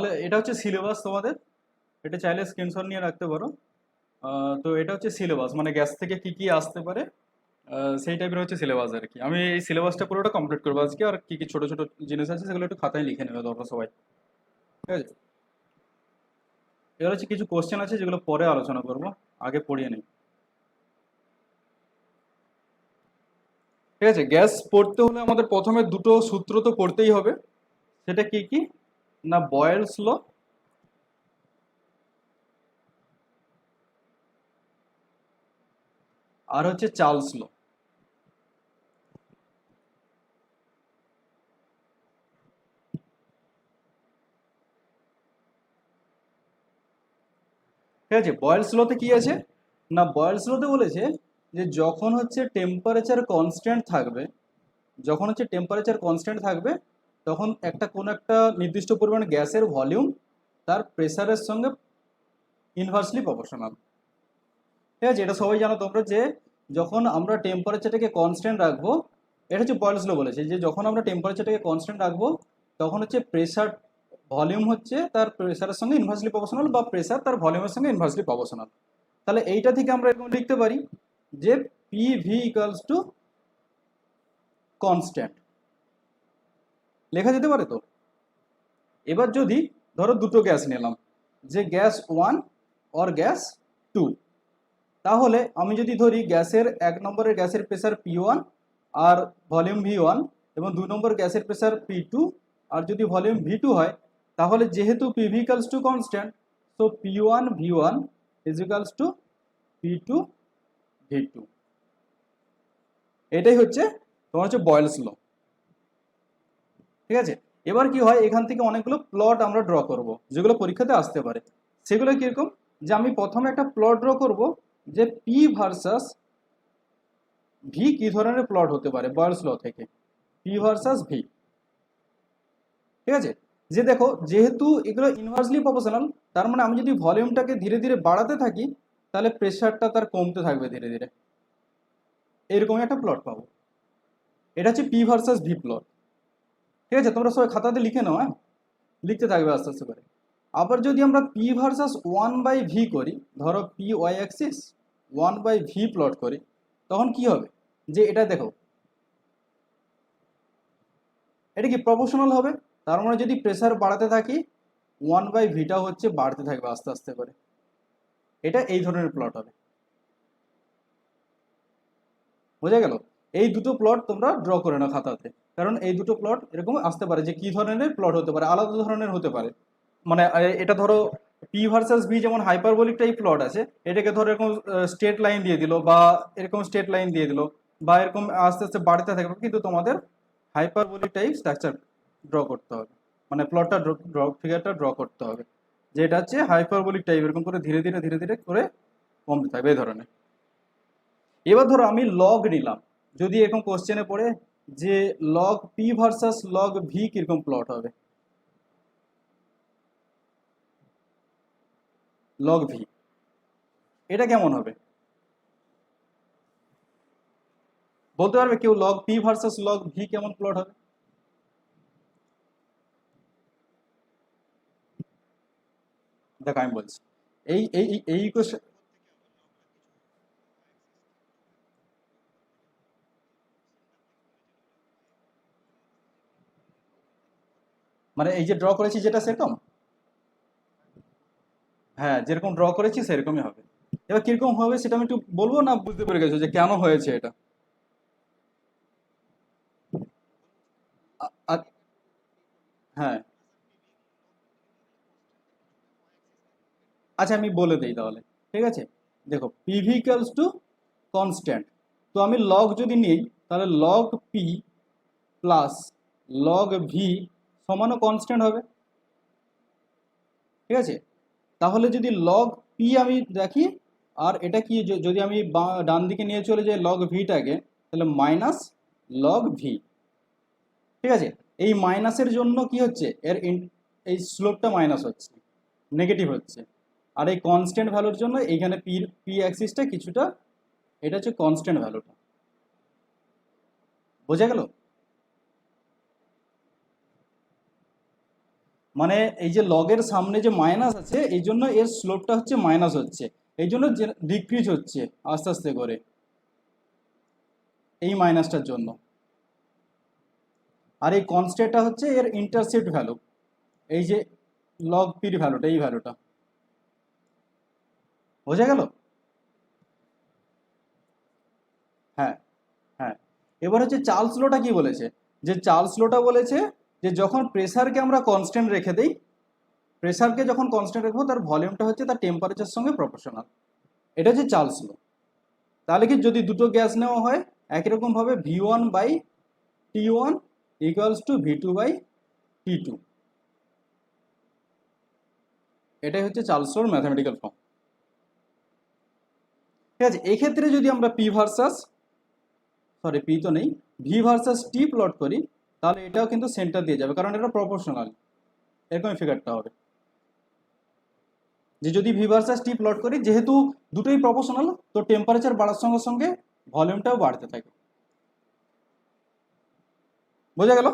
তাহলে এটা হচ্ছে সিলেবাস তোমাদের, এটা চাইলে স্ক্রিনশট নিয়ে রাখতে পারো। তো এটা হচ্ছে সিলেবাস, মানে গ্যাস থেকে কি কি আসতে পারে সেই টাইপের হচ্ছে সিলেবাস আর কি। আমি এই সিলেবাসটা পুরোটা কমপ্লিট করবো আজকে, আর কি কি ছোট ছোট জিনিস আছে সেগুলো একটু খাতায় লিখে নেবে তোমরা সবাই, ঠিক আছে? এবার হচ্ছে কিছু কোশ্চেন আছে যেগুলো পরে আলোচনা করব, আগে পড়িয়ে নিই। ঠিক আছে, গ্যাস পড়তে হলে আমাদের প্রথমে দুটো সূত্র তো পড়তেই হবে। সেটা কি কি? না বয়েলস ল, আর হচ্ছে চার্লস ল। ঠিক আছে, বয়েলস লতে কি আছে? না বয়েলস লতে বলেছে যে যখন হচ্ছে টেম্পারেচার কনস্ট্যান্ট থাকবে, যখন হচ্ছে টেম্পারেচার কনস্ট্যান্ট থাকবে, তখন একটা কোনো একটা নির্দিষ্ট পরিমাণ গ্যাসের ভলিউম তার প্রেসারের সঙ্গে ইনভার্সলি প্রপোর্শনাল। ঠিক আছে, এটা সবাই জানো তোমরা যে যখন আমরা টেম্পারেচারটাকে কনস্ট্যান্ট রাখবো, এটা হচ্ছে বয়েলস ল বলেছে যে যখন আমরা টেম্পারেচারটাকে কনস্ট্যান্ট রাখবো তখন হচ্ছে প্রেসার ভলিউম হচ্ছে তার প্রেসারের সঙ্গে ইনভার্সলি প্রপোর্শনাল, বা প্রেসার তার ভলিউমের সঙ্গে ইনভার্সলি প্রপোর্শনাল। তাহলে এইটা থেকে আমরা এরকম লিখতে পারি যে P V equals to constant, লেখা যেতে পারে তো। এবার যদি ধরো দুটো গ্যাস নিলাম, যে গ্যাস 1 অর গ্যাস 2, তাহলে আমি যদি ধরি গ্যাসের 1 নম্বরের গ্যাসের প্রেসার P1 আর ভলিউম V1, এবং 2 নম্বর গ্যাসের প্রেসার P2 আর যদি ভলিউম V2 হয়, তাহলে যেহেতু PV ইকালস টু কনস্ট্যান্ট, তো P1 V1 is equals two P2 V2। এটাই হচ্ছে তোমার হচ্ছে বয়েলস ল। ঠিক আছে, এবার কি হয়, এখান থেকে অনেকগুলো প্লট আমরা ড্র করব যেগুলো পরীক্ষাতে আসতে পারে। সেগুলো কিরকম? যে আমি প্রথমে একটা প্লট ড্র করব যে পি ভার্সাস ভি কি ধরনের প্লট হতে পারে বয়েলস ল থেকে, পি ভার্সাস ভি। ঠিক আছে, যে দেখো যেহেতু এগুলো ইনভার্সলি প্রপোর্শনাল, তার মানে আমি যদি ভলিউমটাকে ধীরে ধীরে বাড়াতে থাকি তাহলে প্রেশারটা তার কমতে থাকবে ধীরে ধীরে, এরকমই একটা প্লট পাবো। এটা হচ্ছে পি ভার্সাস ভি প্লট। ঠিক আছে, তোমরা সবাই খাতাতে লিখে নাও, হ্যাঁ, লিখতে থাকবে আস্তে আস্তে করে। আবার যদি আমরা পি ভার্সাস 1/v করি, ধরো P Y Axis 1/v plot করি, তখন কি হবে? যে এটা দেখো, এটা কি প্রপোর্শনাল হবে, তার মানে যদি প্রেসার বাড়াতে থাকি 1/vটা হচ্ছে বাড়তে থাকবে আস্তে আস্তে করে। এটা এই ধরনের প্লট হবে, বোঝা গেল? এই দুটো প্লট তোমরা ড্র করে নাও খাতাতে, কারণ এই দুটো প্লট এরকম আসতে পারে যে কি ধরনের প্লট হতে পারে, আলাদা ধরনের হতে পারে। মানে এটা ধরো পি ভার্সাস ভি যেমন হাইপারবোলিক টাইপ প্লট আছে, এটাকে ধরো এরকম স্ট্রেট লাইন দিয়ে দিল, বা এরকম স্ট্রেট লাইন দিয়ে দিল, বা এরকম আস্তে আস্তে বাড়তে থাকবে, কিন্তু তোমাদের হাইপারবোলিক টাইপ স্ট্রাকচার ড্র করতে হবে, মানে প্লটটা ফিগারটা ড্র করতে হবে, যে এটা হচ্ছে হাইপারবোলিক টাইপ, এরকম করে ধীরে ধীরে ধীরে ধীরে করে কমতে থাকবে এই ধরনের। এবার ধরো আমি লগ নিলাম, যদি এরকম কোশ্চেনে পড়ে যে log P versus log V কিরকম প্লট হবে, লগ ভি এটা কেমন হবে বলতে পারবে কেউ? Log P versus log V কেমন প্লট হবে? দেখো আমি বলছি, এই এই এই এই question- মানে এই যে ড্র করেছি যেটা সেরকম, হ্যাঁ যেরকম ড্র করেছি সেরকমই হবে। এবার কিরকম হবে সেটা আমি একটু বলবো, না বুঝতে পেরে গেছো যে কেন হয়েছে এটা? আ- আ- হ্যাঁ, আচ্ছা আমি বলে দিই তাহলে, ঠিক আছে। দেখো পিভি ইকুয়ালস টু কনস্ট্যান্ট, তো আমি লগ যদি নিই, তাহলে log P plus log V সমানও কনস্ট্যান্ট হবে। ঠিক আছে, তাহলে যদি লগ পি আমি রাখি, আর এটা কি যদি আমি ডান দিকে নিয়ে চলে যাই লগ ভিটাকে, তাহলে মাইনাস লগ ভি। ঠিক আছে, এই মাইনাসের জন্য কি হচ্ছে এই স্লোপটা মাইনাস হচ্ছে, নেগেটিভ হচ্ছে। আর এই কনস্ট্যান্ট ভ্যালুর জন্য এইখানে পি পি অ্যাক্সিসটা কিছুটা, এটা হচ্ছে কনস্ট্যান্ট ভ্যালুটা, বোঝা গেল? মানে এই যে লগের সামনে যে মাইনাস আছে এই জন্য এর স্লোপটা হচ্ছে মাইনাস হচ্ছে, এই জন্য ডিক্রিজ হচ্ছে আস্তে আস্তে করে এই মাইনাসটার জন্য। আর এই কনস্ট্যান্টটা হচ্ছে এর ইন্টারসেপ্ট ভ্যালু, এই যে লগ পির ভ্যালুটা, এই ভ্যালুটা। বোঝা গেল? হ্যাঁ হ্যাঁ। এবার হচ্ছে চার্লস লটা কি বলেছে, যে চার্লস লটা বলেছে যে যখন প্রেসারকে আমরা কনস্ট্যান্ট রেখে দিই, প্রেসারকে যখন কনস্ট্যান্ট রাখবো তার ভলিউমটা হচ্ছে তার টেম্পারেচার সঙ্গে প্রপোর্শনাল। এটা হচ্ছে চার্লস ল। তাহলে কি যদি দুটো গ্যাস নেওয়া হয় একই রকম ভাবে V1/T1 ইকুয়ালস টু V2/T2, এটাই হচ্ছে চার্লস লর ম্যাথমেটিক্যাল ফর্ম। ঠিক আছে, এক্ষেত্রে যদি আমরা পি তো নেই, ভি ভার্সাস টি প্লট করি তাহলে এটাও কিন্তু সেন্টার দিয়ে যাবে, কারণ এটা প্রপোর্শনাল, এরকম ফিগারটা হবে। যে যদি ভি ভার্সাস টি প্লট করি, যেহেতু দুটোই প্রপোর্শনাল তো টেম্পারেচার বাড়ার সঙ্গে সঙ্গে ভলিউমটাও বাড়তে থাকে। বোঝা গেল?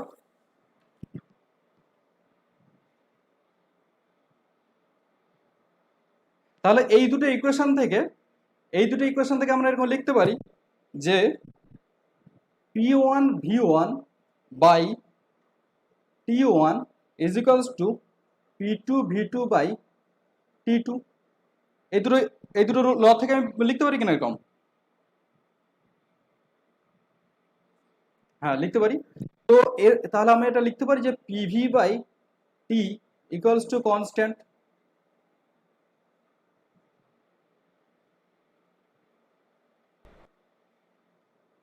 তাহলে এই দুটো ইকুয়েশন থেকে আমরা এরকম লিখতে পারি যে P1V1/T1 is equals to P2V2/T2। এই দুটো ল থেকে আমি লিখতে পারি কিনা এরকম? হ্যাঁ লিখতে পারি। তো তাহলে আমরা এটা লিখতে পারি যে PV/T ইকুয়ালস টু কনস্ট্যান্ট।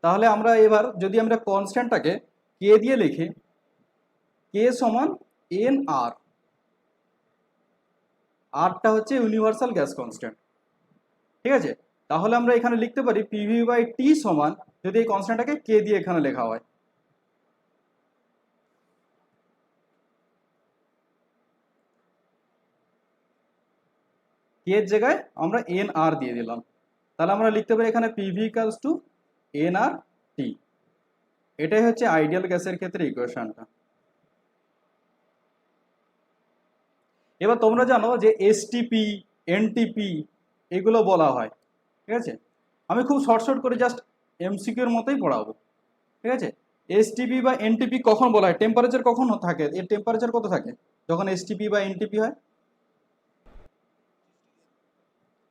তাহলে আমরা এবার যদি আমরা কনস্ট্যান্টটাকে কে দিয়ে লিখি, কে সমান এন আর, আরটা হচ্ছে ইউনিভার্সাল গ্যাস কনস্ট্যান্ট। ঠিক আছে, তাহলে আমরা এখানে লিখতে পারি PV/T সমান, যদি এই কনস্ট্যান্টটাকে কে দিয়ে এখানে লেখা হয়, কে এর জায়গায় আমরা এন আর দিয়ে দিলাম, তাহলে আমরা লিখতে পারি এখানে PV equals to N R টি। এটাই হচ্ছে আইডিয়াল গ্যাসের ক্ষেত্রে ইকুয়েশনটা। এবার তোমরা জানো যে এসটিপি, এনটিপি এগুলো বলা হয়। ঠিক আছে, আমি খুব শর্ট করে জাস্ট এমসিকিউর মতোই পড়াবো। ঠিক আছে, এসটিপি বা এনটিপি কখন বলা হয়, টেম্পারেচার কখন থাকে, এর টেম্পারেচার কত থাকে যখন এসটিপি বা এনটিপি হয়?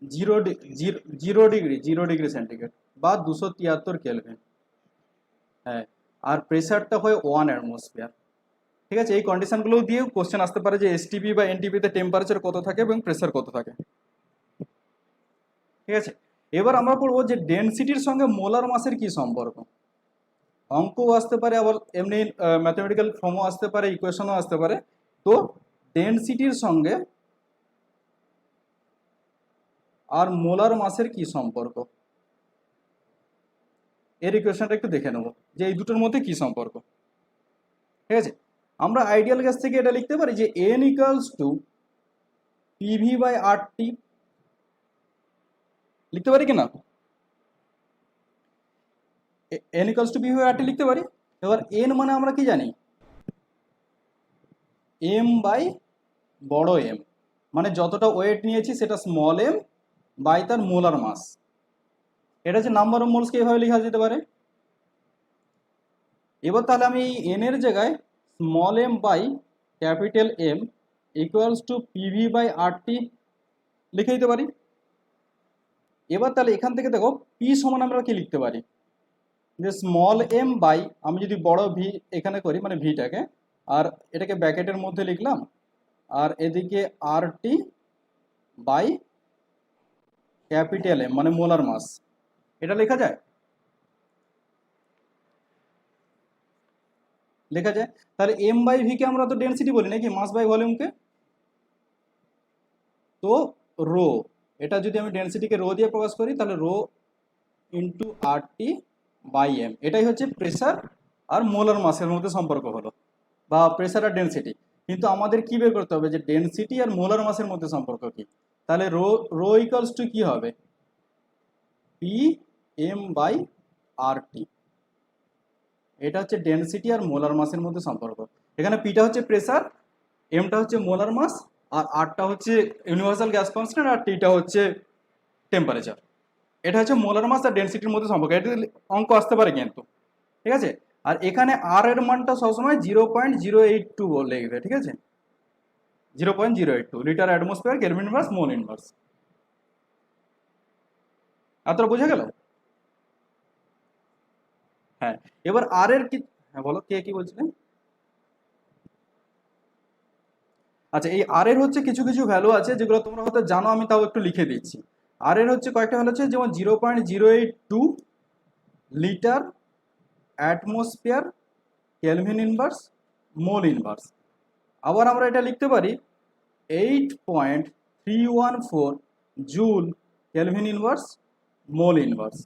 0 ডিগ্রি সেন্টিগ্রেড বা 273 কেলভিন। হ্যাঁ, আর প্রেসারটা হয় 1 অ্যাটমসফিয়ার। ঠিক আছে, এই কন্ডিশনগুলো দিয়েও কোশ্চেন আসতে পারে যে এসটিপি বা এনটিপিতে টেম্পারেচার কত থাকে এবং প্রেসার কত থাকে। ঠিক আছে, এবার আমরা পড়বো যে ডেনসিটির সঙ্গে মোলার মাসের কি সম্পর্ক। অঙ্কও আসতে পারে, আবার এমনি ম্যাথমেটিক্যাল ফর্মও আসতে পারে, ইকুয়েশনও আসতে পারে। তো ডেনসিটির সঙ্গে আর মোলার মাসের কি সম্পর্ক, এর ইকুয়েশনটা একটু দেখে নেব যে এই দুটোর মধ্যে কি সম্পর্ক। ঠিক আছে, আমরা আইডিয়াল গ্যাস থেকে এটা লিখতে পারি যে এন ইকুয়ালস টু PV/RT, লিখতে পারি কিনা? এন ইকুয়ালস টু PV/RT লিখতে পারি। এবার এন মানে আমরা কি জানি, এম বাই বড় এম, মানে যতটা ওয়েট নিয়েছি সেটা স্মল এম বাই তার মোলার মাস। এটা হচ্ছে নাম্বার অফ মোলসকে এভাবে লেখা যেতে পারে। এবার তাহলে আমি এই এন এর জায়গায় small M by capital M equals to PV/RT লিখে দিতে পারি। এবার তাহলে এখান থেকে দেখো পি সমান আমরা কি লিখতে পারি, যে স্মল এম বাই, আমি যদি বড় ভি এখানে করি মানে ভিটাকে, আর এটাকে ব্র্যাকেটের মধ্যে লিখলাম, আর এদিকে RT বাই ক্যাপিটাল এম মানে মোলার মাস, এটা লেখা যায়? লেখা যায়। তাহলে এম বাই ভি কে আমরা তো ডেনসিটি বলি নাকি, মাস বাই ভলিউমকে। তো রো, এটা যদি আমি ডেনসিটিকে রো দিয়ে প্রকাশ করি তাহলে rho into RT by M, এটাই হচ্ছে প্রেসার আর মোলার মাসের মধ্যে সম্পর্ক হলো, বা প্রেসার আর ডেনসিটি। কিন্তু আমাদের কি বের করতে হবে যে ডেনসিটি আর মোলার মাসের মধ্যে সম্পর্ক কি। তাহলে রো রো ইকুয়ালস টু কি হবে, PM/RT। এটা হচ্ছে ডেনসিটি আর মোলার মাসের মধ্যে সম্পর্ক। এখানে পিটা হচ্ছে প্রেসার, এমটা হচ্ছে মোলার মাস, আর আরটা হচ্ছে ইউনিভার্সাল গ্যাস কনস্ট্যান্ট, আর টিটা হচ্ছে টেম্পারেচার। এটা হচ্ছে মোলার মাস আর ডেনসিটির মধ্যে সম্পর্ক, এটা অঙ্ক আসতে পারে কিন্তু, ঠিক আছে। আর এখানে আর এর মানটা সবসময় 0.082 লিখবে, ঠিক আছে, 0.082 litre atmosphere kelvin inverse mole inverse. এতটা বোঝা গেল? হ্যাঁ, এবার আর এর কি, হ্যাঁ বলো, কে কি বলছিলেন? আচ্ছা, এই আর এর হচ্ছে কিছু কিছু ভ্যালু আছে যেগুলো তোমরা হয়তো জানো, আমি তাও একটু লিখে দিচ্ছি। আর এর হচ্ছে কয়েকটা ভ্যালু আছে, যেমন 0.082 litre atmosphere kelvin inverse mole inverse. আবার আমরা এটা লিখতে পারি 8.314 joule kelvin inverse mole inverse.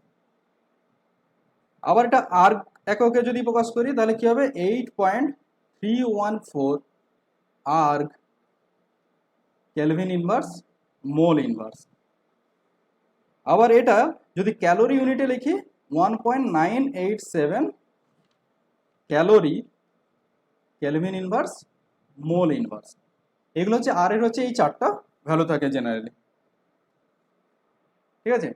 আবার এটা আর এককে যদি প্রকাশ করি তাহলে কি হবে, 8.314 erg kelvin inverse mole inverse. আবার এটা যদি ক্যালোরি ইউনিটে লিখি 1.987 calorie kelvin inverse mole inverse. এগুলো হচ্ছে আর এর হচ্ছে এই চারটা ভ্যালু থাকে জেনারেলি, ঠিক আছে।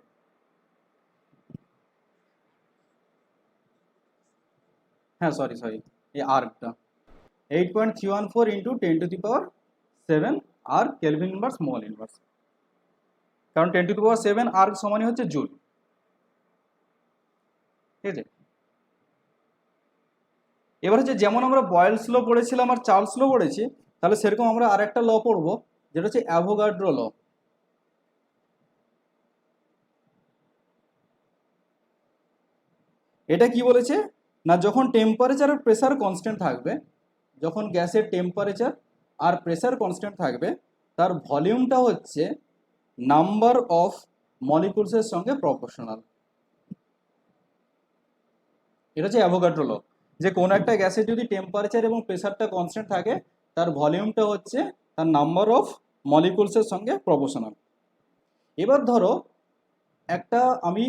হ্যাঁ সরি এই আর্কটা 8.314 ইন্টু 10⁻⁷ আর কেলভিন ইনভার্স মোল ইনভার্স, কারণ 10⁻⁷ আর্ক সমানই হচ্ছে জুল, ঠিক আছে। এবার হচ্ছে যেমন আমরা বয়েলস ল পড়েছিলাম আর চার্লস ল পড়েছি, তাহলে সেরকম আমরা আরেকটা ল পড়বো যেটা হচ্ছে অ্যাভোগাড্রো ল। এটা কি বলেছে না, যখন টেম্পারেচার আর প্রেসার কনস্ট্যান্ট থাকবে, যখন গ্যাসের টেম্পারেচার আর প্রেসার কনস্ট্যান্ট থাকবে, তার ভলিউমটা হচ্ছে নাম্বার অফ মলিকুলসের সঙ্গে প্রপোর্শনাল। এটা হচ্ছে অ্যাভোগাড্রো ল, যে কোনো একটা গ্যাসের যদি টেম্পারেচার এবং প্রেসারটা কনস্ট্যান্ট থাকে, তার ভলিউমটা হচ্ছে তার নাম্বার অফ মলিকুলসের সঙ্গে প্রপোর্শনাল। এবার ধরো আমি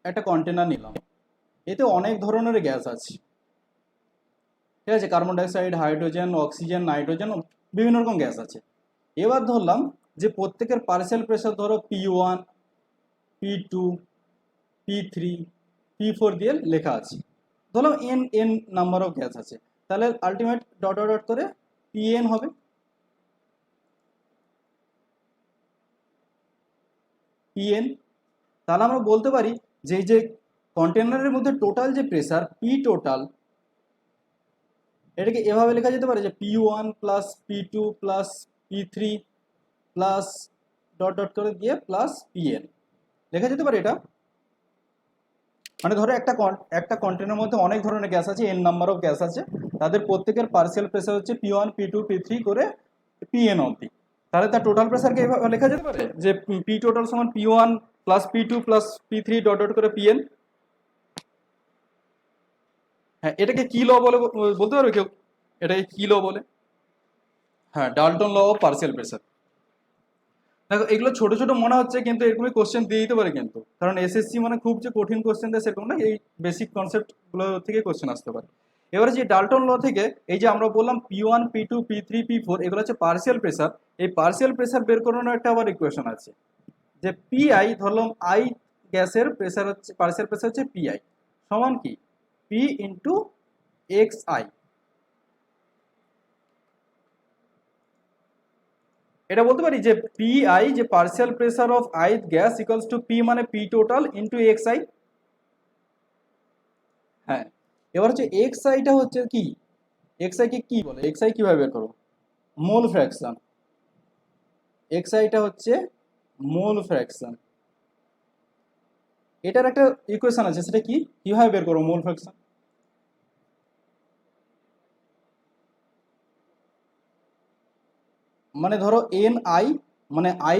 একটা কন্টেনার নিলাম, এতে অনেক ধরনের গ্যাস আছে, ঠিক আছে, carbon dioxide, hydrogen, oxygen, nitrogen, বিভিন্ন রকম গ্যাস আছে। এবার ধরলাম যে প্রত্যেকের পার্শিয়াল প্রেসার ধরো P1, P2, P3, P4 দিয়ে লেখা আছে, ধরলাম এন নাম্বার অফ গ্যাস আছে, তাহলে আলটিমেট ডট ডট ডট করে Pn হবে। Pn, তাহলে আমরা বলতে পারি যে এই যে কন্টেনারের মধ্যে টোটাল যে প্রেসার P টোটাল, এটাকে এভাবে লেখা যেতে পারে যে P1 plus P2 plus P3 plus dot dot করে দিয়ে প্লাস Pn লেখা যেতে পারে। এটা মানে ধরো একটা কন্টেনারের মধ্যে অনেক ধরনের গ্যাস আছে, এন নাম্বার অফ গ্যাস আছে, তাদের প্রত্যেকের পার্শিয়াল প্রেসার হচ্ছে P1 P2 P3 করে Pn অবধি, তাহলে তার টোটাল প্রেসারকে এভাবে লেখা যেতে পারে যে P টোটাল সমান P1 plus P2 plus P3 dot dot করে Pn। হ্যাঁ, এটাকে কি ল বলে বলতে পারবে কেউ? এটাকে কি ল বলে? হ্যাঁ, Dalton law of partial pressure. দেখো এগুলো ছোট ছোট মনে হচ্ছে, কিন্তু এরকমই কোশ্চেন দিয়ে দিতে পারে কিন্তু, কারণ এসএসসি মানে খুব যে কঠিন কোশ্চেন দেয় সেরকম না, এই বেসিক কনসেপ্ট গুলো থেকে কোশ্চেন আসতে পারে। এবারে যে ডাল্টন ল থেকে এই যে আমরা বললাম P1 P2 P3 P4 এগুলো হচ্ছে পার্শিয়াল প্রেসার, এই পার্শিয়াল প্রেসার বের করানোর একটা আবার ইকুয়েশন আছে, যে পিআই ধরলাম আই গ্যাসের প্রেসার হচ্ছে, পার্শিয়াল প্রেসার হচ্ছে পিআই সমান কি পি ইন্টু এক্স আই। এটা বলতে পারি যে পিআই, যে partial pressure of I gas equals to P মানে P total into X I. হ্যাঁ, এবার হচ্ছে এক্স আইটা হচ্ছে কি, এক্স আই কে কি বলে, এক্স আই কিভাবে বের করবো? মোল ফ্র্যাকশন। এক্স আইটা হচ্ছে মোল ফ্র্যাকশন। এটার একটা ইকুয়েশন আছে, সেটা কি, কিভাবে বের করবো মোল ফ্র্যাকশন? মানে ধরো এন আই, মানে আই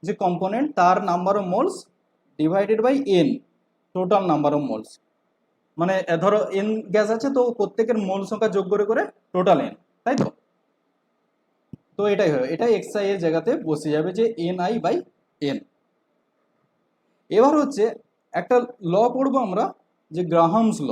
যে কম্পোনেন্ট তার number of moles divided by N total number of moles, মানে ধরো এন গ্যাস আছে তো প্রত্যেকের মোল সংখ্যা যোগ করে করে টোটাল এন, তাই তো। তো এটাই হবে, এটা এক্স আই এর জায়গাতে বসে যাবে যে এন আই বাই এন। এবার হচ্ছে একটা ল পড়বো আমরা, যে গ্রাহামস ল।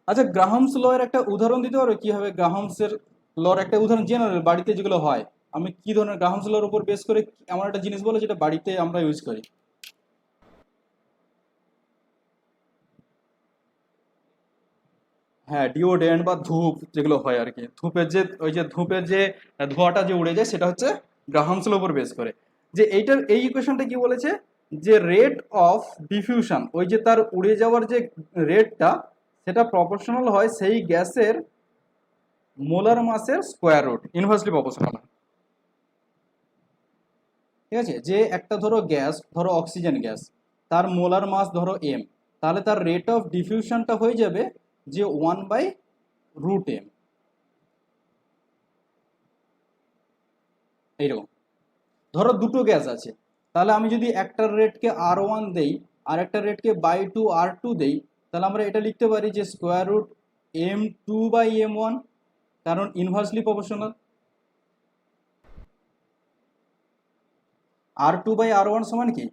আচ্ছা, গ্রাহামস ল এর একটা উদাহরণ দিতে পারো কিভাবে গ্রাহামস এর লর একটা উদাহরণ, জেনারেল বাড়িতে যেগুলো হয়, আমি কি ধরনের গ্রাহামস লর উপর বেস করে আমার একটা জিনিস বলো যেটা বাড়িতে আমরা ইউজ করি। হ্যাঁ, ডিওড্রেন্ট বা ধূপ যেগুলো হয় আর কি, ধূপের যে ওই যে ধূপের যে ধোঁয়াটা যে উড়ে যায় সেটা হচ্ছে গ্রাহামস ল উপর বেস করে। যে এইটার এই ইকুয়েশনটা কি বলেছে, যে রেট অফ ডিফিউশন, ওই যে তার উড়ে যাওয়ার যে রেটটা, সেটা প্রপোর্শনাল হয় সেই গ্যাসের মোলার মাসের স্কোয়ার রুট, ইনভার্সলি প্রপোর্শনাল। ঠিক আছে, যে একটা ধরো গ্যাস, ধরো অক্সিজেন গ্যাস, তার মোলার মাস ধরো এম, তাহলে তার রেট অফ ডিফিউশনটা হয়ে যাবে যে 1/√m, এইরকম। ধরো দুটো গ্যাস আছে, তাহলে আমি যদি একটার রেটকে R1 দেই আর একটা রেটকে /2 R2 দেই, তাহলে আমরা এটা লিখতে পারি যে √m2/m1, কারণ ইনভার্সলি প্রপোর্শনাল। R2/R1 সমান কি,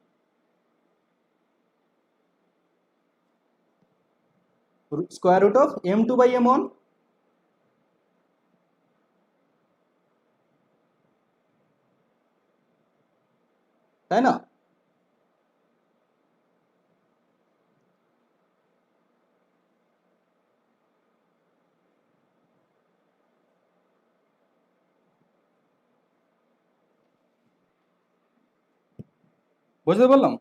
√m2/m1, তাই না? বুঝতে পারলাম।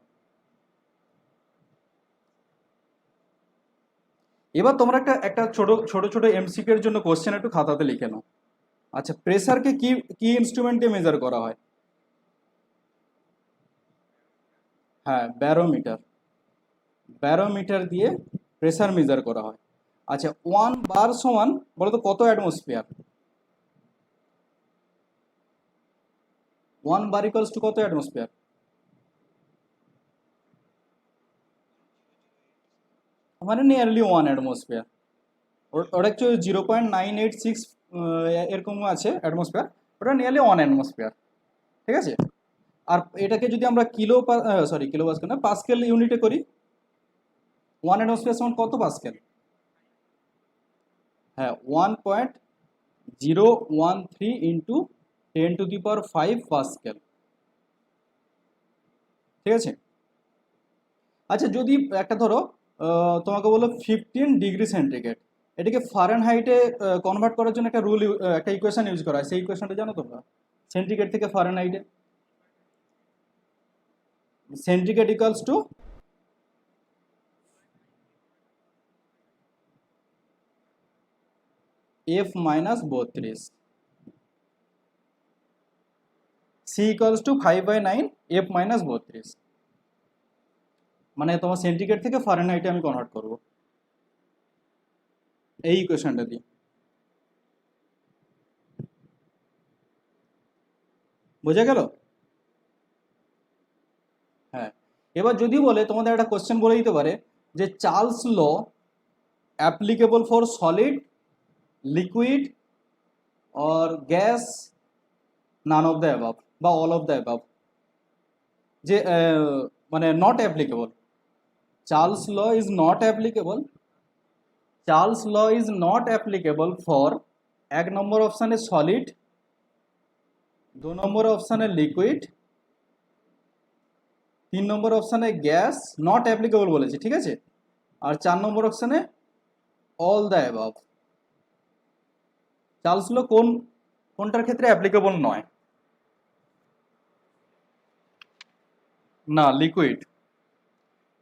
এবার তোমরা একটা একটা ছোট ছোট ছোট এমসিকিউ এর জন্য কোশ্চেন একটু খাতাতে লিখে নাও। আচ্ছা, প্রেসারকে কি কি ইনস্ট্রুমেন্ট দিয়ে মেজার করা হয়? হ্যাঁ, ব্যারোমিটার। ব্যারোমিটার দিয়ে প্রেসার মেজার করা হয়। আচ্ছা, 1 বার সমান বলো তো কত অ্যাটমসফিয়ার? 1 বার ইকুয়ালস টু কত অ্যাটমসফিয়ার? মানে নিয়ারলি 1 অ্যাটমসফিয়ার। ওটা একটু 0.986 এরকম আছে অ্যাটমসফিয়ার, ওটা নিয়ারলি 1 অ্যাটমসফিয়ার। ঠিক আছে। আর এটাকে যদি আমরা কিলো পাস্কেল না, পাস্কেল ইউনিটে করি, 1 অ্যাটমসফিয়ার সমান কত পাস্কেল? হ্যাঁ, 1.013 ইন্টু 10⁵ পাস্কেল। ঠিক আছে। আচ্ছা, যদি একটা ধরো তোমাকে বলো 15 ডিগ্রি সেন্টিগ্রেড, এটাকে ফারেনহাইটে কনভার্ট করার জন্য একটা একটা ইকুয়েশন ইউজ করা হয়, সেই ইকুয়েশনটা জানো তোমরা? সেন্টিগ্রেড থেকে ফারেনহাইটে, centigrade equals to F-32, C equals to 5/9 F-32। মানে তোমার সেন্টিগ্রেড থেকে ফারেনহাইটে আমি কনভার্ট করব এই ইকুয়েশনটা দিয়ে। বোঝা গেল? হ্যাঁ। এবার যদি বলে, তোমাদের একটা কোশ্চেন বলে দিতে পারে যে Charles law applicable for solid, liquid or gas, none of the above বা অল অফ দ্য অ্যাবাভ, যে মানে not applicable. Charles law is not applicable, Charles law is not applicable for, 1 number অপশানে solid, 2 নম্বর অপশানে liquid, 3 নম্বর অপশানে gas, not applicable বলেছি, ঠিক আছে, আর 4 নম্বর অপশানে অল দ্য অ্যাবাভ। চার্লস ল কোনটার ক্ষেত্রে অ্যাপ্লিকেবল নয়? না, লিকুইড,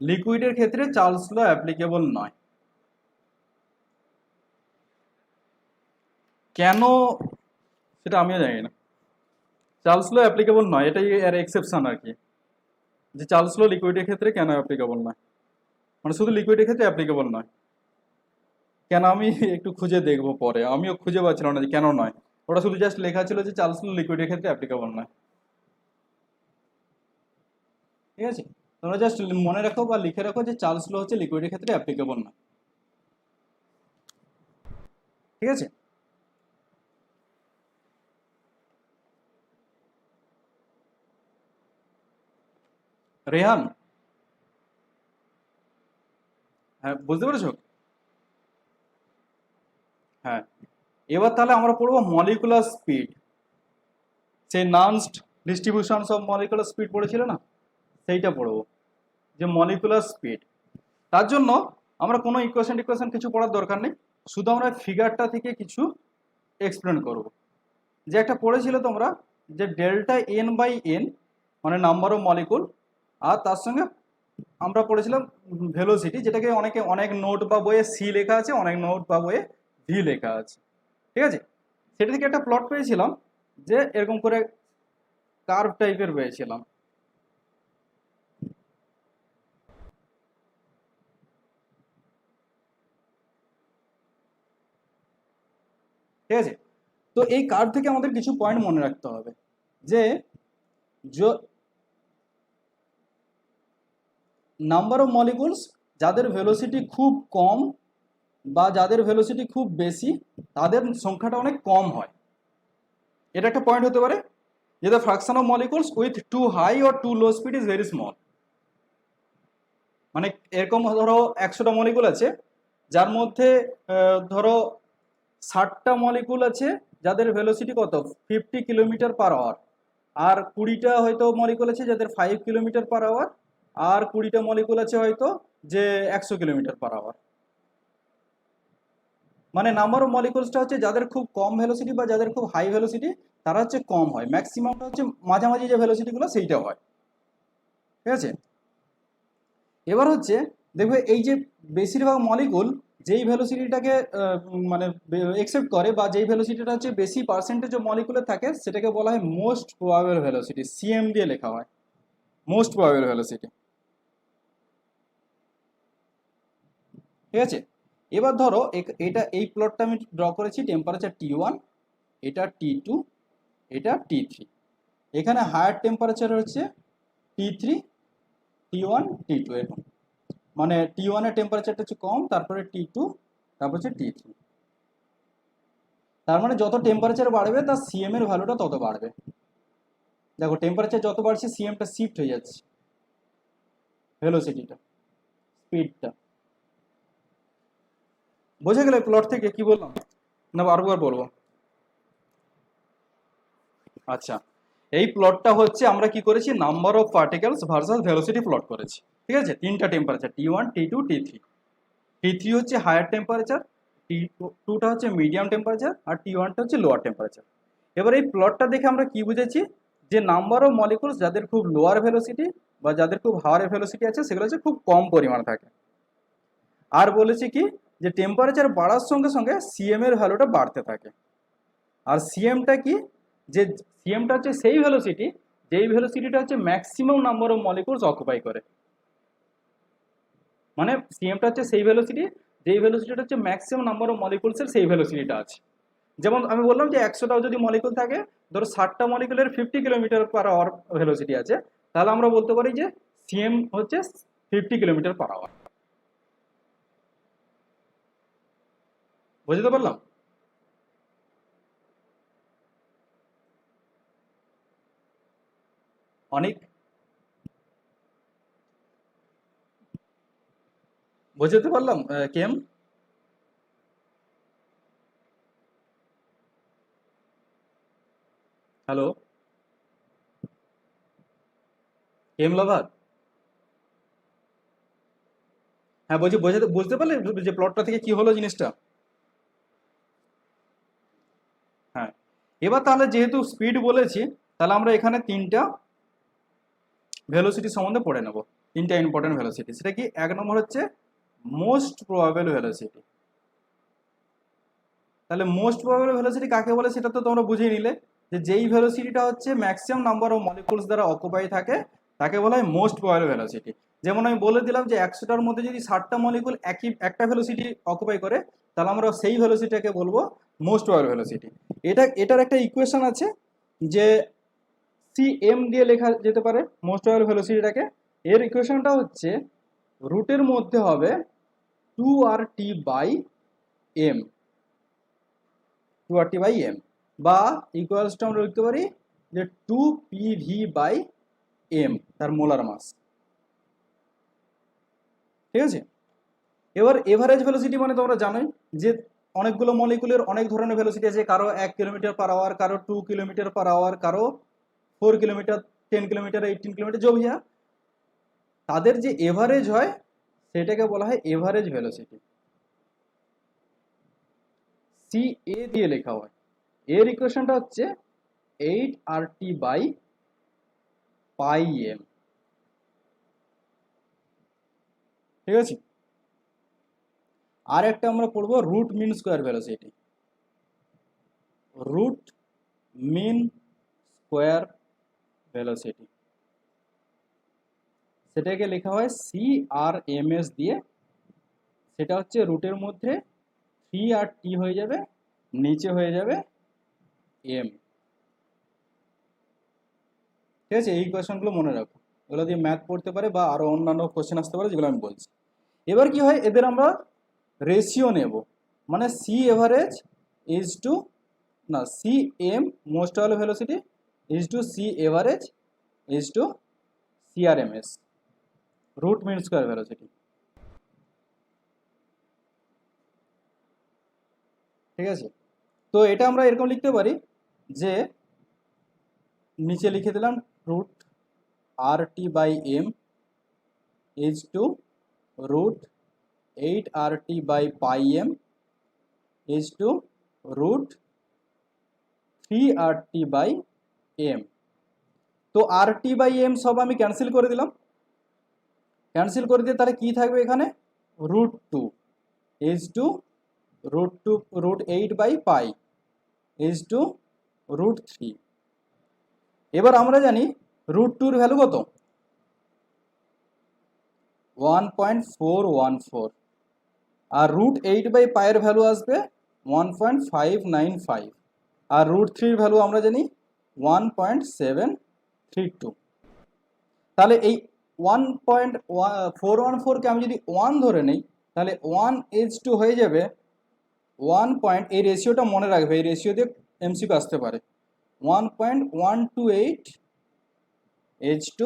লিকুইডের ক্ষেত্রে চার্লস ল অ্যাপ্লিকেবল নয়। কেন সেটা আমিও জানি না। চার্লস ল অ্যাপ্লিকেবল নয়, এটাই এর এক্সেপশন আর কি, যে চার্লস ল লিকুইডের ক্ষেত্রে কেন অ্যাপ্লিকেবল নয়, মানে শুধু লিকুইডের ক্ষেত্রে অ্যাপ্লিকেবল নয়। কেন আমি একটু খুঁজে দেখবো পরে, আমিও খুঁজে পাচ্ছিলাম না যে কেন নয়। ওটা শুধু জাস্ট লেখা ছিল যে চার্লস ল লিকুইডের ক্ষেত্রে অ্যাপ্লিকেবল নয়। ঠিক আছে, তোমরা জাস্ট মনে রাখো বা লিখে রাখো যে চার্লস ল হচ্ছে লিকুইডের ক্ষেত্রে অ্যাপ্লিকেবল না। ঠিক আছে। রেহান, হ্যাঁ বুঝতে পেরেছো? হ্যাঁ, এবার তাহলে আমরা পড়বো মলিকুলার স্পিড। সেই নানস্ট ডিস্ট্রিবিউশনস অফ মলিকুলার স্পিড পড়েছিল না, সেইটা পড়বো, যে মলিকুলার স্পিড। তার জন্য আমরা কোনো ইকুয়েশন কিছু পড়ার দরকার নেই, শুধু আমরা ফিগারটা থেকে কিছু এক্সপ্লেন করব। যে একটা পড়েছিল তোমরা, যে ডেল্টা এন বাই এন মানে নাম্বার অফ মলিকুল, আর তার সঙ্গে আমরা পড়েছিলাম ভেলোসিটি, যেটাকে অনেকে অনেক নোট বা বইয়ে সি লেখা আছে, অনেক নোট বা বইয়ে ভি লেখা আছে। ঠিক আছে, সেটা থেকে একটা প্লট পেয়েছিলাম, যে এরকম করে কার্ভ টাইপের পেয়েছিলাম। ঠিক আছে, তো এই কার্ভ থেকে আমাদের কিছু পয়েন্ট মনে রাখতে হবে, যে নাম্বার অফ মলিকুলস যাদের ভেলোসিটি খুব কম বা যাদের ভেলোসিটি খুব বেশি, তাদের সংখ্যাটা অনেক কম হয়। এটা একটা পয়েন্ট হতে পারে, যে the fraction of molecules with too high or too low speed is very small. মানে এরকম ধরো 100টা মলিকুল আছে, যার মধ্যে ধরো 60টা মলিকুল আছে যাদের ভেলোসিটি কত 50 কিলোমিটার পার আওয়ার, আর 20টা হয়তো মলিকুল আছে যাদের 5 কিলোমিটার পার আওয়ার, আর 20টা মলিকুল আছে হয়তো যে 100 কিলোমিটার পার আওয়ার। মানে নাম্বার অফ মলিকুলসটা হচ্ছে যাদের খুব কম ভেলোসিটি বা যাদের খুব হাই ভেলোসিটি, তারা হচ্ছে কম হয়, ম্যাক্সিমামটা হচ্ছে মাঝামাঝি যে ভেলোসিটিগুলো সেইটা হয়। ঠিক আছে, এবার হচ্ছে দেখবে এই যে বেশিরভাগ মলিকুল যেই ভেলোসিটিটাকে মানে একসেপ্ট করে, বা যেই ভেলোসিটিটা হচ্ছে বেশি পার্সেন্টেজ অফ মলিকুলে থাকে, সেটাকে বলা হয় মোস্ট প্রবাবল ভেলোসিটি, সিএম দিয়ে লেখা হয়, মোস্ট প্রবাবল ভেলোসিটি। ঠিক আছে, এবার ধরো এটা এই প্লটটা আমি ড্র করেছি, টেম্পারেচার T1, এটা T2, এটা T3। এখানে হায়ার টেম্পারেচার হচ্ছে T3, T1, T2 এরকম, মানে T1 এর টেম্পারেচারটা হচ্ছে কম, তারপরে T2, তারপর হচ্ছে T3। তার মানে যত টেম্পারেচার বাড়বে তার সিএম এর ভ্যালুটা তত বাড়বে। দেখো টেম্পারেচার যত বাড়ছে সিএমটা শিফট হয়ে যাচ্ছে, ভেলোসিটিটা, স্পিডটা। বোঝা গেল প্লট থেকে কি বললাম, না বারবার বলবো? আচ্ছা, এই প্লটটা হচ্ছে আমরা কি করেছি, number of particles versus velocity plot করেছি। ঠিক আছে, তিনটা temperature T1, T2, T3। T3 হচ্ছে হায়ার টেম্পারেচার, T2টা হচ্ছে মিডিয়াম টেম্পারেচার, আর T1টা হচ্ছে লোয়ার টেম্পারেচার। এবার এই প্লটটা দেখে আমরা কি বুঝেছি, যে নাম্বার অফ মলিকুলস যাদের খুব লোয়ার ভেলোসিটি বা যাদের খুব হায়ার ভেলোসিটি আছে, সেগুলো হচ্ছে খুব কম পরিমাণ থাকে। আর বলেছি কি, যে টেম্পারেচার বাড়ার সঙ্গে সঙ্গে সিএম এর ভ্যালুটা বাড়তে থাকে। আর সিএমটা কি, যে সিএমটা হচ্ছে সেই ভেলোসিটি যেই ভেলোসিটিটা হচ্ছে maximum number of molecules occupy করে। মানে সিএমটা হচ্ছে সেই ভেলোসিটি যেই ভেলোসিটিটা হচ্ছে ম্যাক্সিমাম নাম্বার অফ মলিকুলসের সেই ভেলোসিটিটা আছে। যেমন আমি বললাম যে 100টাও যদি মলিকুল থাকে, ধরো 60টা মলিকুলের 50 কিলোমিটার পার আওয়ার ভেলোসিটি আছে, তাহলে আমরা বলতে পারি যে সিএম হচ্ছে 50 কিলোমিটার পার আওয়ার। বুঝতে পারলাম? অনেক বুঝতে পারলাম কেম? হ্যালো, কেম লাভার? হ্যাঁ বলছি, বুঝতে পারলে যে প্লটটা থেকে কি হলো জিনিসটা? হ্যাঁ, এবার তাহলে যেহেতু স্পিড বলেছি, তাহলে আমরা এখানে তিনটা ভেলোসিটি সম্বন্ধে পড়ে নেব, তিনটা ইম্পর্টেন্ট ভেলোসিটি। সেটা কি, এক নম্বর হচ্ছে মোস্ট প্রবাবল ভেলোসিটি। তাহলে মোস্ট প্রবাবল ভেলোসিটি কাকে বলে সেটা তো তোমরা বুঝেই নিলে, যে যেই ভেলোসিটিটা হচ্ছে ম্যাক্সিমাম নাম্বার অফ মলিকুলস দ্বারা অকুপাই থাকে, তাকে বলা হয় মোস্ট প্রবাবল ভেলোসিটি। যেমন আমি বলে দিলাম যে 100টার মধ্যে যদি 60টা মলিকুল একটা ভেলোসিটি অকুপাই করে, তাহলে আমরা সেই ভেলোসিটিকে বলবো মোস্ট প্রবাবল ভেলোসিটি। এটার একটা ইকুয়েশন আছে, যে সিএম দিয়ে লেখা যেতে পারে মোস্ট প্রবাবল ভেলোসিটিটাকে। এর ইকুয়েশনটা হচ্ছে রুটের মধ্যে হবে 2RT by M, 2RT by M, বা ইকুয়ালসটা আমরা লিখতে পারি যে 2PV বাই এম, তার মোলার মাস। ঠিক আছে, এবার এভারেজ ভেলোসিটি মানে তোমরা জানোই, যে অনেকগুলো মলিকুলের অনেক ধরনের ভেলোসিটি আছে, কারো 1 কিলোমিটার পার আওয়ার, কারো 2 কিলোমিটার পার আওয়ার, কারো 4 কিলোমিটার, 10 কিলোমিটার, 18 কিলোমিটার, जो भी है তাদের যে এভারেজ হয় সেটাকে বলা হয় এভারেজ ভেলোসিটি। সি এ দিয়ে লেখা হয়, এর ইকুয়েশনটা হচ্ছে 8 RT বাই পাই এম। ঠিক আছে, আর একটা আমরা পড়বো root mean square velocity. Root mean square velocity সেটাকে লেখা হয় CRMS দিয়ে। সেটা হচ্ছে রুটের মধ্যে 3 আর T হয়ে যাবে, নিচে হয়ে যাবে M। ঠিক আছে, এই কোয়েশনগুলো মনে রাখো, এগুলো দিয়ে ম্যাথ পড়তে পারে বা আরো অন্যান্য কোশ্চেন আসতে পারে যেগুলো আমি বলছি। এবার কি হয়, এদের আমরা রেশিও নেব, মানে সি এভারেজ ইজ টু না C M most all velocity is to C average is to CRMS, root mean square velocity. ঠিক আছে, তো এটা আমরা এরকম লিখতে পারি যে নিচে লিখে দিলাম root RT by M is to root 8 RT by pi M is to root 3 RT by M. তো RT বাই এম সব আমি ক্যান্সেল করে দিলাম, ক্যান্সেল করে দিয়ে তাহলে কি থাকবে এখানে, root 2 is to root 8 by pi is to root 3। এবার আমরা জানি রুট 2 এর ভ্যালু কত, 1.414, আর রুট 8 বাই পাইয়ের ভ্যালু আসবে 1.595, আর রুট 3 ভ্যালু আমরা জানি 1.732। তাহলে এই 1.414কে আমি যদি 1 ধরে নেই তাহলে 1:2 হয়ে যাবে 1. এই রেশিওটা মনে রাখবে, এই রেশিও দিয়ে এমসিকিউ আসতে পারে, 1.128 H2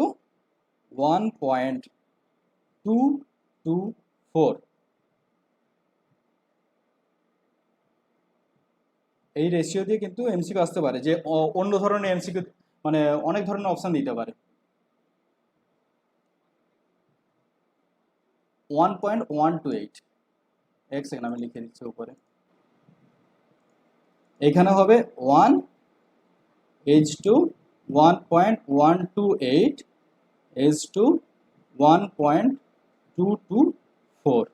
1.224। এই রেশিও দিয়ে কিন্তু এমসিকিউ আসতে পারে, যে অন্য ধরনের এমসিকিউ মানে অনেক ধরনের অপশন দিতে পারে। 1.128, এক সেকেন্ড আমি লিখে দিচ্ছি উপরে, এখানে হবে 1 H2 1.128 H2 1.224।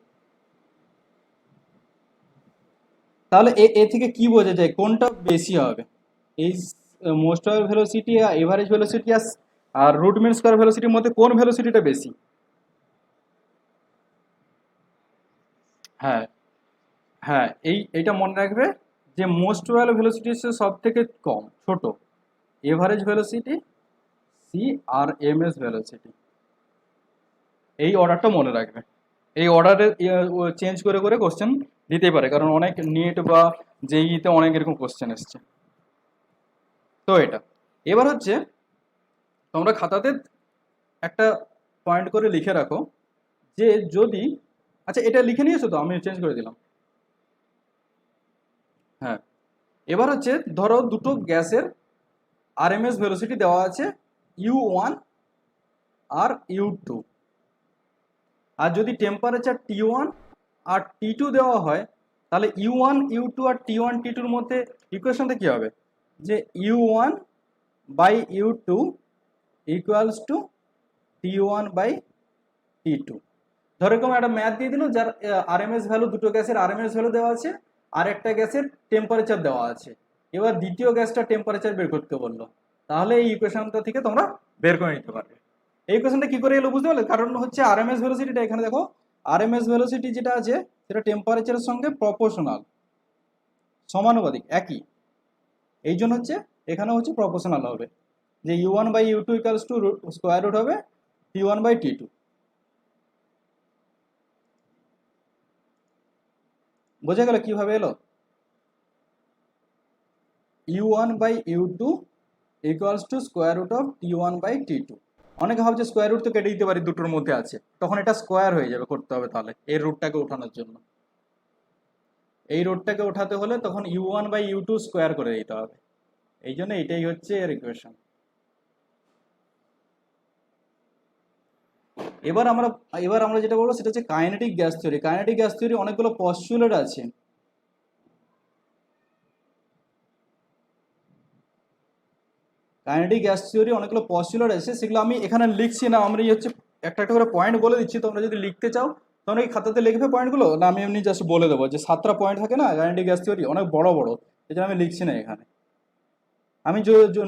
তাহলে এ থেকে কি বোঝা যায় কোনটা বেশি হবে, এই মোস্ট অফ ভেলোসিটি আর এভারেজ ভেলোসিটি আর রুট মিন স্কয়ার ভেলোসিটির মধ্যে কোন ভেলোসিটিটা বেশি? হ্যাঁ হ্যাঁ, এইটা মনে রাখবে যে মোস্ট ভ্যালু ভেলোসিটি হচ্ছে সব থেকে কম, ছোট, এভারেজ ভেলোসিটি CRMS ভেলোসিটি। এই অর্ডারটা মনে রাখবে, এই অর্ডারে চেঞ্জ করে করে কোশ্চেন দিতেই পারে, কারণ অনেক নেট বা জেইতে অনেক এরকম কোশ্চেন এসছে। তো এটা এবার হচ্ছে তোমরা খাতাতে একটা পয়েন্ট করে লিখে রাখো যে যদি, আচ্ছা এটা লিখে নিয়েছো তো, আমি চেঞ্জ করে দিলাম। হ্যাঁ, এবার হচ্ছে ধরো দুটো গ্যাসের RMS ভেলোসিটি দেওয়া আছে U1 আর U2, আর যদি টেম্পারেচার T1 আর T2 দেওয়া হয় তাহলে U1 U2 আর T1 T2 এর মধ্যে ইকুয়েশনটা কি হবে, যে U1 by U2 equals two T1 by T2। ধরো এরকম একটা ম্যাথ দিয়ে দিল যার RMS ভ্যালু, দুটো গ্যাসের RMS ভ্যালু দেওয়া আছে আর একটা গ্যাসের টেম্পারেচার দেওয়া আছে, এবার দ্বিতীয় গ্যাসটা টেম্পারেচার বের করতে বললো, তাহলে এই ইকুয়েশনটা থেকে তোমরা বের করে নিতে পারবে। এই কোয়েশনটা কি করে এলো বুঝতে পারলে, কারণ হচ্ছে RMS ভেলোসিটিটা এখানে দেখো, RMS ভেলোসিটি যেটা আছে সেটা টেম্পারেচারের সঙ্গে প্রপোর্শনাল, সমানুপাতিক একই, এই জন্য হচ্ছে এখানে হচ্ছে প্রপোর্শনাল হবে, যে U1 by U2 equals to square root হবে T1 বাই T2। বোঝা গেল কিভাবে এলো, U1 by U2 equals to square root of T1 by T2। অনেকে ভাবছে স্কোয়ার রুট তো কেটে দিতে পারি, দুটোর মধ্যে আছে, তখন এটা স্কোয়ার হয়ে যাবে, করতে হবে তাহলে এর রুটটাকে ওঠানোর জন্য। এই রোডটাকে ওঠাতে হলে তখন u1/u2 স্কোয়ার করে দিতে হবে। এই জন্য এটাই হচ্ছে এর ইকুয়েশন। এবার আমরা যেটা বলবো সেটা হচ্ছে kinetic gas theory. Kinetic gas theory অনেকগুলো পস্টুলেট আছে। কাইনেটিক গ্যাস থিওরি অনেকগুলো পস্টুলেট আছে, সেগুলো আমি এখানে লিখছি না, আমরা হচ্ছে একটা একটা করে পয়েন্ট বলে দিচ্ছি। তোমরা যদি লিখতে চাও তোমরা এই খাতাতে লিখবে পয়েন্টগুলো, না আমি এমনি জাস্ট বলে দেবো যে 7টা পয়েন্ট থাকে না কাইনেটিক গ্যাস থিওরি, অনেক বড় বড়, এই জন্য আমি লিখছি না এখানে। আমি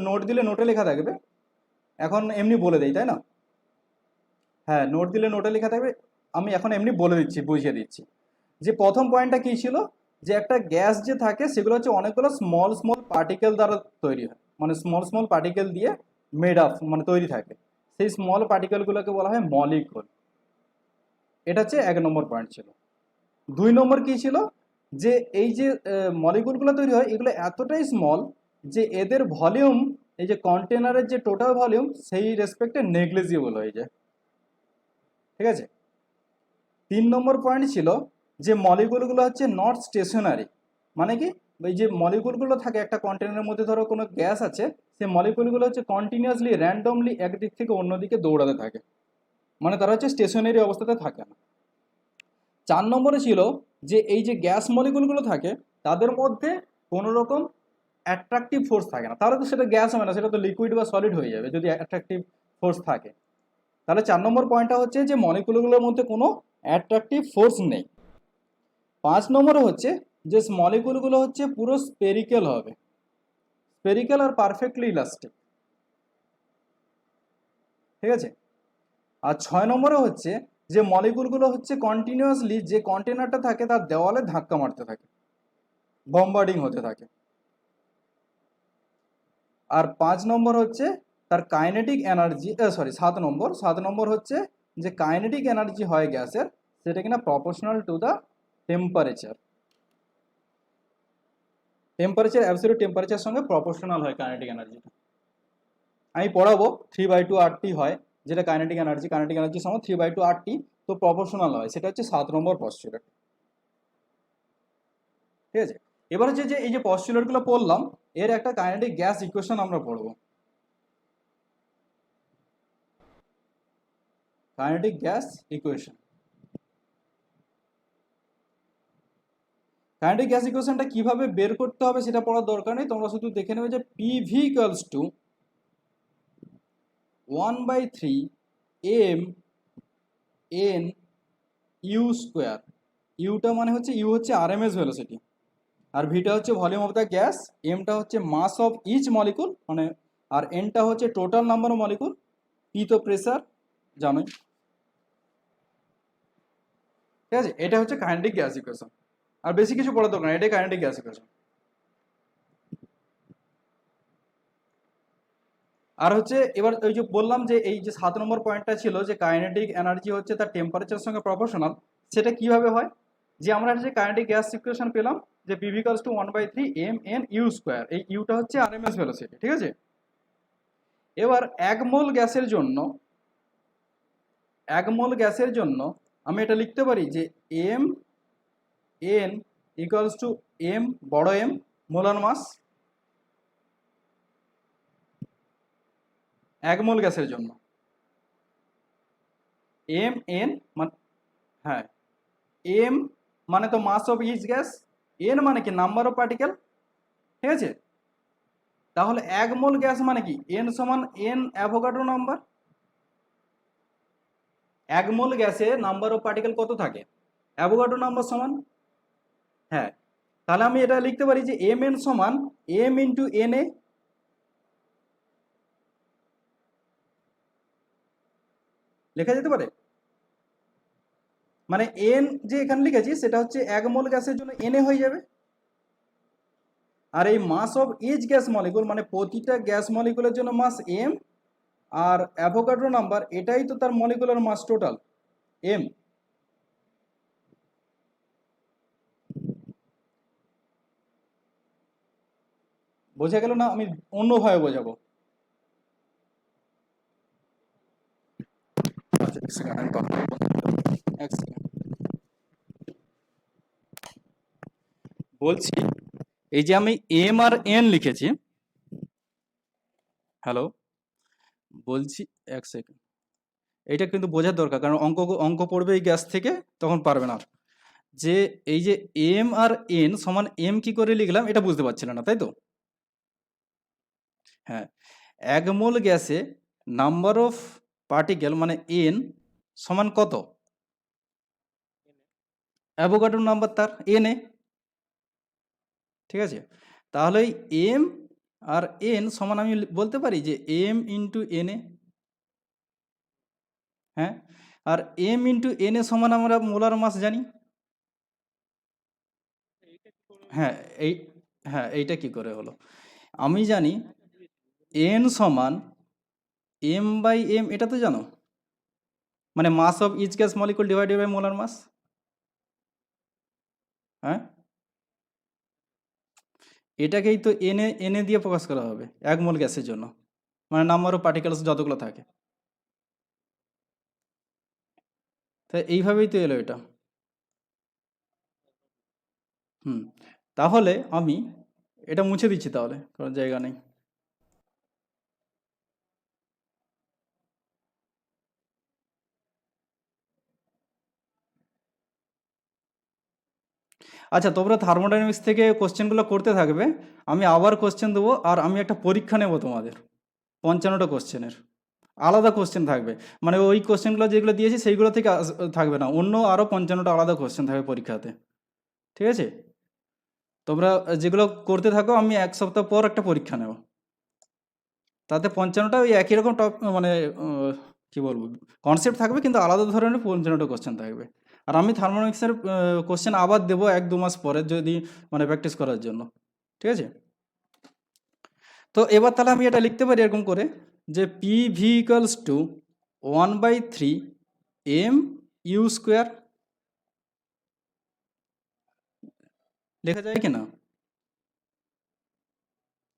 নোট দিলে নোটে লেখা থাকবে, এখন এমনি বলে দেই, তাই না? হ্যাঁ, নোট দিলে নোটে লেখা থাকবে, আমি এখন এমনি বলে দিচ্ছি, বুঝিয়ে দিচ্ছি। যে প্রথম পয়েন্টটা কি ছিল, যে একটা গ্যাস যে থাকে সেগুলো হচ্ছে অনেকগুলো স্মল স্মল পার্টিকেল দ্বারা তৈরি হয়, মানে স্মল স্মল পার্টিকেল দিয়ে মেড আপ, মানে তৈরি থাকে। সেই স্মল পার্টিকেলগুলোকে বলা হয় মলিকুল। এটা হচ্ছে 1 নম্বর পয়েন্ট ছিল। 2 নম্বর কি ছিল, যে এই যে মলিকুলগুলো তৈরি হয় এগুলো এতটাই স্মল যে এদের ভলিউম, এই যে কন্টেনারের যে টোটাল ভলিউম সেই রেসপেক্টে নেগলিজিবল হয়ে যায়। ঠিক আছে। 3 নম্বর পয়েন্ট ছিল যে মলিকুলগুলো হচ্ছে নট স্টেশনারি, মানে কি, এই যে মলিকুলগুলো থাকে একটা কন্টেনারের মধ্যে, ধরো কোনো গ্যাস আছে, সেই মলিকুলগুলো হচ্ছে কন্টিনিউয়াসলি র্যান্ডমলি একদিক থেকে অন্যদিকে দৌড়াতে থাকে, মানে তারা হচ্ছে স্টেশনারি অবস্থাতে থাকে না। 4 নম্বরে ছিল যে এই যে গ্যাস মলিকুলগুলো থাকে তাদের মধ্যে কোনো রকম অ্যাট্রাকটিভ ফোর্স থাকে না, তাহলে তো সেটা গ্যাস হবে না, সেটা তো লিকুইড বা সলিড হয়ে যাবে যদি অ্যাট্রাকটিভ ফোর্স থাকে। তাহলে 4 নম্বর পয়েন্টটা হচ্ছে যে মলিকুলগুলোর মধ্যে কোনো অ্যাট্রাকটিভ ফোর্স নেই। 5 নম্বরে হচ্ছে যে মলিকুলগুলো হচ্ছে পুরো স্পেরিক্যাল হবে, স্পেরিক্যাল আর পারফেক্টলি ইলাস্টিক। ঠিক আছে। আর 6 নম্বরে হচ্ছে যে মলিকুলগুলো হচ্ছে কন্টিনিউয়াসলি যে কন্টেনারটা থাকে তার দেওয়ালে ধাক্কা মারতে থাকে, বম্বার্ডিং হতে থাকে। আর 5 নম্বর হচ্ছে তার কাইনেটিক এনার্জি, 7 নম্বর হচ্ছে যে কাইনেটিক এনার্জি হয় গ্যাসের, সেটা কিনা proportional to the temperature. Temperature, absolute temperature সঙ্গে প্রপোর্শনাল হয় কাইনেটিক এনার্জিটা। আমি পড়াবো 3/2 RT হয়, যেটা কাইনেটিক এনার্জি, কাইনেটিক এনার্জির সময় 3/2 RT, তো প্রপোর্শনাল হয়, সেটা হচ্ছে 7 নম্বর পস্টুলেট। ঠিক আছে। এবার হচ্ছে যে এই যে পস্টুলেটগুলো পড়লাম, এর একটা কাইনেটিক গ্যাস ইকুয়েশন আমরা পড়বো। Kinetic gas equation, kinetic gas ইকুয়েশনটা কিভাবে বের করতে হবে সেটা পড়ার দরকার নেই, তোমরা শুধু দেখে নেবে যে PV equals to 1/3 m n U square. ইউটা মানে হচ্ছে, ইউ হচ্ছে আরএমএস ভেলোসিটি, আর ভিটা হচ্ছে ভলিউম অফ দ্য গ্যাস, এমটা হচ্ছে মাস অফ ইচ মলিকুল মানে, আর এনটা হচ্ছে total number of molecule, P তো প্রেসার জানোই। ঠিক আছে, এটা হচ্ছে কাইনেটিক গ্যাস ইকুয়েশন, আর বেশি কিছু পড়ার দরকার নেই, এটাই কাইনেটিক গ্যাস ইকুয়েশন। আর হচ্ছে এবার ওই যে বললাম যে এই যে 7 নম্বর পয়েন্টটা ছিল যে কাইনেটিক এনার্জি হচ্ছে তার টেম্পারেচারের সঙ্গে প্রপোর্শনাল, সেটা কিভাবে হয়, যে আমরা যে কাইনেটিক গ্যাস ইকুয়েশন পেলাম যে PV equals to 1/3 m n U square, এই ইউটা হচ্ছে আরএমএস ভেলোসিটি। ঠিক আছে। এবার 1 মোল গ্যাসের জন্য আমি এটা লিখতে পারি যে m n equals to m বড় m মোলার মাস। 1 মোল গ্যাসের জন্য m n মানে, হ্যাঁ, m মানে তো মাস অফ ইচ গ্যাস, n মানে কি নাম্বার অফ পার্টিকেল। ঠিক আছে। তাহলে 1 মোল গ্যাস মানে কি n সমান n অ্যাভোগাড্রো নাম্বার। 1 মোল গ্যাসে নাম্বার অফ পার্টিকেল কত থাকে, অ্যাভোগাড্রো নাম্বার সমান, হ্যাঁ, তাহলে আমি এটা লিখতে পারি যে এম এন সমান m ইন্টু এন এ, লেখা যেতে পারে। মানে এন যে এখানে লিখেছি সেটা হচ্ছে 1 মোল গ্যাসের জন্য এন এ হয়ে যাবে, আর এই মাস অফ ইচ গ্যাস মলিকুল মানে প্রতিটা গ্যাস মলিকুলের জন্য মাস m, আর অ্যাভোগাড্রো নাম্বার এটাই তো তার মলিকুলার মাস টোটাল m। বোঝা গেল না, আমি অন্যভাবে বোঝাবো। আচ্ছা, এক সেকেন্ড, আমি কথা বলবো। এক সেকেন্ড। বলছি এই যে আমি এম আর এন লিখেছি, হ্যালো, বলছি এক সেকেন্ড, এইটা কিন্তু বোঝার দরকার, কারণ অঙ্ক অঙ্ক পড়বে এই গ্যাস থেকে, তখন পারবে না আর। যে এই যে এম আর এন সমান এম কি করে লিখলাম এটা বুঝতে পারছিলেন না, তাই তো? হ্যাঁ, এক মোল গ্যাসে নাম্বার অফ পার্টিকেল মানে এন সমান কত? অ্যাভোগাড্রো নাম্বার তার এন এ, ঠিক আছে? তাহলে এম আর এন সমান আমি বলতে পারি যে এম ইন্টু এন এ, হ্যাঁ, আর এম ইন্টু এন এ সমান আমরা মোলার মাস জানি। হ্যাঁ এই, হ্যাঁ এইটা কি করে হলো? আমি জানি এন সমান এম বাই এম, এটা তো জানো, মানে mass of each gas molecule divided by molar mass. হ্যাঁ, এটাকেই তো এনে এনে দিয়ে প্রকাশ করা হবে এক মোল গ্যাসের জন্য, মানে নাম্বার অফ পার্টিকেলস যতগুলো থাকে। তাই এইভাবেই তো এলো এটা। হুম, তাহলে আমি এটা মুছে দিচ্ছি, তাহলে কোনো জায়গা নেই। আচ্ছা, তোমরা থার্মোডাইনামিক্স থেকে কোশ্চেনগুলো করতে থাকবে, আমি আবার কোশ্চেন দেবো, আর আমি একটা পরীক্ষা নেব তোমাদের 55টা কোশ্চেনের, আলাদা কোশ্চেন থাকবে, মানে ওই কোশ্চেনগুলো যেগুলো দিয়েছি সেইগুলো থেকে থাকবে না, অন্য আরও 55টা আলাদা কোশ্চেন থাকবে পরীক্ষাতে, ঠিক আছে? তোমরা যেগুলো করতে থাকো, আমি এক সপ্তাহ পর একটা পরীক্ষা নেব, তাতে 55টা ওই একই রকম মানে কি বলবো, কনসেপ্ট থাকবে, কিন্তু আলাদা ধরনের 55টা কোশ্চেন থাকবে। আর আমি থার্মোডাইনামিক্সের কোশ্চেন আবার দেবো 1-2 মাস পরে, যদি মানে প্র্যাকটিস করার জন্য, ঠিক আছে? তো এবার তাহলে আমি এটা লিখতে পারি এরকম করে, যে P V equals to 1/3 M U square, লেখা যায় কি না?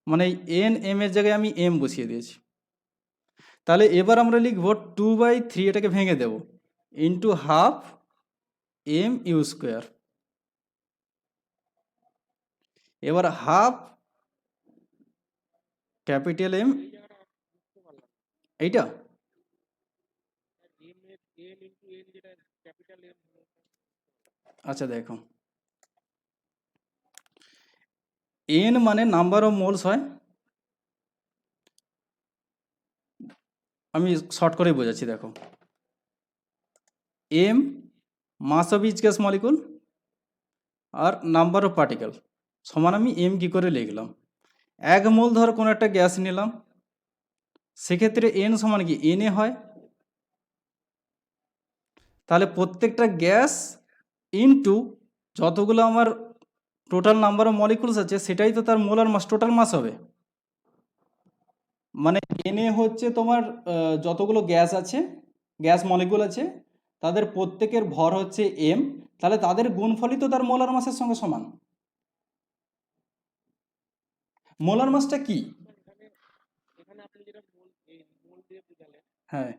মানে এন এম এর জায়গায় আমি এম বসিয়ে দিয়েছি। তাহলে এবার আমরা লিখব 2/3, এটাকে ভেঙে দেব, into half M U square. এবার হাফ ক্যাপিটাল এম, এইটা আচ্ছা দেখো, এন মানে নাম্বার অফ মোলস হয়, আমি শর্ট করেই বোঝাচ্ছি, দেখো M mass of each gas molecule, আর নাম্বার অফ পার্টিকেল সমান আমি এম কি করে লিখলাম, এক মোল ধর কোনো একটা গ্যাস নিলাম, সেক্ষেত্রে এন সমান কি এন এ হয়, তাহলে প্রত্যেকটা গ্যাস ইনটু যতগুলো আমার টোটাল নাম্বার অফ মলিকুলস আছে সেটাই তো তার মোলার মাস, টোটাল মাস হবে। মানে এনে হচ্ছে তোমার যতগুলো গ্যাস আছে, গ্যাস মলিকুল আছে, তাদের প্রত্যেকের ভর হচ্ছে এম, তাহলে তাদের গুণফলই তো তার মোলার মাসের সঙ্গে সমান। মোলার মাসটা কি? হ্যাঁ,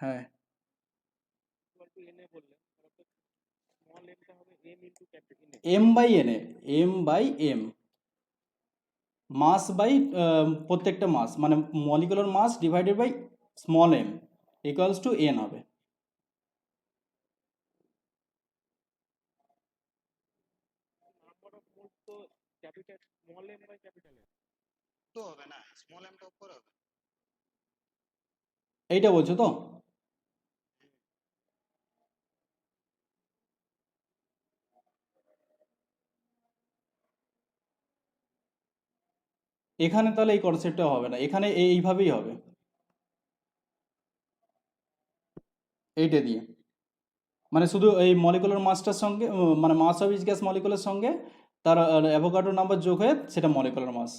হ্যাঁ, M by N A, M by M, mass by প্রত্যেকটা মাস, মানে molecular mass divided by small M equals to N হবে। এইটা বলছো তো? এখানে তাহলে এই কনসেপ্টটা হবে না, এখানে এইভাবেই হবে, এইটা দিয়ে, মানে শুধু এই মলিকুলার মাসটার সঙ্গে মানে মাস অফ ইচ গ্যাস মলিকুলের সঙ্গে তার অ্যাভোগাড্রো নাম্বার যোগ হয়ে সেটা মলিকুলার মাস,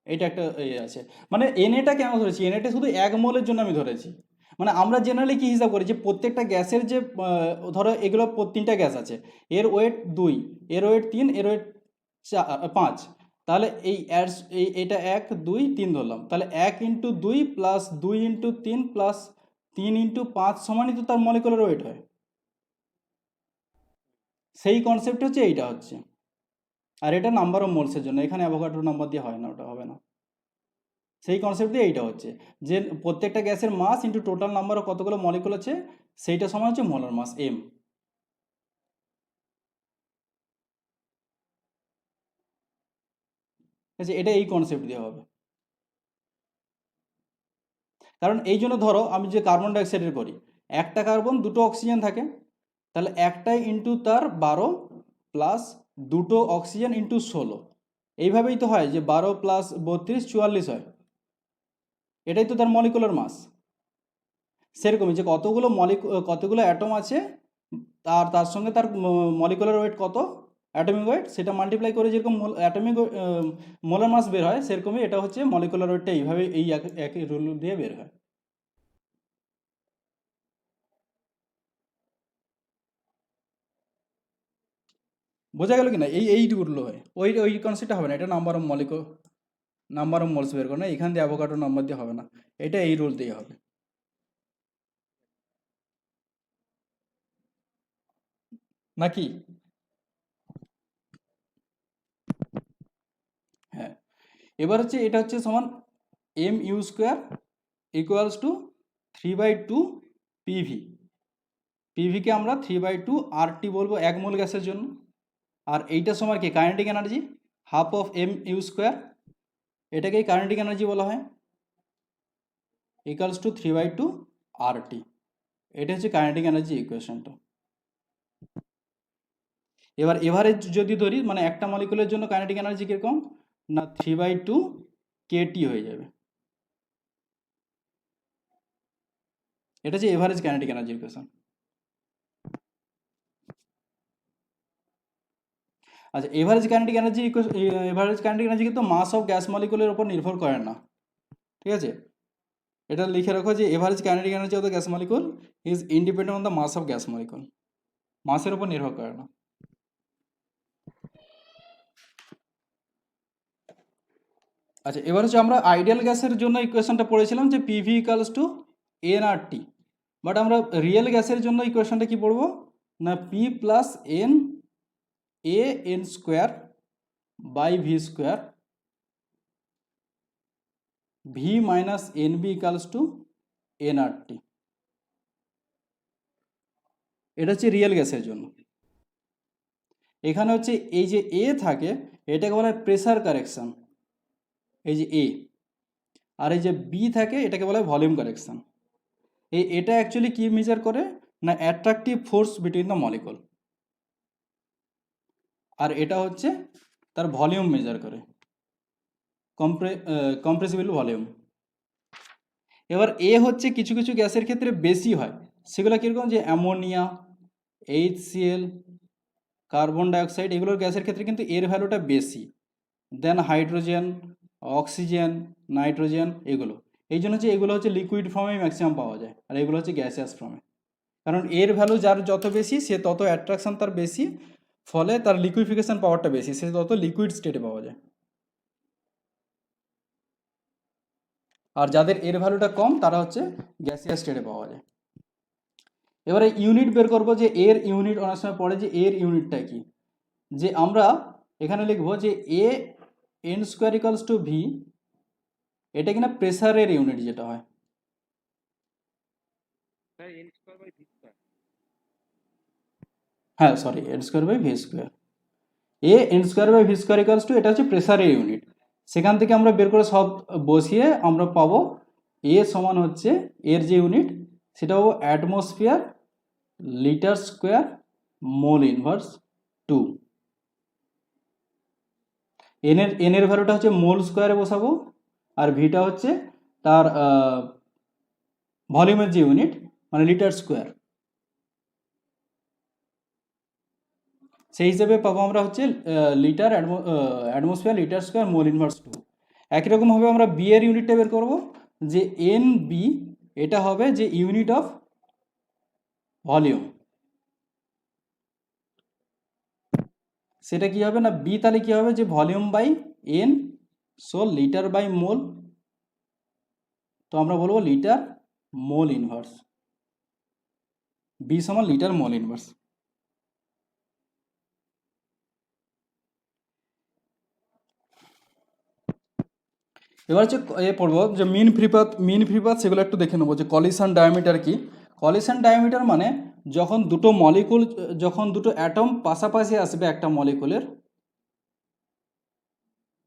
এইটা একটা আছে। মানে এনএটা কেন ধরেছি, এনএটা শুধু এক মোলের জন্য আমি ধরেছি, মানে আমরা জেনারেলি কি হিসাব করি যে প্রত্যেকটা গ্যাসের যে ধরো এগুলো 3টা গ্যাস আছে, এর ওয়েট 2, এর ওয়েট 3, এর ওয়েট 5, তাহলে এটা 1 2 3 ধরলাম, তাহলে 1 × 2 প্লাস 2 × 3 প্লাস 3 × 5 সমানই তো তার মলিকুলার ওয়েট হয়। সেই কনসেপ্ট হচ্ছে এইটা হচ্ছে। আর এটা নাম্বার অফ মোলসের জন্য, এখানে অ্যাভোগাড্রো নাম্বার দিয়ে হয় না, ওটা হবে না। সেই কনসেপ্ট দিয়ে এইটা হচ্ছে যে প্রত্যেকটা গ্যাসের mass into total number of কতগুলো মলিকুল আছে, সেইটা সমান হচ্ছে মোলার মাস এম। ঠিক আছে, এটা এই কনসেপ্ট দিয়ে হবে। কারণ এই জন্য ধরো আমি যে কার্বন ডাইঅক্সাইডের করি, একটা কার্বন দুটো অক্সিজেন থাকে, তাহলে একটাই ইন্টু তার 12 প্লাস দুটো অক্সিজেন ইন্টু 16, এইভাবেই তো হয় যে 12 প্লাস 32 44 হয়, এটাই তো তার মলিকুলার মাস। সেরকমই যে কতগুলো অ্যাটম আছে আর তার সঙ্গে তার মলিকুলার ওয়েট কত, অ্যাটমিক ওয়েট, সেটা মাল্টিপ্লাই করে যেরকম অ্যাটমিক মোলার মাস বের হয়, সেরকমই এটা হচ্ছে মলিকুলার ওয়েটটা এইভাবে এই একই রুল দিয়ে বের হয়। বোঝা গেল কি না? এই রুলগুলো হয়, ওই ওই কনসেপ্টটা হবে না, এটা নাম্বার অফ মোলস বের করে না, এখান দিয়ে অ্যাভোগাড্রো নাম্বার দিয়ে হবে না, এটা এই রুল দিয়ে হবে। নাকি? হ্যাঁ, এবার হচ্ছে এটা হচ্ছে সমান M U square equals to 3/2 PV. পিভিকে আমরা 3/2 আর টি বলবো এক মোল গ্যাসের জন্য। আর এইটা সমান কি kinetic energy, half of M U square, এটাকেই কাইনেটিক এনার্জি বলা হয়, ইকুয়ালস টু 3/2 আর টি। এটা হচ্ছে কাইনেটিক এনার্জি ইকুয়েশনটা। এবার এভারেজ যদি ধরি, মানে একটা মলিকুলের জন্য কাইনেটিক এনার্জি কিরকম না 3/2 কেটি হয়ে যাবে। এটা হচ্ছে এভারেজ কাইনেটিক এনার্জি ইকুয়েশন। আচ্ছা, এভারেজ কাইনেটিক এনার্জি কিন্তু মাস অফ গ্যাস মলিকুলের উপর নির্ভর করে না। ঠিক আছে, এটা লিখে রাখো যে average kinetic energy of the gas molecule is independent on the mass of gas molecule, মাসের উপর নির্ভর করে না। আচ্ছা, এবার হচ্ছে আমরা আইডিয়াল গ্যাসের জন্য ইকুয়েশনটা পড়েছিলাম যে PV equals to N R T, but আমরা রিয়েল গ্যাসের জন্য ইকুয়েশনটা কি পড়বো না P plus N A N square by V square V minus N B equals to N R T. এটা হচ্ছে রিয়েল গ্যাসের জন্য। এখানে হচ্ছে এই যে এ থাকে, এটাকে বলা হয় প্রেসার কারেকশন, এই যে এ, আর এই যে বি থাকে এটাকে বলা হয় ভলিউম কারেকশন। এটা অ্যাকচুয়ালি কি মেজার করে না attractive force between the molecule, আর এটা হচ্ছে তার ভলিউম মেজার করে, কম্প্রেসিবল ভলিউম। এবার এ হচ্ছে কিছু কিছু গ্যাসের ক্ষেত্রে বেশি হয়, সেগুলো কীরকম যে অ্যামোনিয়া, HCl, কার্বন ডাইঅক্সাইড, এগুলোর গ্যাসের ক্ষেত্রে কিন্তু এর ভ্যালুটা বেশি দেন হাইড্রোজেন, অক্সিজেন, নাইট্রোজেন, এগুলো। এই জন্য হচ্ছে এগুলো হচ্ছে লিকুইড ফর্মে ম্যাক্সিমাম পাওয়া যায়, আর এগুলো হচ্ছে গ্যাসিয়াস ফর্মে। কারণ এর ভ্যালু যার যত বেশি সে তত অ্যাট্রাকশন তার বেশি, ফলে তার লিকুইফিকেশন পাওয়ারটা বেশি, সে তত লিকুইড স্টেটে পাওয়া যায়। আর যাদের এর ভ্যালুটা কম তারা হচ্ছে গ্যাসিয়াস স্টেটে পাওয়া যায়। এবারে ইউনিট বের করবো যে এর ইউনিট, অনেক সময় পড়ে যে এর ইউনিটটা কি, যে আমরা এখানে লিখবো যে A N square equals to V, এটা কিনা প্রেসারের ইউনিট যেটা হয়। হ্যাঁ sorry, N square by V square, A N square by V square equals to, এটা হচ্ছে প্রেসারের ইউনিট। সেখান থেকে আমরা বের করে সব বসিয়ে আমরা পাবো এ সমান হচ্ছে এর যে ইউনিট সেটা হবো atmosphere litre square mole inverse 2। এনের ভ্যালুটা হচ্ছে মোল স্কোয়ারে বসাবো, আর ভিটা হচ্ছে তার ভলিউমের যে ইউনিট মানে লিটার স্কোয়ার, সেই হিসেবে পাবো আমরা হচ্ছে litre atmosphere litre square mole inverse 2। একই রকমভাবে আমরা বি এর ইউনিটটা বের করবো, যে এন বি, এটা হবে যে ইউনিট অফ ভলিউম, সেটা কি হবে না বি, তাহলে কি হবে যে volume by N, so litre by mole, তো আমরা বলবো লিটার মোল ইনভার্স, বি সমান লিটার মোল ইনভার্স। এবার হচ্ছে পড়বো যে মিন ফ্রি পাথ সেগুলো একটু দেখে নেবো যে কলিশন ডায়ামিটার কি। কলিশন ডায়ামিটার মানে যখন দুটো অ্যাটম পাশাপাশি আসবে একটা মলিকুলের,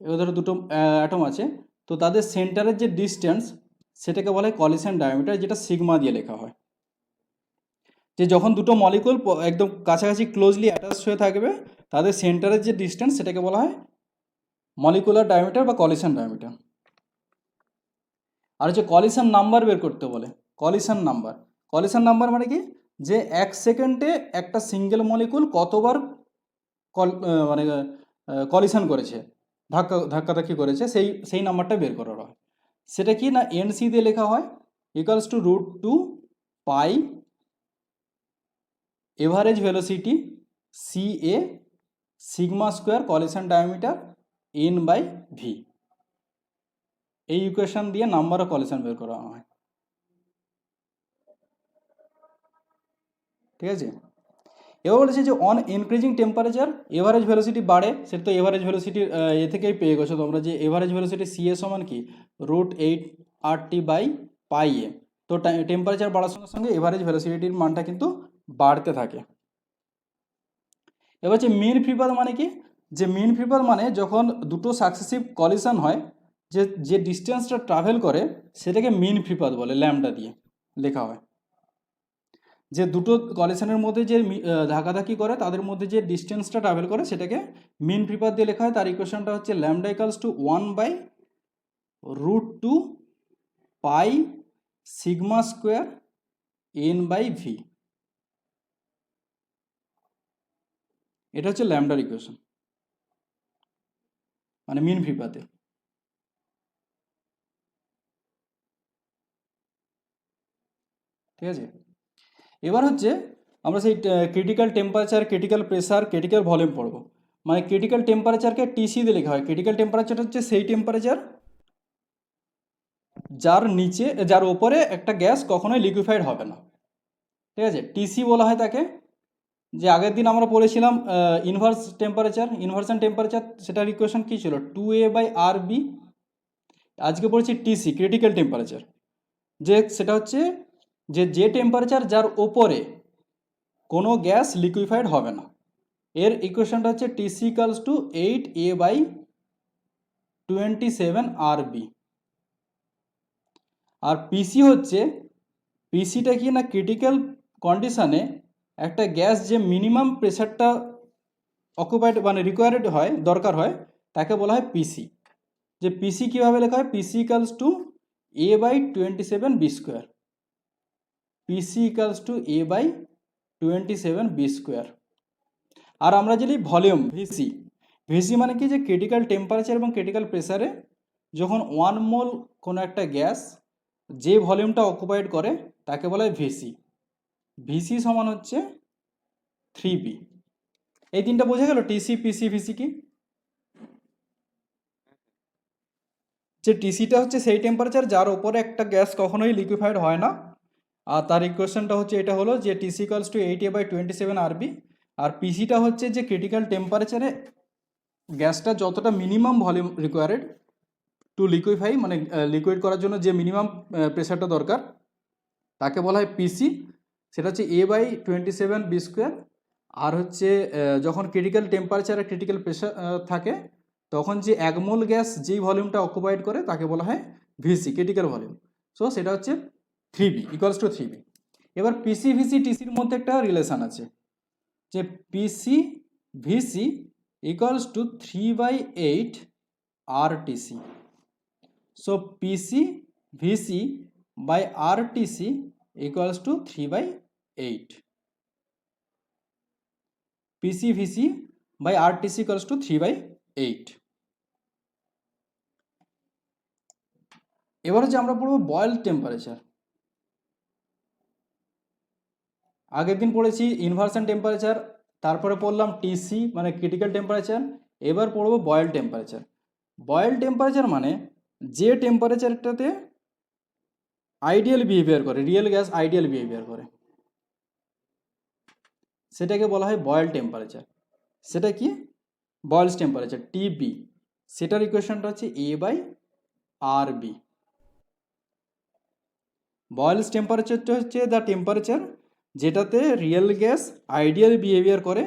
এবার ধরো দুটো অ্যাটম আছে, তো তাদের সেন্টারের যে ডিস্টেন্স সেটাকে বলা হয় কলিশন ডায়ামিটার, যেটা সিগমা দিয়ে লেখা হয়। যে যখন দুটো মলিকুল একদম কাছাকাছি ক্লোজলি অ্যাটাচ হয়ে থাকবে, তাদের সেন্টারের যে ডিস্টেন্স সেটাকে বলা হয় মলিকুলার ডায়ামিটার বা কলিশন ডায়ামিটার। আর হচ্ছে কলিশন নাম্বার বের করতে বলে। কলিশন নাম্বার মানে কি, যে 1 সেকেন্ডে একটা সিঙ্গেল মলিকুল কতবার মানে কলিশন করেছে, ধাক্কাধাক্কি করেছে, সেই নাম্বারটা বের করা হয়। সেটা কি না, এনসি দিয়ে লেখা হয়, equals to √2 pi average velocity C A sigma square collision diameter N by V. এই ইকুয়েশন দিয়ে নাম্বার অফ কলিশন বের করা হয়। ঠিক আছে, এবার বলেছে যে on increasing temperature average velocity বাড়ে। সেটা তো এভারেজ ভেলোসিটির এ থেকেই পেয়ে গেছো তোমরা, যে এভারেজ ভেলোসিটি সি এ সমান কি √8RT/π এ। তো টেম্পারেচার বাড়ার সঙ্গে সঙ্গে এভারেজ ভেলোসিটির মানটা কিন্তু বাড়তে থাকে। এবার হচ্ছে মিন ফ্রি পাথ মানে কি, যে মিন ফ্রি পাথ মানে যখন দুটো সাকসেসিভ কলিশন হয়, যে ডিস্টেন্সটা ট্রাভেল করে সেটাকে মিন ফ্রি পাথ বলে, ল্যামডা দিয়ে লেখা হয়। যে দুটো কলিশনের মধ্যে যে ধাক্কাধাক্কি করে তাদের মধ্যে যে ডিস্টেন্সটা ট্রাভেল করে সেটাকে মিন ফ্রি পাথ দিয়ে লেখা হয়। তার ইকুয়েশনটা হচ্ছে lambda equals to 1/√2 pi sigma square N by V. এটা হচ্ছে ল্যামডার ইকুয়েশন, মানে মিন ফ্রি পাথে। ঠিক আছে, এবার হচ্ছে আমরা সেই critical temperature, critical pressure, critical volume পড়বো। মানে ক্রিটিক্যাল টেম্পারেচারকে টিসি দিয়ে লেখা হয়। ক্রিটিক্যাল টেম্পারেচার হচ্ছে সেই টেম্পারেচার যার ওপরে একটা গ্যাস কখনোই লিকুইফাইড হবে না। ঠিক আছে, টিসি বলা হয় তাকে। যে আগের দিন আমরা পড়েছিলাম ইনভার্সন টেম্পারেচার, সেটার ইকুয়েশন কী ছিল, 2A/RB। আজকে পড়েছি টিসি, ক্রিটিক্যাল টেম্পারেচার, যে সেটা হচ্ছে যে টেম্পারেচার যার ওপরে কোনো গ্যাস লিকুইফাইড হবে না। এর ইকুয়েশনটা হচ্ছে টিসি ইকালস টু 8A/27RB। আর পিসিটা কি না, ক্রিটিক্যাল কন্ডিশনে একটা গ্যাস যে মিনিমাম প্রেসারটা অকুপাইড মানে রিকোয়ার্ড হয়, দরকার হয়, তাকে বলা হয় পিসি। যে পিসি কীভাবে লেখা হয়, PC equals to A/27B²। PC equals to A/27B²। আর আমরা যদি ভলিউম ভিসি মানে কি, যে ক্রিটিক্যাল টেম্পারেচার এবং ক্রিটিক্যাল প্রেসারে যখন 1 মোল কোনো একটা গ্যাস যে ভলিউমটা অকুপাইড করে তাকে বলা হয় ভিসি। ভিসি সমান হচ্ছে 3B। এই তিনটা বোঝা গেল, টিসি, পিসি, ভিসি কি। যে টিসিটা হচ্ছে সেই টেম্পারেচার যার উপরে একটা গ্যাস কখনোই লিকুইফাইড হয় না। আর তার ইকুয়েশনটা হচ্ছে এটা হলো যে টিসি ইকুয়ালস টু 8A/27RB। আর পিসিটা হচ্ছে যে ক্রিটিক্যাল টেম্পারেচারে গ্যাসটা যতটা minimum volume required to liquefy, মানে লিকুইড করার জন্য যে মিনিমাম প্রেসারটা দরকার, তাকে বলা হয় পিসি। সেটা হচ্ছে A/27B²। আর হচ্ছে যখন ক্রিটিক্যাল টেম্পারেচার আর ক্রিটিক্যাল প্রেসার থাকে, তখন যে 1 মোল গ্যাস যেই ভলিউমটা অকুপাইড করে তাকে বলা হয় ভিসি, ক্রিটিক্যাল ভলিউম। সো সেটা হচ্ছে 3B, ইকুয়ালস টু 3B। এবার পিসি, ভিসি, টিসির মধ্যে একটা রিলেশান আছে, যে PC VC equals to 3/8 RTC। So PC VC by RTC equals to 3/8। PC VC by RTC equals to 3/8। এবার হচ্ছে আমরা পড়বো বয়েল টেম্পারেচার। আগের দিন পড়েছি ইনভার্সন টেম্পারেচার, তারপরে পড়লাম টিসি মানে ক্রিটিক্যাল টেম্পারেচার। এবার পড়বো বয়েল টেম্পারেচার। বয়েল টেম্পারেচার মানে যে টেম্পারেচারটাতে আইডিয়াল বিহেভিয়ার করে, রিয়েল গ্যাস আইডিয়াল বিহেভিয়ার করে, সেটাকে বলা হয় বয়েল টেম্পারেচার। সেটা কি, বয়েলস টেম্পারেচার টিবি। সেটার ইকুয়েশনটা হচ্ছে আর বি। বয়েলস টেম্পারেচারটা হচ্ছে দ্য টেম্পারেচার যেটাতে রিয়েল গ্যাস আইডিয়াল বিহেভিয়ার করে,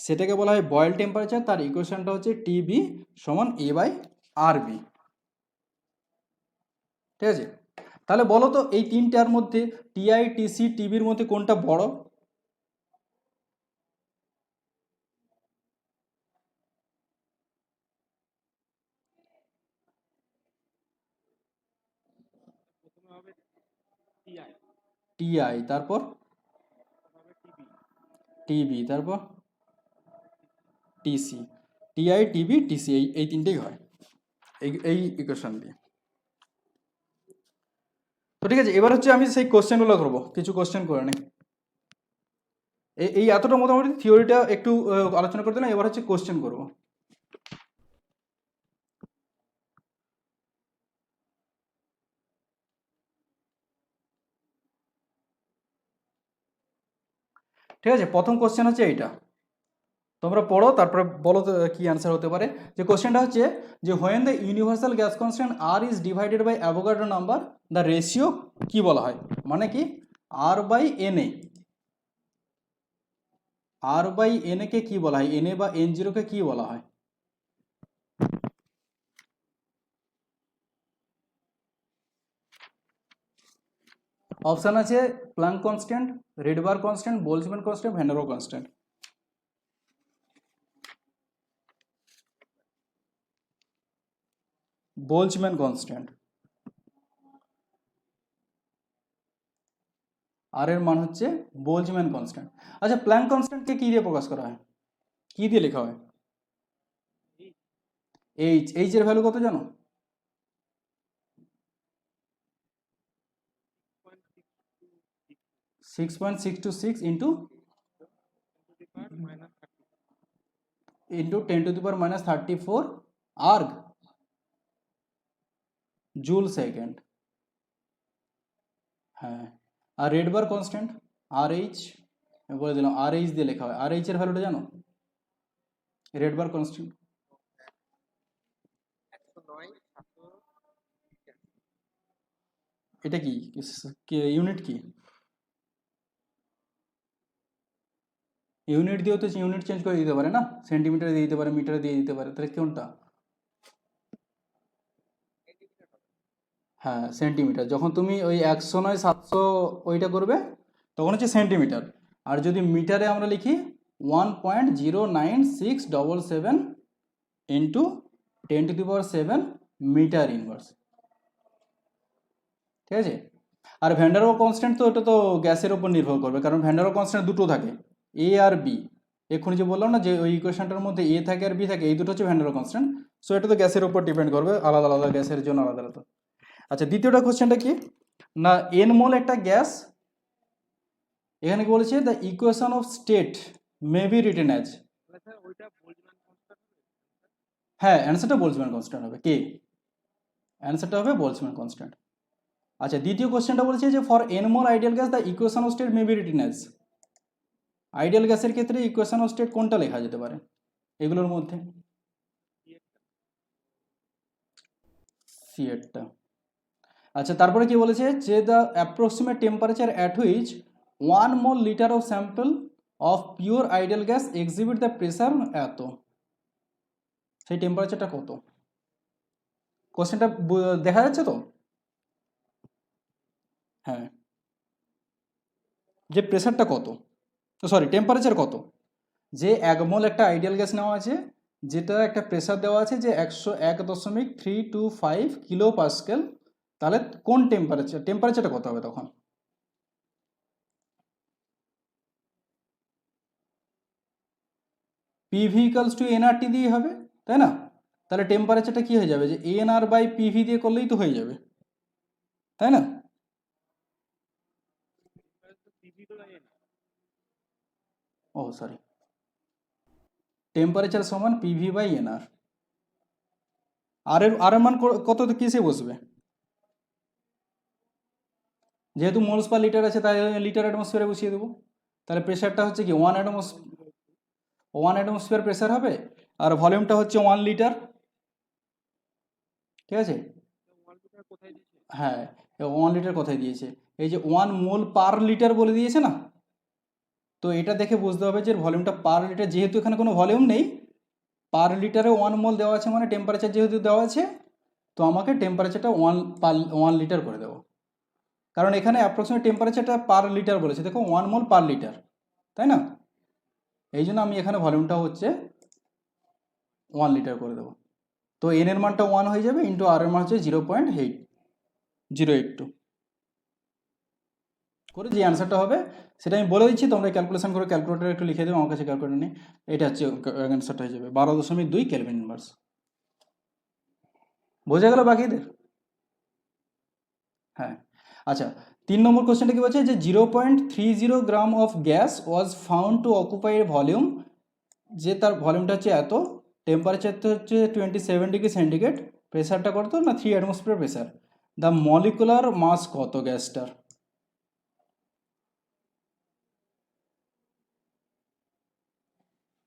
সেটাকে বলা হয় বয়েল টেম্পারেচার। তার ইকুয়েশনটা হচ্ছে টিবি সমান এ বাই আর বি। ঠিক আছে, তাহলে বলো তো এই তিনটার মধ্যে টিআই, টিসি, টিবির মধ্যে কোনটা বড়? টিআই, তারপর টিবি, তারপর টিসি। টিআই, টিবি, টিসি, এই তিনটেই হয় এই ইকুয়েশন দিয়ে। তো ঠিক আছে, এবার হচ্ছে আমি সেই কোশ্চেনগুলো করবো, কিছু কোশ্চেন করে নিই। এই এতটা মোটামুটি থিওরিটা একটু আলোচনা করতে না, এবার হচ্ছে কোশ্চেন করবো। ঠিক আছে, প্রথম কোশ্চেন হচ্ছে এইটা, তোমরা পড়ো তারপরে বলো তো কি অ্যান্সার হতে পারে। যে কোশ্চেনটা হচ্ছে যে when the universal gas constant R is divided by Avogadro number the ratio কি বলা হয়? মানে কি R by N A, R by N A কে কি বলা হয়? এন এ বা এন জিরোকে কি বলা হয়? অপশান আছে Planck constant, Rydberg constant, Boltzmann constant, van der Waals constant. Boltzmann constant. আর এর মান হচ্ছে বোলজম্যান কনস্ট্যান্ট। আচ্ছা, প্ল্যাঙ্ক কনস্ট্যান্টকে কি দিয়ে প্রকাশ করা হয়, কি দিয়ে লেখা হয়? এইচ এর ভ্যালু কত জানো? 6.626 ইন্টু 10⁻34 আর্গ জুল সেকেন্ড। হ্যাঁ, আর রেডবার কনস্ট্যান্ট আর এইচ, বলে দিলাম আর এইচ দিয়ে লেখা হয়। আর এইচ এর ভ্যালুটা জানো? রেডবার কনস্ট্যান্ট এটা কি ইউনিট? কি ইউনিট দিয়েও তো ইউনিট চেঞ্জ করে দিতে পারে না, সেন্টিমিটারে দিয়ে দিতে পারে, মিটারে দিয়ে দিতে পারে, তাহলে কোনটা? হ্যাঁ, সেন্টিমিটার। যখন তুমি ওই 100 নয় 700 ওইটা করবে তখন হচ্ছে সেন্টিমিটার। আর যদি মিটারে আমরা লিখি 1.096777 ইন্টু 10⁻7 মিটার ইনভার্স। ঠিক আছে, আর ভ্যান ডের ওয়ালস কনস্ট্যান্ট তো এটা তো গ্যাসের উপর নির্ভর করবে, কারণ ভ্যান ডের ওয়ালস কনস্ট্যান্ট দুটো থাকে, এ আর বি। এক্ষুনি যে বললাম না যে ওই ইকুয়েশনটার মধ্যে এ থাকে আর বি থাকে, এই দুটো হচ্ছে van der Waals constant. So এটা তো গ্যাসের উপর ডিপেন্ড করবে, আলাদা আলাদা গ্যাসের জন্য আলাদা আলাদা। আচ্ছা, দ্বিতীয়টা কোশ্চেনটা কি না, এন মোল একটা গ্যাস, এখানে কি বলেছে the equation of state may be written as. হ্যাঁ, অ্যান্সারটা বোলজম্যান কনস্ট্যান্ট হবে, কে অ্যান্সারটা হবে বোলজম্যান কনস্ট্যান্ট। আচ্ছা, দ্বিতীয় কোশ্চেনটা বলেছে যে for N mole ideal gas the equation of state may be written as. Ideal গ্যাসের ক্ষেত্রে ইকুয়েশন অফ স্টেট কোনটা লেখা যেতে পারে এগুলোর মধ্যে? সিএটটা। আচ্ছা, তারপরে কি বলেছে যে the approximate temperature at which 1 mole litre of sample of pure ideal gas exhibit the pressure এত, সেই টেম্পারেচারটা কত? কোশ্চেনটা দেখা যাচ্ছে তো? হ্যাঁ, যে প্রেসারটা কত, সরি টেম্পারেচার কত, যে 1 মোল একটা আইডিয়াল গ্যাস নেওয়া আছে, যেটা একটা প্রেসার দেওয়া আছে যে 101.325 কিলো পাস্কেল, তাহলে কোন টেম্পারেচারটা কত হবে তখন? পিভি ইকালস টু এনআরটি দিয়ে হবে, তাই না? তাহলে টেম্পারেচারটা কি হয়ে যাবে, যে এনআর বাই পিভি দিয়ে করলেই তো হয়ে যাবে, তাই না? ও সরি, টেম্পারেচার সমান পিভি বাই এনআর। আর এর মান কত কিসে বসবে? যেহেতু মোলস পার লিটার আছে তাই লিটার অ্যাটমসফিয়ারে বসিয়ে দেবো। তাহলে প্রেশারটা হচ্ছে কি 1 অ্যাটমসফিয়ার প্রেসার হবে, আর ভলিউমটা হচ্ছে 1 লিটার। ঠিক আছে, হ্যাঁ 1 লিটার কোথায় দিয়েছে, এই যে 1 মোল/লিটার বলে দিয়েছে না, তো এটা দেখে বুঝতে হবে যে ভলিউমটা পার লিটার, যেহেতু এখানে কোনো ভলিউম নেই, পার লিটারে 1 মোল দেওয়া আছে মানে টেম্পারেচার যেহেতু দেওয়া আছে, তো আমাকে টেম্পারেচারটা 1 লিটার করে দেবো, কারণ এখানে অ্যাপ্রক্সিমেট টেম্পারেচারটা পার লিটার বলেছে, দেখো 1 মোল/লিটার, তাই না? এই জন্য আমি এখানে ভলিউমটা হচ্ছে 1 লিটার করে দেবো। তো এন এর মানটা 1 হয়ে যাবে, ইন্টু আর এর মান হচ্ছে 0.082 করে যে অ্যান্সারটা হবে সেটা আমি বলে দিচ্ছি, তোমরা ক্যালকুলেশন করে ক্যালকুলেটারে একটু লিখে দেবো, আমার কাছে ক্যালকুলেটার নেই। এটা হচ্ছে অ্যান্সারটা হয়ে যাবে 12.2 কেলভিন ইনভার্স। বোঝা গেল বাকিদের? হ্যাঁ আচ্ছা, 3 নম্বর কোশ্চেনটা কি বলছে যে 0.30 gram of gas was found to occupy a volume, যে তার ভলিউমটা হচ্ছে এত, টেম্পারেচারটা হচ্ছে 27 ডিগ্রি সেন্টিগ্রেড, প্রেসারটা কত না 3 atmosphere pressure, the molecular mass কত গ্যাসটার?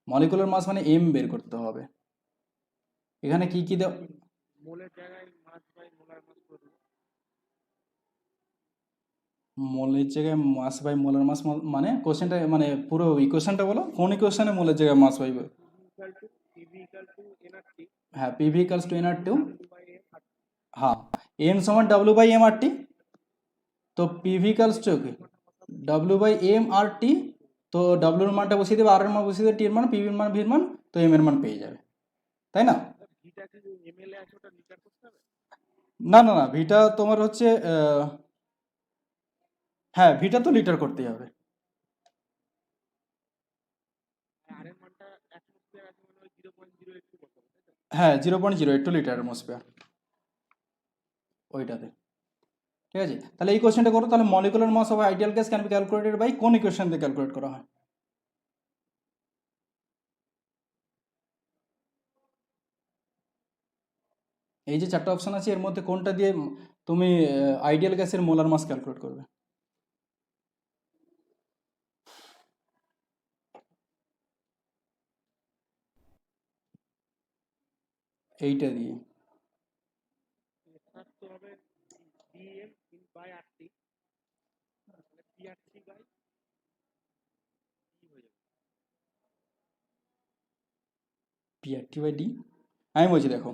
মলিকুলার মাস মানে এম বের করতে হবে। এখানে কি কি দেওয়া, মোলের জায়গায় মাস বাই মোলার মাস মানে কোশ্চেনটা মানে পুরো ইকুয়েশনটা বলো, কোন ইকুয়েশনে মোলের জায়গায় মাস বাই? হ্যাঁ PV equals to N R to, হ্যাঁ এম সমান W by M R T, তো PV equals to W by M R T, তো ডাব্লিউর মানটা বসিয়ে দেবে, আর এর মান বসিয়ে দেবে, টি এর মান, পিভির মান, ভির মান, তো এম এর মান পেয়ে যাবে, তাই না? না না না, ভিটা তোমার হচ্ছে হ্যাঁ ভিটা তো লিটার করতেই হবে। হ্যাঁ 0.082 লিটার অ্যাটমসফিয়ার ওইটাতে, ঠিক আছে? তাহলে এই কোশ্চেনটা করো, তাহলে molecular mass of ideal gas can be calculated by কোন ইকুয়েশন দিয়ে ক্যালকুলেট করা হয়? এই যে 4টা অপশন আছে এর মধ্যে কোনটা দিয়ে তুমি আইডিয়াল গ্যাসের মোলার মাস ক্যালকুলেট করবে? এইটা দিয়ে। পিআরটি বাই ডি, আমি বলছি দেখো,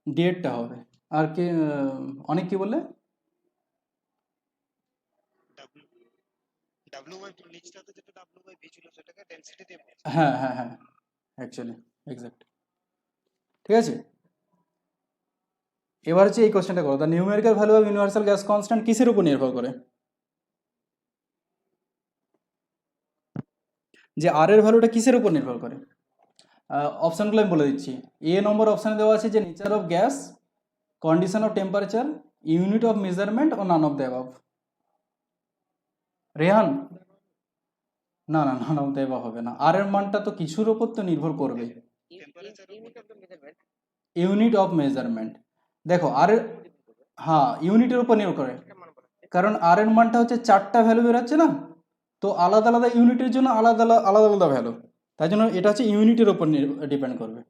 ডিএডটা হবে, আর কে অনেক কি বললে? হ্যাঁ হ্যাঁ হ্যাঁ অ্যাকচুয়ালি এক্সাক্ট, ঠিক আছে। এবার হচ্ছে এই কোশ্চেনটা করো, the numerical value of universal gas constant কিসের উপর নির্ভর করে? যে আর এর ভ্যালুটা কিসের উপর নির্ভর করে? অপশানগুলো আমি বলে দিচ্ছি। এ নম্বর অপশানে দেওয়া আছে যে nature of gas, condition of temperature, unit of measurement ও none of the above. Rehan, না না নান অফ দ্য অ্যাবাভ হবে না, আর এর মানটা তো কিছুর উপর তো নির্ভর করবে। ইউনিট অফ মেজারমেন্ট, দেখো আর হ্যাঁ ইউনিটের উপর নির্ভর করে, কারণ আর এর মানটা হচ্ছে 4টা ভ্যালু বেরোচ্ছে না, তো আলাদা আলাদা ইউনিটের জন্য আলাদা আলাদা আলাদা ভ্যালু, তাই জন্য এটা হচ্ছে ইউনিটের উপর ডিপেন্ড করবে।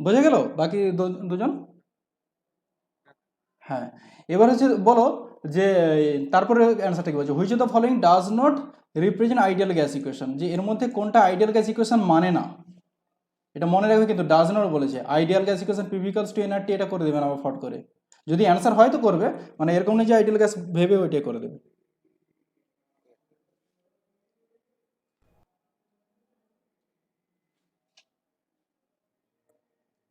বোঝা গেল বাকি দুজন? হ্যাঁ এবার হচ্ছে বলো যে তারপরে অ্যান্সারটা কি বলছে, which of the following does not represent ideal gas equation, যে এর মধ্যে কোনটা আইডিয়াল গ্যাস ইকুয়েশন মানে না, এটা মনে রাখবে কিন্তু ডাজ নট বলেছে, ideal gas equation PV equals to NRT এটা করে দেবেন আবার ফট করে, যদি অ্যান্সার হয় তো করবে, মানে এরকম নেই যে আইডিয়াল গ্যাস ভেবে ওইটাই করে দেবে।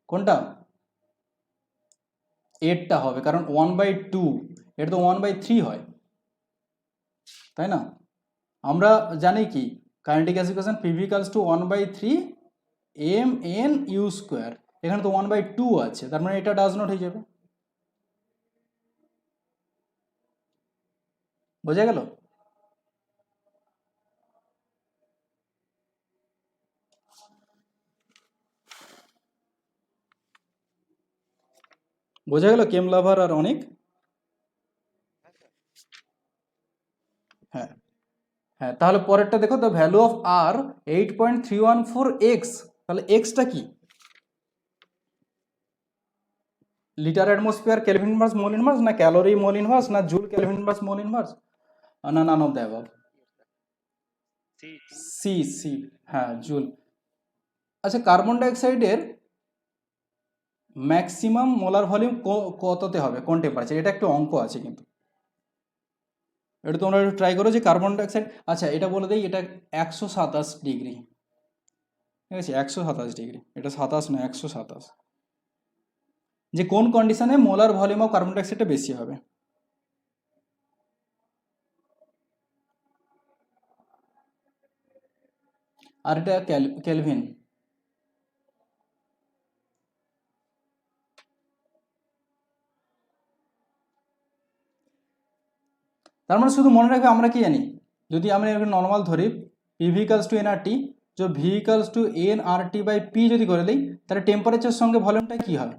কোনটা? এরটা হবে, কারণ 1/2, এটা তো 1/3 হয়, তাই না? আমরা জানি কি kinetic gas equation PV equals to 1/3 M N U square, এখানে তো 1/2 আছে, তার মানে এটা ডাজ নট হয়ে যাবে। বোঝা গেল? বোঝা গেল কেম লাভার আর অনেক? হ্যাঁ হ্যাঁ, তাহলে পরেরটা দেখো, the value of R 8.314x, তাহলে এক্সটা কি? Litre atmosphere kelvin inverse mole inverse, না ক্যালোরি মোল ইনভার্স, না joule kelvin inverse mole inverse, না none of the above? C C, হ্যাঁ জুল। আচ্ছা, কার্বন ডাইঅক্সাইডের ম্যাক্সিমাম মোলার ভলিউম কততে হবে, কোন টেম্পারেচার? এটা একটু অঙ্ক আছে কিন্তু, এটা তোমরা একটু ট্রাই করো যে কার্বন ডাইঅক্সাইড, আচ্ছা এটা বলে দেই, এটা 127 ডিগ্রি, ঠিক আছে, 127 ডিগ্রি, এটা 27 না 127, যে কোন কন্ডিশনে মোলার ভলিউম অফ কার্বন ডাইঅক্সাইডটা বেশি হবে? আর এটা কেলভিন। তার মানে শুধু মনে রাখবে, আমরা কি জানি, যদি আমরা এরকম নর্মাল ধরি পিভি ইকালস টু এনআরটি, যে V equals to NRT by P যদি করে দিই, তাহলে টেম্পারেচার সঙ্গে ভলিউমটা কি হয়?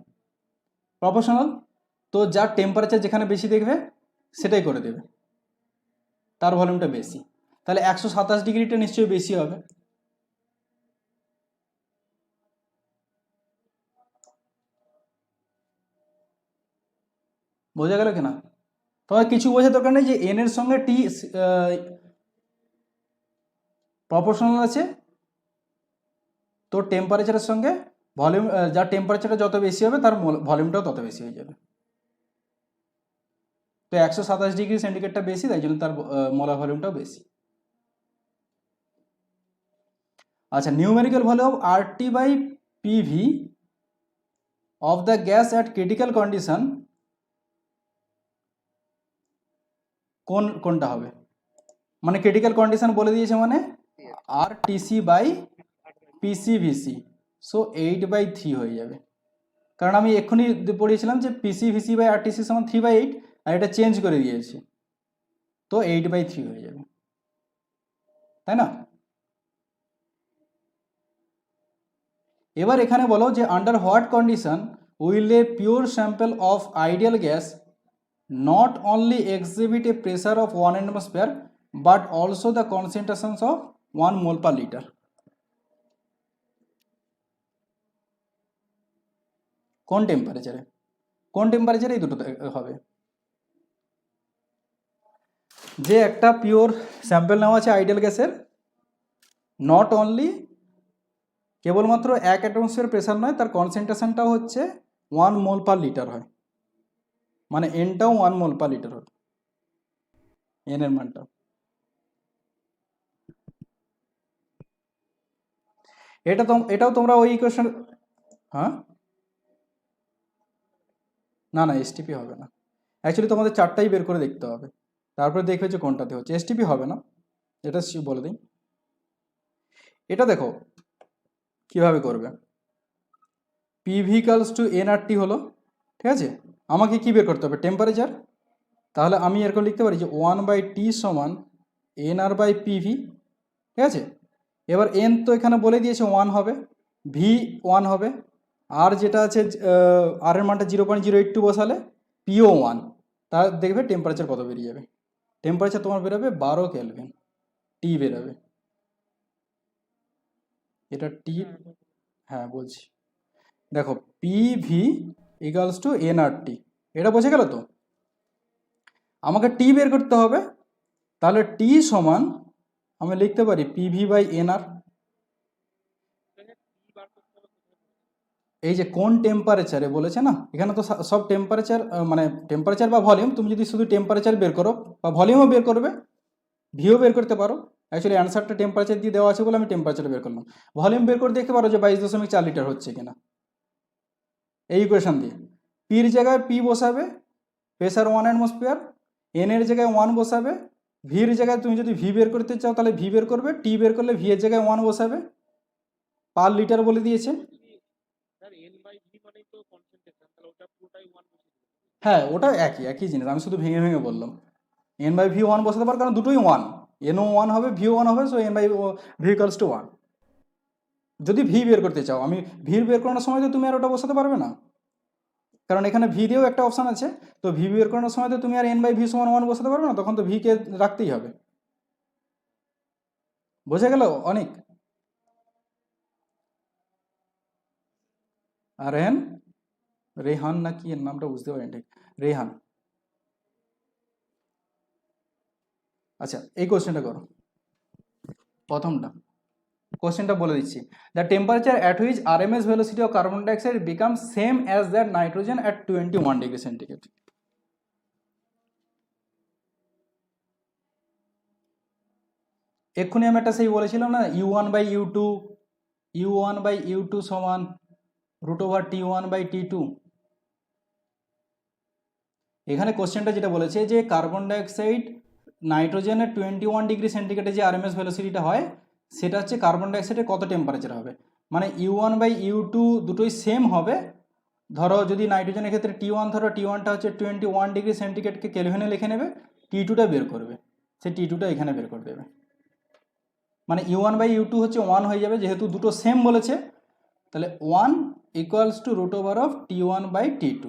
প্রপোর্শনাল। তো যার টেম্পারেচার যেখানে বেশি দেখবে সেটাই করে দেবে, তার ভলিউমটা বেশি। তাহলে 127 ডিগ্রিটা নিশ্চয়ই বেশি হবে। বোঝা গেল কিনা? তোমার কিছু বোঝার দরকার নেই যে এন এর সঙ্গে টি প্রপোর্শনাল আছে, তো টেম্পারেচারের সঙ্গে ভলিউম, যার টেম্পারেচারটা যত বেশি হবে তার ভলিউমটাও তত বেশি হয়ে যাবে। তো 127 ডিগ্রি সেন্টিগ্রেডটা বেশি, তাই জন্য তার মোলার ভলিউমটাও বেশি। আচ্ছা, numerical value of RT by PV of the gas at critical condition কোনটা হবে? মানে ক্রিটিক্যাল কন্ডিশন বলে দিয়েছে, মানে R TC by PCVC, so 8/3 হয়ে যাবে। কারণ আমি এক্ষুনি পড়িয়েছিলাম যে পিসিভিসি বাই আরটিসি সমান 3/8, আর এটা চেঞ্জ করে দিয়েছি, তো 8/3 হয়ে যাবে, তাই না? এবার এখানে বলো যে under what condition will a pure sample of ideal gas not only exhibit a pressure of 1 atmosphere but also the concentrations of 1 mole per liter? কোন টেম্পারেচারে এই দুটো হবে? যে একটা পিওর স্যাম্পল নেওয়া আছে আইডিয়াল গ্যাসের, নট অনলি কেবলমাত্র 1 অ্যাটমসফিয়ার প্রেসার নয়, তার কনসেন্ট্রেশনটাও হচ্ছে 1 মোল পার লিটার হয়, মানে এনটাও 1 মোল পার লিটার হয়, এন এর মানটা। এটাও তোমরা ওই ইকুয়েশন, হ্যাঁ না না এসটিপি হবে না, অ্যাকচুয়ালি তোমাদের চারটাই বের করে দেখতে হবে, তারপরে দেখবে যে কোনটাতে হচ্ছে। এসটিপি হবে না, এটা বলে দিই। এটা দেখো কিভাবে করবে, পিভি ইকালস টু এনআরটি হলো, ঠিক আছে, আমাকে কি বের করতে হবে? টেম্পারেচার। তাহলে আমি এরকম লিখতে পারি যে 1/T সমান এনআর বাই পিভি, ঠিক আছে। এবার এন তো এখানে বলে দিয়েছে 1 হবে, ভি 1 হবে, আর যেটা আছে আর এর মানটা 0.082 বসালে পিও 1, তা দেখবে টেম্পারেচার কত বেরিয়ে যাবে। টেম্পারেচার তোমার বেরোবে 12 কেলভিন, টি বেরোবে, এটা টি। হ্যাঁ বলছি, দেখো পিভি ইকালস টু এনআরটি, এটা বোঝা গেল তো? আমাকে টি বের করতে হবে, তাহলে টি সমান আমি লিখতে পারি পিভি বাই এনআর। এই যে কোন টেম্পারেচারে বলেছে না, এখানে তো সব টেম্পারেচার, মানে টেম্পারেচার বা ভলিউম, তুমি যদি শুধু টেম্পারেচার বের করো বা ভলিউমও বের করবে, ভিও বের করতে পারো, অ্যাকচুয়ালি অ্যান্সারটা টেম্পারেচার দিয়ে দেওয়া আছে বলে আমি টেম্পারেচার বের করলাম। ভলিউম বের করে দেখতে পারো যে 22.4 লিটার হচ্ছে কিনা এই ইকুয়েশন দিয়ে। পির জায়গায় পি বসাবে, প্রেসার 1 অ্যাটমসফিয়ার, এন এর জায়গায় 1 বসাবে, ভির জায়গায় তুমি যদি ভি বের করতে চাও তাহলে ভি বের করবে, টি বের করলে ভি এর জায়গায় 1 বসাবে, পার লিটার বলে দিয়েছে। হ্যাঁ ওটা একই জিনিস, আমি শুধু ভেঙে ভেঙে বললাম। এন বাই ভি 1 বসাতে পারো, কারণ দুটোই 1, এনও 1 হবে ভিও 1 হবে, so N by V equals to 1। যদি ভি বের করতে চাও, আমি ভি বের করানোর সময় তো তুমি আর ওটা বসাতে পারবে না, কারণ এখানে ভি দিয়েও একটা অপশান আছে, তো ভি বের করানোর সময় তো তুমি আর এন বাই ভি সমান 1 বসাতে পারবে না, তখন তো ভি কে রাখতেই হবে। বোঝা গেল অনেক? আর রেহান, রেহান নাকি এর নামটা বুঝতে পারিনি ঠিক, রেহান। আচ্ছা এই কোশ্চেনটা করো, প্রথমটা কোশ্চেনটা বলে দিচ্ছি। The temperature at which RMS velocity of carbon dioxide become same as that nitrogen at 21 degree centigrade. এক্ষুনি আমি একটা সেই বলেছিলাম না, u1/u2 সমান √T1/T2। এখানে কোশ্চেনটা যেটা বলেছে যে কার্বন ডাইঅক্সাইড নাইট্রোজেনের 21 ডিগ্রি সেন্টিগ্রেডে যে আরএমএস ভেলোসিটিটা হয় সেটা হচ্ছে কার্বন ডাইঅক্সাইডের কত টেম্পারেচার হবে। মানে u1/u2 দুটোই সেম হবে। ধরো যদি নাইট্রোজেনের ক্ষেত্রে T1, ধরো T1টা হচ্ছে 21 ডিগ্রি সেন্টিগ্রেডকে কেলভিনে লিখে নেবে, T2টা বের করবে, সেই T2টা এখানে বের করে দেবে। মানে u1/u2 হচ্ছে 1 হয়ে যাবে, যেহেতু দুটো সেম বলেছে তাহলে 1 ইকুয়ালস টু √T1/T2।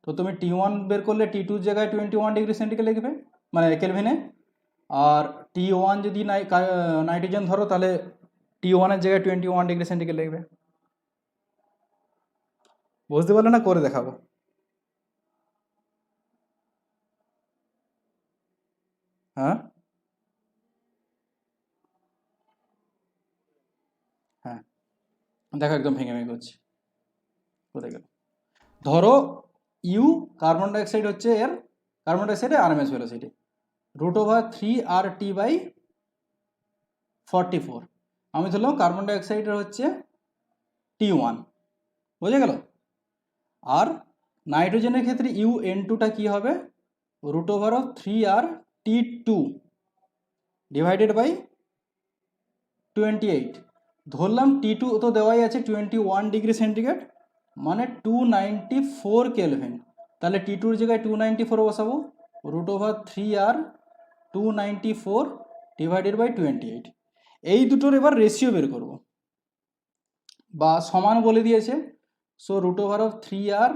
তো তুমি T1 বের করলে T2 জায়গায় 21 ডিগ্রি সেন্টিগ্রেড লিখবে, মানে কেলভিনে। আর T1 যদি নাইট্রোজেন ধরো তাহলে T1-এর জায়গায় 21 ডিগ্রি সেন্টিগ্রেড লিখবে। বুঝতে পারলে না? করে দেখাবো। হ্যাঁ হ্যাঁ দেখো একদম ভেঙে ভেঙে করছি, কোথায় গেল। ধরো ইউ কার্বন ডাইঅক্সাইড হচ্ছে এর, কার্বন ডাইঅক্সাইডের আরএমএস ভেলোসিটি √3RT/44। আমি ধরলাম কার্বন ডাইঅক্সাইডের হচ্ছে T1, বুঝে গেল। আর নাইট্রোজেনের ক্ষেত্রে UN2টা কি হবে, √3RT2 ডিভাইডেড বাই 28। ধরলাম T2 তো দেওয়াই আছে 21 ডিগ্রি সেন্টিগ্রেড, মানে 294 কেলভিন। তাহলে T2-র জায়গায় 294 বসাবো, √3R 294 ডিভাইডেড বাই 28। এই দুটোর এবার রেশিও বের করব, বা সমান বলে দিয়েছে। So √3R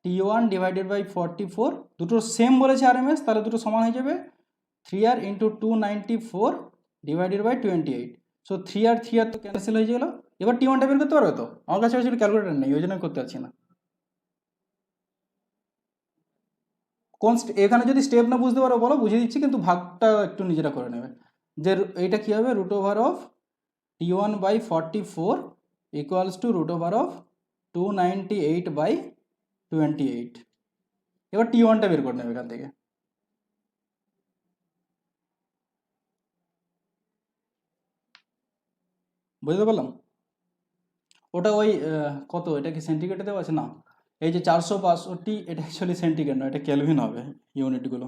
T1 divided by 44, দুটো সেম বলেছে আরএমএস, তাহলে দুটো সমান হয়ে যাবে 3R into 294 divided by 28। So 3R তো ক্যান্সেল হয়ে গেল। এবার T1টা বের করতে পারবে তো? আমার কাছে আসলে ক্যালকুলেটার নেই, ওই জন্য করতে পারছি না। কোন এখানে যদি স্টেপ না বুঝতে পারো বলো, বুঝিয়ে দিচ্ছি, কিন্তু ভাগটা একটু নিজেরা করে নেবে। যে এইটা কী হবে, √T1/44 ইকুয়ালস টু √298/28। এবার T1টা বের করে নেবে এখান থেকে। বুঝতে পারলাম? ওটা ওই কত, এটা কি সেন্টিগ্রেডে দেওয়া আছে? না, এই যে 465, এটা অ্যাকচুয়ালি সেন্টিগ্রেড নয়, এটা কেলভিন হবে ইউনিটগুলো,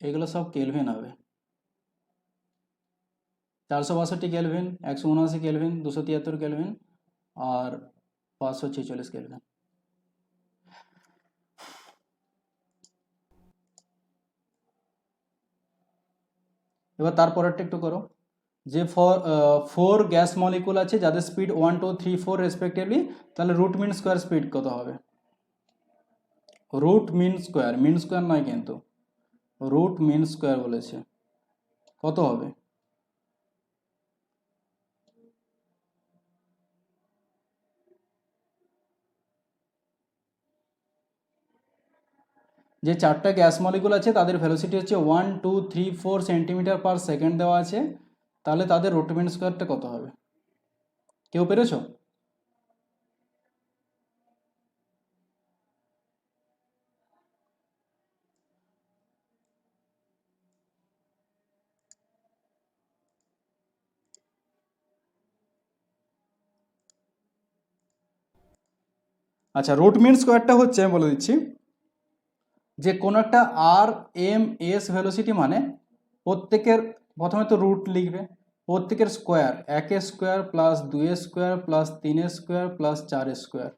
এগুলো সব কেলভিন হবে। 462 কেলভিন, 179 কেলভিন, 273 কেলভিন, আর 546 কেলভিন। এবার তারপরেরটা একটু করো। যে ফোর গ্যাস মলিকুল আছে যাদের স্পিড 1, 2, 3, 4 রেসপেক্টিভলি, তাহলে রুট মিন স্কোয়ার স্পিড কত হবে? রুট মিন স্কোয়ার নয় কিন্তু, রুট মিন স্কোয়ার বলেছে, কত হবে? যে চারটা গ্যাস মলিকুল আছে তাদের ভেলোসিটি হচ্ছে 1, 2, 3, 4 সেন্টিমিটার পার সেকেন্ড দেওয়া আছে, তাহলে তাদের রুট মিন স্কোয়ারটা কত হবে? কেউ পেরেছো? আচ্ছা, রুট মিন স্কোয়ারটা হচ্ছে, আমি বলে দিচ্ছি, যে কোনো একটা RMS ভেলোসিটি মানে প্রত্যেকের প্রথমে তো রুট লিখবে, প্রত্যেকের স্কোয়ার, 1 square plus 2 square plus 3 square plus 4 square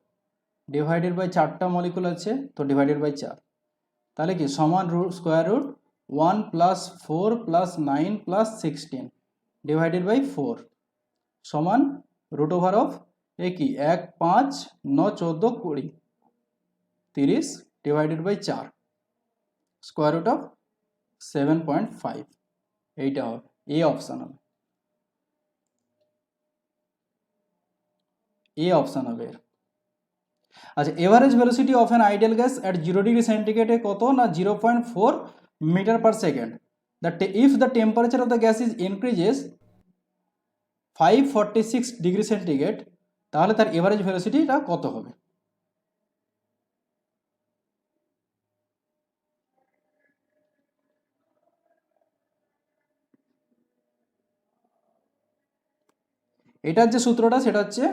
divided by 4টা মলিকুল আছে তো ডিভাইডেড বাই 4, তাহলে কি সমান square root 1 plus 4 plus 9 plus 16 divided by 4 সমান √অফ কি 1, 5, 9, 14, 20, 30 divided by 4 square root of 7.5। এইটা হবে, এ অপশান হবে, এ অপশান হবে এর। আচ্ছা, average velocity of an ideal gas at 0°C কত না 0.4 metre per second. If the temperature of the gas is increases 546°C, তাহলে তার এভারেজ ভেলোসিটিটা কত হবে? এটার যে সূত্রটা সেটা হচ্ছে,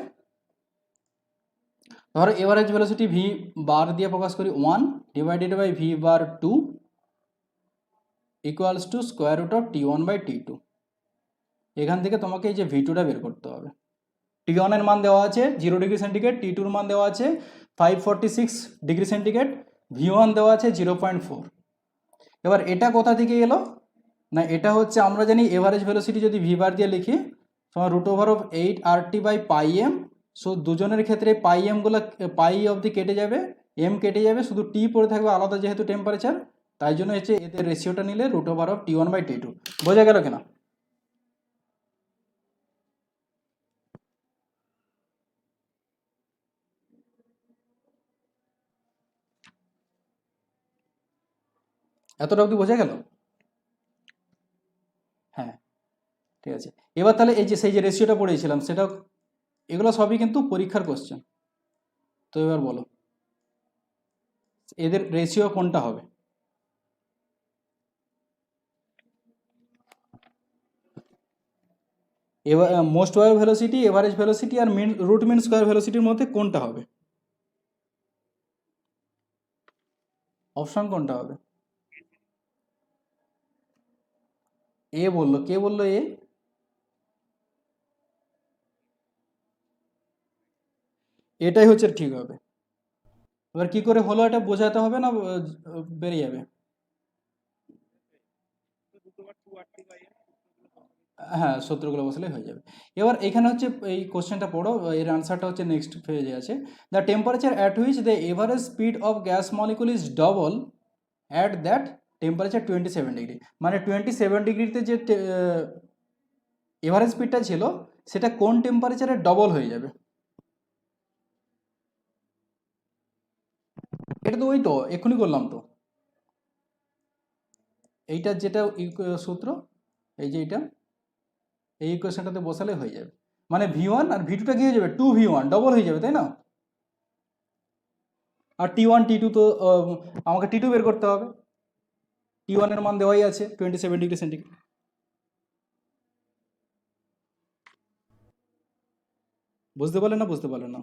ধরো এভারেজ ভেলোসিটি ভি বার দিয়ে প্রকাশ করি 1 divided by V bar 2 equals to square root of T1 by T2। এখান থেকে তোমাকে এই যে V2টা বের করতে হবে। T1 এর মান দেওয়া আছে 0°C, T2 এর মান দেওয়া আছে 546°C, V1 দেওয়া আছে 0.4। এবার এটা কোথা থেকে এলো না, এটা হচ্ছে আমরা জানি এভারেজ ভেলোসিটি যদি ভি বার দিয়ে লিখি তোমার root over of 8RT by pi M. So দুজনের ক্ষেত্রে পাই এমগুলো পাই অবধি কেটে যাবে, এম কেটে যাবে, শুধু টি পড়ে থাকবে আলাদা যেহেতু টেম্পারেচার, তাই জন্য হচ্ছে এদের রেশিওটা নিলে root over of T1 by T2। বোঝা গেল কিনা? এতটা অবধি বোঝা গেল? হ্যাঁ, ঠিক আছে। এবার তাহলে এই যে সেই যে রেশিওটা পড়েছিলাম সেটা, এগুলো সবই কিন্তু পরীক্ষার কোশ্চেন। তো এবার বলো এদের রেশিও কোনটা হবে? এবার most war velocity, average velocity আর মিন রুট মিন স্কোয়ার ভেলোসিটির মধ্যে কোনটা হবে? অপশন কোনটা হবে? এ বললো, কে বললো এ? এটাই হচ্ছে ঠিক হবে। এবার কি করে হলো এটা বোঝাতে হবে না বেরিয়ে যাবে? হ্যাঁ, সূত্রগুলো বসলে হয়ে যাবে। এবার এখানে হচ্ছে এই কোশ্চেনটা পড়ো, এর আনসারটা হচ্ছে নেক্সট পেজে আছে। The temperature at which the average speed of gas molecule is double at that temperature 27°। মানে 27°তে যে এভারেজ স্পিডটা ছিল সেটা কোন টেম্পারেচারে ডবল হয়ে যাবে? এটা তো ওই তো এক্ষুনি করলাম তো, এইটার যেটা সূত্র, এই যে এটা, এই ইকুয়েশনটাতে বসালে হয়ে যাবে। মানে V1 আর V2টা কি হয়ে যাবে, 2V1 ডবল হয়ে যাবে, তাই না? আর T1 T2 তো আমাকে T2 বের করতে হবে। T1 এর মান দেওয়াই আছে 27°C। বুঝতে পারলে না? বুঝতে পারলে না?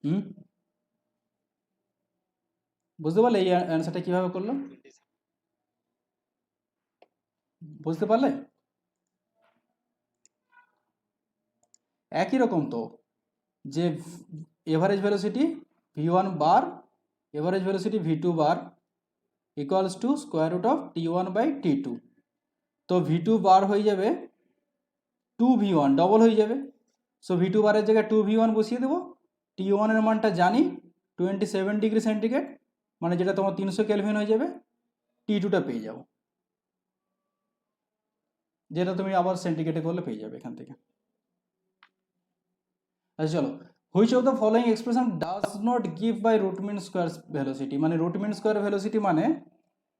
হুম, বুঝতে পারলে এই অ্যান্সারটা কিভাবে করলো? বুঝতে পারলে? একই রকম তো, যে average velocity V1 bar average velocity V2 bar equals to square root of T1 by T2। তো V2 বার হয়ে যাবে 2V1 ডবল হয়ে যাবে। সো V2 বারের জায়গায় 2V1 বসিয়ে দেবো। T1 এর মানটা জানি 27°C, মানে যেটা তোমার 300 কেলভিন হয়ে যাবে। T2টা পেয়ে যাবো, যেটা তুমি আবার সেন্টিগ্রেডে করলে পেয়ে যাবে এখান থেকে। আচ্ছা চলো, which of the following expression does not give by root mean square velocity. মানে রুট মিন স্কোয়ার ভেলোসিটি মানে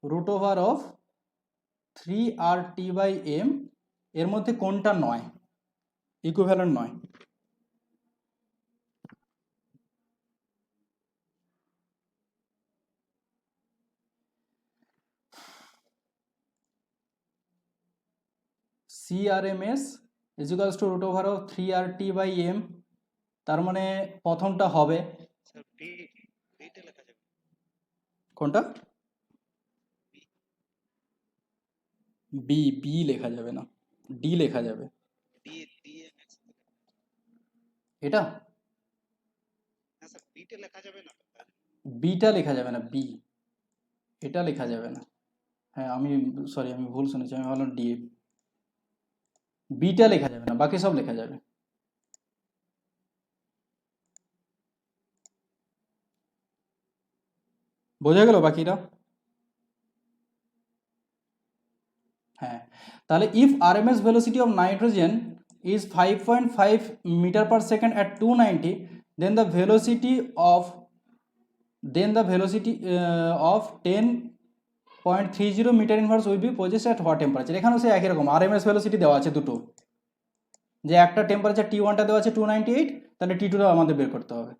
root over of 3RT by M, এর মধ্যে কোনটা নয়, ইকুইভ্যালেন্ট নয়? CRMS equals to root over of 3RT by M, তার মানে প্রথমটা হবে কোনটা? বি, বি লেখা যাবে না, ডি লেখা যাবে। এটা বিটা লেখা যাবে না, বি, এটা লেখা যাবে না। হ্যাঁ আমি সরি, আমি ভুল শুনেছি, আমি ভাবলাম ডি। বিটা লেখা যাবে না, বাকি সব লেখা যাবে। বোঝা গেল বাকিটা? হ্যাঁ, তাহলে if RMS velocity of nitrogen is 5.5 metre per second at 290, then the velocity of of 10.30 metre inverse will be possessed at what temperature. এখানেও সে একই রকম আরএমএস ভেলোসিটি দেওয়া আছে দুটো, যে একটা টেম্পারেচার T1টা দেওয়া আছে 298, তাহলে T2টা আমাদের বের করতে হবে।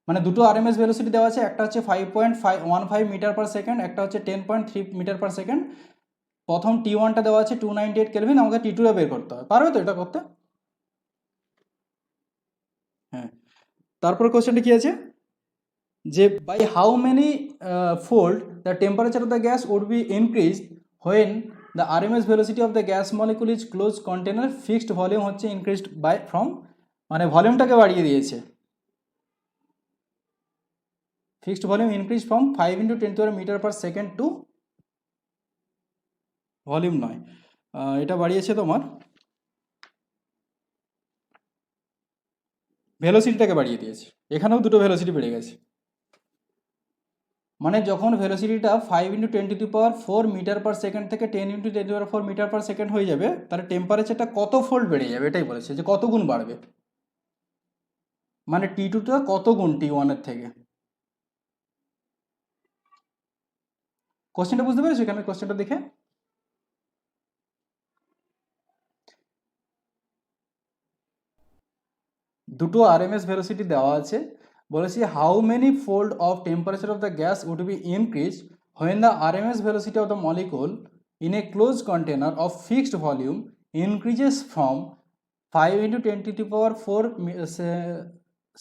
মানে দুটো আরএমএস ভেলোসিটি দেওয়া আছে, একটা হচ্ছে 5.15 মিটার পার সেকেন্ড, একটা হচ্ছে 10.3 মিটার পার সেকেন্ড। প্রথম T1টা দেওয়া আছে 298 কেলভিন, আমাকে T2টা বের করতে হবে। পারবে তো এটা করতে? হ্যাঁ, তারপর কোশ্চেনটা কি আছে, যে by how many fold the temperature of the gas would be increased when the RMS velocity of the gas molecule is close container fixed volume হচ্ছে ইনক্রিজড বাই ফ্রম, মানে ভলিউমটাকে বাড়িয়ে দিয়েছে, fixed volume increase from 5 × 10⁻⁷ metre per second to, volume নয়, এটা বাড়িয়েছে তোমার ভেলোসিটিটাকে বাড়িয়ে দিয়েছে। এখানেও দুটো ভেলোসিটি বেড়ে গেছে, মানে যখন ভেলোসিটিটা 5 × 10⁻⁴ মিটার পার সেকেন্ড থেকে 10 × 10⁻⁴ মিটার পার সেকেন্ড হয়ে যাবে, তাহলে টেম্পারেচারটা কত ফোল্ড বেড়ে যাবে, এটাই বলেছে যে কত গুণ বাড়বে, মানে T2টা কত গুণ T1-এর থেকে। কোশ্চেনটা বুঝতে পেরেছো? এখানে কোশ্চেনটা দেখে দুটো আরএমএস ভেলোসিটি দেওয়া আছে, বলেছি how many fold of temperature of the gas would be increase when the RMS velocity of the molecule in a close container of fixed volume increases from 5 × 10⁻⁴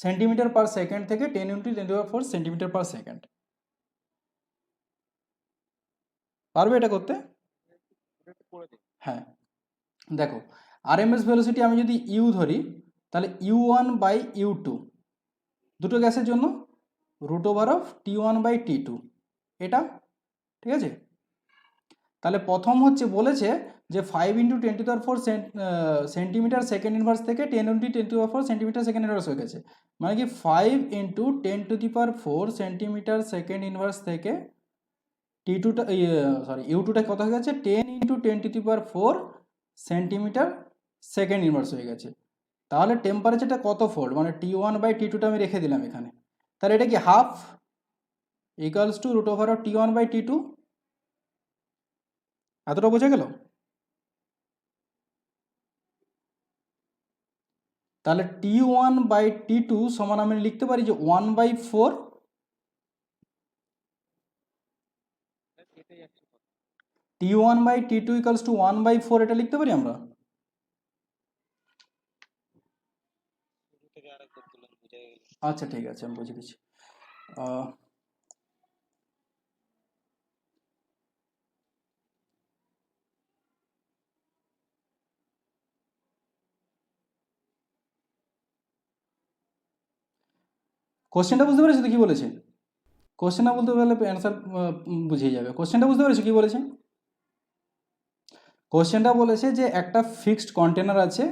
centimetre per second থেকে 10 × 10⁻⁴ centimetre per second. পারবে এটা করতে? হ্যাঁ, দেখো RMS velocity আমি যদি you ধরি, তাহলে U1/U2 দুটো গ্যাসের জন্য √T1/T2 এটা, ঠিক আছে? তাহলে প্রথম হচ্ছে বলেছে যে 5 × 10⁻⁴ সেন্টিমিটার সেকেন্ড ইনভার্স থেকে 10 × 10⁻⁴ সেন্টিমিটার সেকেন্ড ইনভার্স হয়ে গেছে, মানে কি 5 × 10⁻⁴ সেন্টিমিটার সেকেন্ড ইনভার্স থেকে T2টা U2টা কত হয়ে গেছে 10 × 10⁻⁴ সেন্টিমিটার সেকেন্ড ইনভার্স হয়ে গেছে। তাহলে টেম্পারেচারটা কত ফোল্ড, মানে T1/T2টা আমি রেখে দিলাম এখানে, তাহলে এটা কি হাফ ইকুয়ালস টু √T1/T2, এতটা বোঝা গেল? তাহলে T1/T2 সমান আমি লিখতে পারি যে 1/4, T1/T2 ইকুয়ালস টু 1/4, এটা লিখতে পারি আমরা। আচ্ছা ঠিক আছে, আমি বুঝে গেছি। কোশ্চেনটা বুঝতে পেরেছো তো কি বলেছে? কোশ্চেনটা বলতে পারলে অ্যান্সার বুঝিয়ে যাবে। কোশ্চেনটা বুঝতে পেরেছো কি বলেছে? কোশ্চেনটা বলেছে যে একটা ফিক্সড কন্টেনার আছে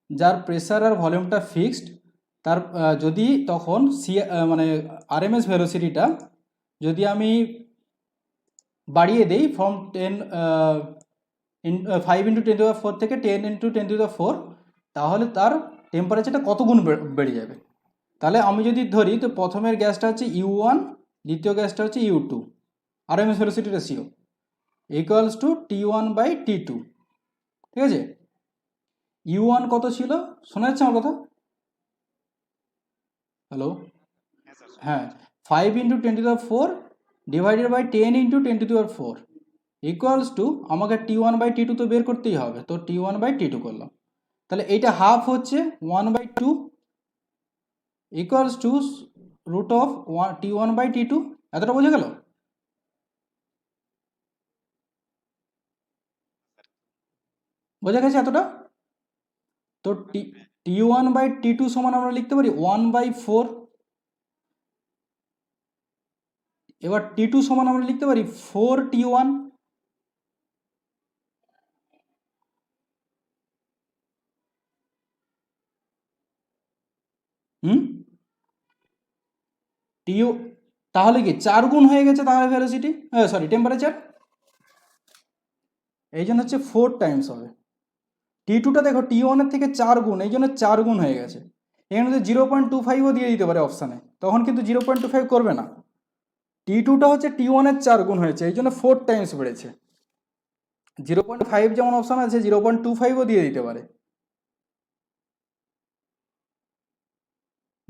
যার প্রেসার আর ভলিউমটা ফিক্সড, তার যদি তখন মানে আরএমএস ভেলোসিটিটা যদি আমি বাড়িয়ে দেই ফ্রম 5 × 10⁻⁴ থেকে 10 × 10⁻⁴, তাহলে তার টেম্পারেচারটা কত গুণ বেড়ে যাবে। তাহলে আমি যদি ধরি তো প্রথমের গ্যাসটা হচ্ছে U1, দ্বিতীয় গ্যাসটা হচ্ছে U2, RMS velocity ratio equals to T1/T2, ঠিক আছে? U1 কত ছিল, শোনা যাচ্ছে আমার কথা? হ্যালো, হ্যাঁ, 5 × 10⁻⁴ ডিভাইডেড বাই 10 × 10⁻⁴ ইকুয়ালস টু, আমাকে T1/T2 তো বের করতেই হবে, তো T1/T2 করলাম। তাহলে এইটা হাফ হচ্ছে 1/2 ইকুয়ালস টু √T1/T2, এতটা বোঝা গেল? বোঝা গেছে এতটা? তো T1/T2 সমান আমরা লিখতে পারি 1/4, এবার T2 সমান আমরা লিখতে পারি 4T1। হুম, টিও তাহলে কি 4 গুণ হয়ে গেছে তাহলে ভেলোসিটি, সরি টেম্পারেচার, এই জন্য হচ্ছে 4 টাইমস হবে। T2টা দেখো T1-এর থেকে 4 গুণ, এই জন্য 4 গুণ হয়ে গেছে। এখানে তো 0.25ও দিয়ে দিতে পারে অপশানে, তখন কিন্তু 0.25 করবে না। T2টা হচ্ছে T1-এর 4 গুণ হয়েছে, এই জন্য 4 টাইমস বেড়েছে। 0.5 যেমন অপশান আছে 0.25ও দিয়ে দিতে পারে।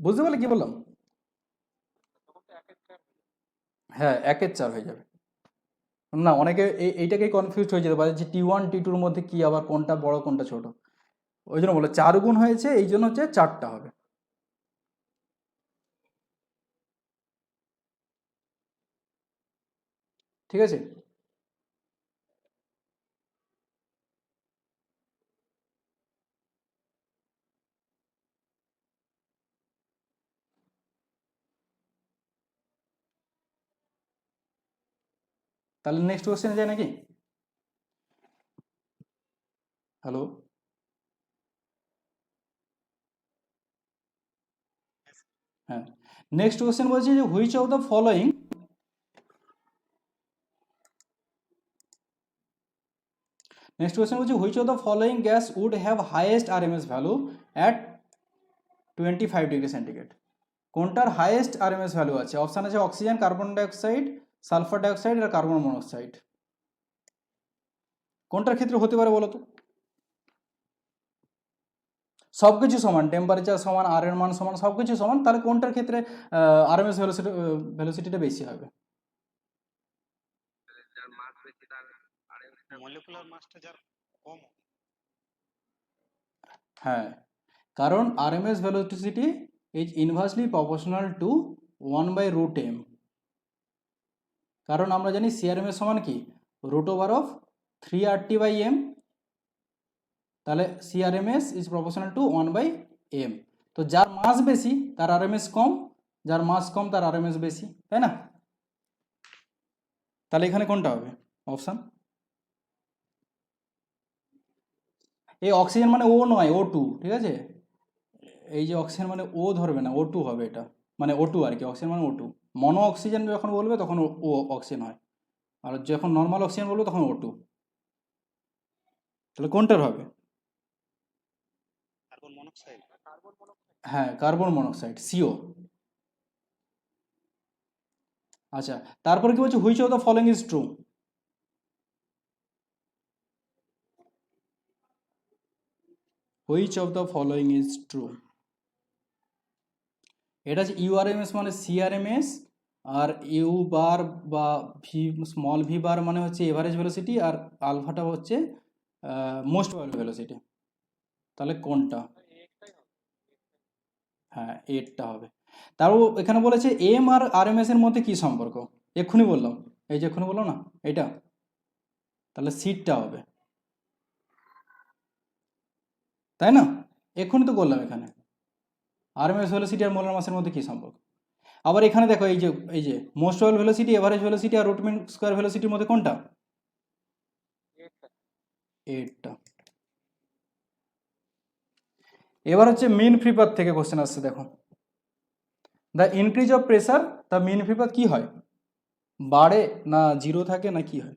বুঝতে পারলে কি বললাম? হ্যাঁ 1/4 হয়ে যাবে। না অনেকে এইটাকেই কনফিউজ হয়ে যেতে পারে যে T1 T2-র মধ্যে কি আবার কোনটা বড় কোনটা ছোট, ওই জন্য বলে 4 গুণ হয়েছে, এই জন্য হচ্ছে 4টা হবে। ঠিক আছে, তাহলে নেক্সট কোশ্চেনে যায় নাকি? হ্যালো, হ্যাঁ নেক্সট কোশ্চেন বলছে যে which of the following, next question বলছে which of the following gas would have highest RMS value at 25 degree centigrade. কোনটার হাইয়েস্ট আরএমএস ভ্যালু আছে? অপশান আছে oxygen, carbon dioxide, sulphur dioxide আর carbon monoxide. কোনটার ক্ষেত্রে হতে পারে বলো তো? সব কিছু সমান, টেম্পারেচার সমান, আর এর মান সমান, সব কিছু সমান, তাহলে কোনটার ক্ষেত্রে আরএমএস ভ্যালোসিটিটা বেশি হবে? হ্যাঁ, কারণ RMS velocity is inversely proportional to 1/√m। কারণ আমরা জানি সিআরএমএস সমান কি √of 3RT/m, তাহলে CRMS is proportional to 1/m। তো যার মাস বেশি তার আরএমএস কম, যার মাস কম তার আরএমএস বেশি, তাই না? তাহলে এখানে কোনটা হবে অপশান? এই অক্সিজেন মানে ও নয়, O2, ঠিক আছে? এই যে অক্সিজেন মানে ও ধরবে না, O2 হবে এটা, মানে O2 আর কি, অক্সিজেন মানে O2। মনো অক্সিজেন যখন বলবে তখন ও অক্সিজেন হয়, আর যখন নর্মাল অক্সিজেন বলবে তখন O2। তাহলে কোনটার হবে? হ্যাঁ কার্বন মনোক্সাইড, CO। আচ্ছা, তারপরে কি বলছে which of the following is true? Which of the following is true, এটা হচ্ছে ইউআরএমএস মানে সিআরএমএস, আর ইউ বার বা ভি স্মল ভি বার মানে হচ্ছে এভারেজ ভেলোসিটি, আর আলফাটা হচ্ছে মোস্ট প্রবাবল ভেলোসিটি। তাহলে কোনটা? হ্যাঁ এরটা হবে। তারও এখানে বলেছে এম আর আরএমএস এর মধ্যে কি সম্পর্ক, এক্ষুনি বললাম, এই যে এক্ষুনি বললাম না এটা, তাহলে সিটটা হবে, তাই না? এক্ষুনি তো বললাম এখানে আরএমএস ভেলোসিটি আর মোলার মাসের মধ্যে কি সম্পর্ক। আবার এখানে দেখো এই যে most probable velocity, average velocity আর রুট মিন স্কয়ার ভেলোসিটির মধ্যে কোনটা? এরটা। এবার হচ্ছে মিন ফ্রি পাথ থেকে কোশ্চেন আসছে, দেখো the increase of pressure the mean free path কি হয়, বাড়ে না জিরো থাকে না কি হয়?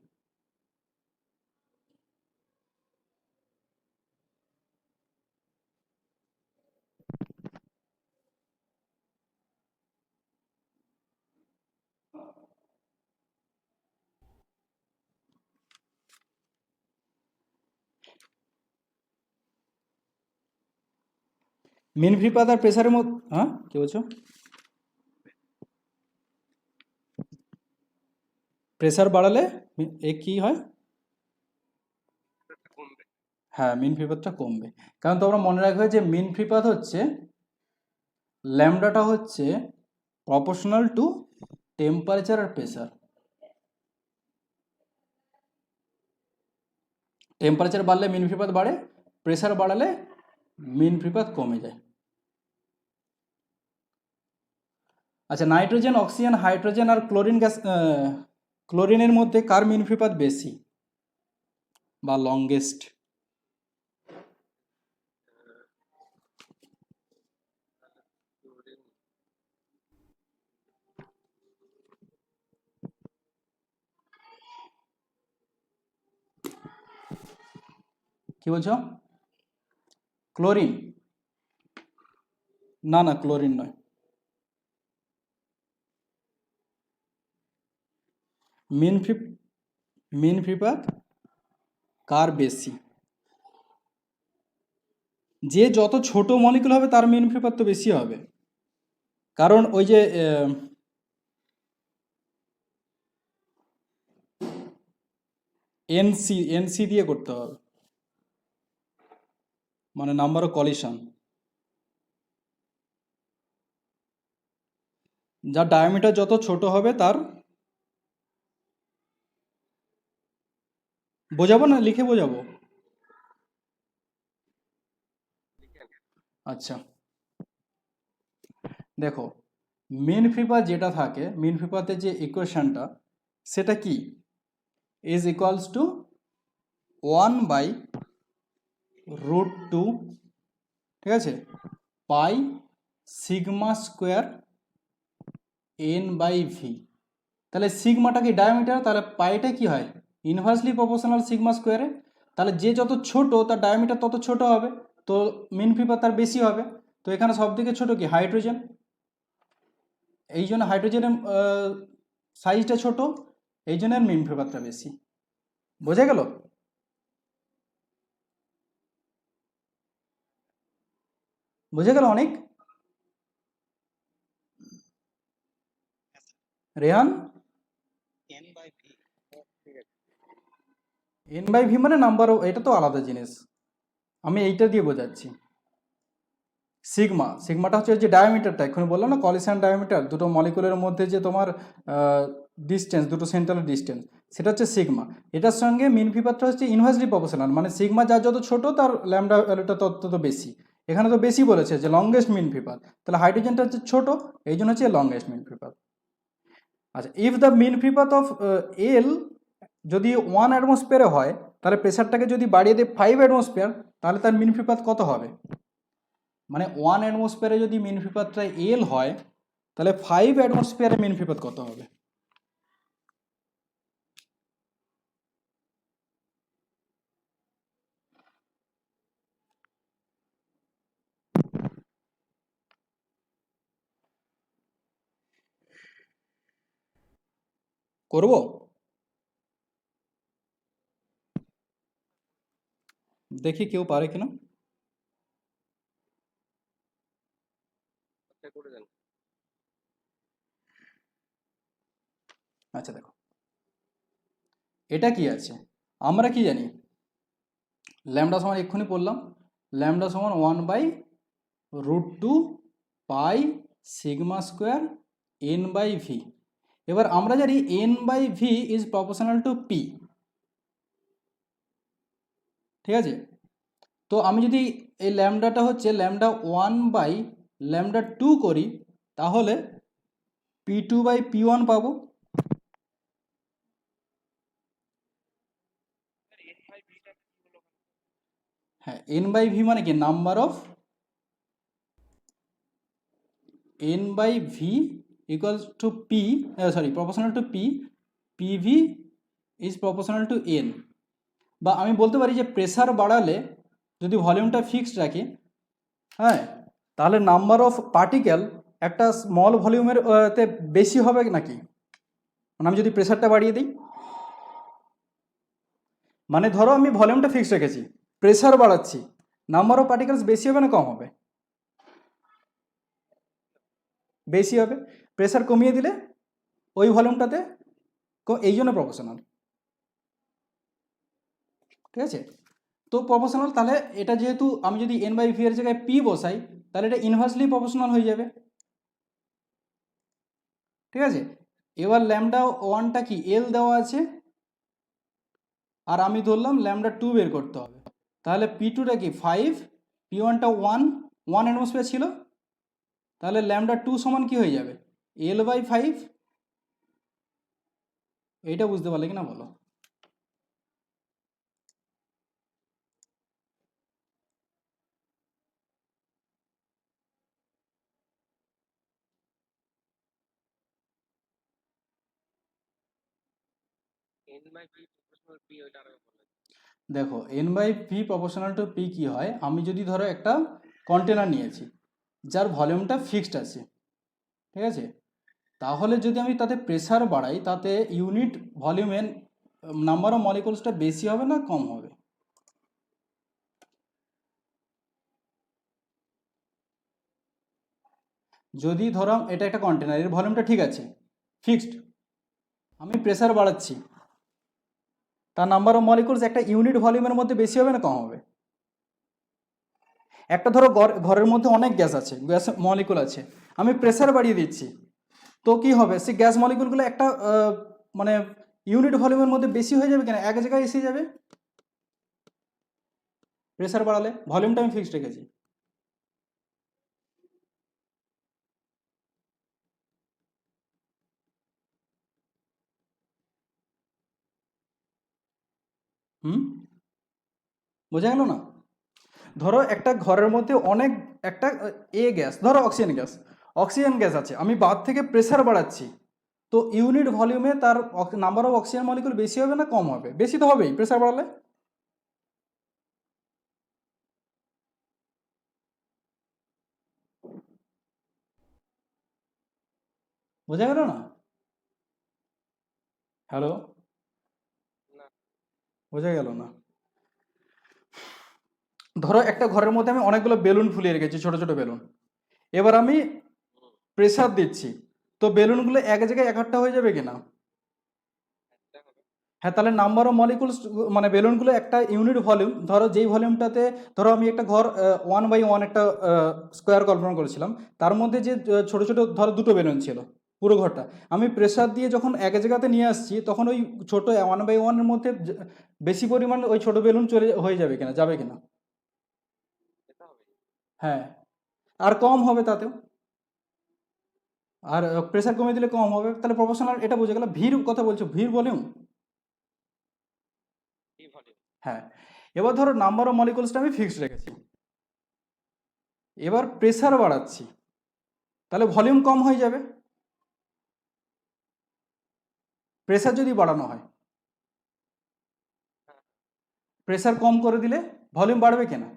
মিন ফ্রি পাথ আর প্রেসারের মধ্যে, হ্যাঁ কি বলছো? প্রেসার বাড়ালে এ কি হয়? হ্যাঁ মিন ফ্রি পাথটা কমবে, কারণ তোমরা মনে রাখবে যে মিন ফ্রি পাথ হচ্ছে ল্যামডাটা হচ্ছে প্রপোর্শনাল টু টেম্পারেচার আর প্রেসার। টেম্পারেচার বাড়লে মিন ফ্রি পাথ বাড়ে, প্রেসার বাড়ালে মিন ফ্রি পাথ কমে যায়। আচ্ছা, নাইট্রোজেন, অক্সিজেন, হাইড্রোজেন আর ক্লোরিন গ্যাস, ক্লোরিনের মধ্যে কার মিন ফ্রি পাথ বেশি বা লংগেস্ট? কি বলছো? ক্লোরিন? না না, ক্লোরিন নয়। মিন ফ্রি মিন ফ্রিপাত কার বেশি? যে যত ছোট মলিকুল হবে তার মিন ফ্রিপাত তো বেশি হবে, কারণ ওই যে এনসি এনসি দিয়ে করতে হবে, মানে নাম্বার অফ কলিশন। যার ডায়ামিটার যত ছোট হবে তার, বোঝাবো না লিখে বোঝাবো? আচ্ছা দেখো, মিন ফ্রিপাত যেটা থাকে, মিন ফ্রিপাতের যে ইকুয়েশনটা সেটা কি, ইজ ইকুয়ালস টু 1/√2, ঠিক আছে, পাই সিগমা স্কোয়ার n/v। তাহলে সিগমাটা কি ডায়ামিটার, তাহলে পাইটা কি হয়, ইনভার্সলি প্রপোর্শনাল সিগমা স্কোয়ারে। তাহলে যে যত ছোট তার ডায়ামিটার তত ছোট হবে, তো মিন ফ্রিপাত তার বেশি হবে। তো এখানে সব থেকে ছোট কি, হাইড্রোজেন। এই জন্য হাইড্রোজেনের সাইজটা ছোট, এই জন্য মিন ফ্রিপাতটা বেশি। বোঝা গেল? বুঝে গেল অনেক? রেহান? n/v মানে নাম্বার, এটা তো আলাদা জিনিস, আমি এইটা দিয়ে বোঝাচ্ছি। সিগমাটা হচ্ছে যে ডায়ামিটারটা, এক্ষুনি বললাম না কলিশন ডায়ামিটার, দুটো মলিকুলের মধ্যে যে তোমার ডিস্টেন্স, দুটো সেন্ট্রালের ডিস্টেন্স, সেটা হচ্ছে সিগমা। এটার সঙ্গে মিন ফ্রিপাতটা হচ্ছে ইনভার্সলি প্রপোর্শনাল, মানে সিগমা যার যত ছোট তার ল্যামডা ভ্যালুটা তত বেশি। এখানে তো বেশি বলেছে যে লংগেস্ট মিন ফ্রিপাত, তাহলে হাইড্রোজেনটা হচ্ছে ছোট, এই জন্য হচ্ছে লংগেস্ট মিন ফ্রিপাত। আচ্ছা, ইফ দ্য মিন ফ্রিপাত অফ এল যদি 1 অ্যাটমসফিয়ারে হয়, তাহলে প্রেশারটাকে যদি বাড়িয়ে দেয় 5 অ্যাটমসফিয়ার, তাহলে তার মিন ফ্রিপাত কত হবে? মানে 1 অ্যাটমসফিয়ারে যদি মিন ফ্রিপাতটা এল হয়, তাহলে 5 অ্যাটমসফিয়ারে মিন ফ্রিপাত কত হবে? করব? দেখি কেউ পারে কিনা। আচ্ছা দেখো, এটা কি আছে, আমরা কি জানি, ল্যামডা সমান এক্ষুনি পড়লাম, ল্যামডা সমান 1/√2 পাই সিগমা স্কোয়ার n/v। এবার আমরা জানি n/v is proportional to p, ঠিক আছে। তো আমি যদি এই ল্যামডাটা হচ্ছে λ1/λ2 করি, তাহলে p2/p1 পাবো। হ্যাঁ, n/v মানে কি, number of n/v equals to p, sorry proportional to p, pv is proportional to n। বা আমি বলতে পারি যে প্রেসার বাড়ালে যদি ভলিউমটা ফিক্সড রাখি, হ্যাঁ, তাহলে নাম্বার অফ পার্টিকেল একটা স্মল ভলিউমের তে বেশি হবে নাকি, মানে আমি যদি প্রেসারটা বাড়িয়ে দিই, মানে ধরো আমি ভলিউমটা ফিক্সড রেখেছি, প্রেসার বাড়াচ্ছি, নাম্বার অফ পার্টিকেলস বেশি হবে না কম হবে? বেশি হবে। প্রেসার কমিয়ে দিলে ওই ভলিউমটাতে, এই জন্য প্রপোর্শনাল, ঠিক আছে। তো প্রপোর্শনাল, তাহলে এটা যেহেতু আমি যদি n/v এর জায়গায় p বসাই, তাহলে এটা ইনভার্সলি প্রপোর্শনাল হয়ে যাবে, ঠিক আছে। এবার ল্যামডা ওয়ানটা কি এল দেওয়া আছে, আর আমি ধরলাম λ2 বের করতে হবে, তাহলে p2টা কি 5, p1টা 1 অ্যাটমসফিয়ার ছিল, তাহলে λ2 সমান কি হয়ে যাবে, l/5। এইটা বুঝতে পারলে কিনা বলো? দেখো n/p প্রপোর্শনাল টু p কি হয়, আমি যদি ধরো একটা কন্টেনার নিয়েছি যার ভলিউমটা ফিক্সড আছে, ঠিক আছে, তাহলে যদি আমি তাতে প্রেসার বাড়াই তাতে ইউনিট ভলিউমের নাম্বার অফ মলিকুলসটা বেশি হবে না কম হবে? যদি ধরো এটা একটা কন্টেনার, এর ভলিউমটা ঠিক আছে, ফিক্সড, আমি প্রেসার বাড়াচ্ছি, তার নাম্বার অফ মলিকুলস একটা ইউনিট ভলিউমের মধ্যে বেশি হবে না কম হবে? একটা ধরো ঘরের মধ্যে অনেক গ্যাস আছে, গ্যাস মলিকুল আছে, আমি প্রেসার বাড়িয়ে দিচ্ছি, তো কি হবে, সেই গ্যাস মলিকুলগুলো একটা মানে ইউনিট ভলিউমের মধ্যে বেশি হয়ে যাবে কিনা, এক জায়গায় এসে যাবে প্রেসার বাড়ালে, ভলিউমটা আমি ফিক্সড রেখেছি। হুম, বোঝা গেল না? ধরো একটা ঘরের মধ্যে অনেক একটা গ্যাস, ধরো অক্সিজেন গ্যাস আছে, আমি বাদ থেকে প্রেসার বাড়াচ্ছি, তো ইউনিট ভলিউমে তার নাম্বার অফ অক্সিজেন মলিকুল বেশি হবে না কম হবে? বেশি তো হবেই প্রেসার বাড়ালে। বোঝা গেল না? হ্যালো, বোঝা গেল না? ধরো একটা ঘরের মধ্যে আমি অনেকগুলো বেলুন ফুলিয়ে রেখেছি, ছোট ছোট বেলুন, এবার আমি প্রেসার দিচ্ছি, তো বেলুনগুলো এক জায়গায় একাট্টা হয়ে যাবে কিনা? হ্যাঁ, তাহলে নাম্বার অফ মলিকুলস, মানে বেলুনগুলো একটা ইউনিট ভলিউম, ধরো যেই ভলিউমটাতে, ধরো আমি একটা ঘর 1/1 একটা স্কোয়ার কল্পনা করেছিলাম, তার মধ্যে যে ছোট ছোট ধরো দুটো বেলুন ছিল পুরো ঘরটা, আমি প্রেসার দিয়ে যখন এক জায়গাতে নিয়ে আসছি তখন ওই ছোট 1/1-এর মধ্যে বেশি পরিমাণ ওই ছোট বেলুন চলে হয়ে যাবে কিনা, যাবে কিনা? হ্যাঁ, আর কম হবে তাতেও, আর প্রেসার কমিয়ে দিলে কম হবে, তাহলে প্রপোর্শনাল, এটা বোঝা গেল। ভির কথা বলছো, ভির ভলিউম। হ্যাঁ, এবার ধরো নাম্বার অফ মলিকুলসটা আমি ফিক্সড রেখেছি, এবার প্রেসার বাড়াচ্ছি, তাহলে ভলিউম কম হয়ে যাবে। প্রেসার যদি বাড়ানো হয়, প্রেসার কম করে দিলে ভলিউম বাড়বে কিনা?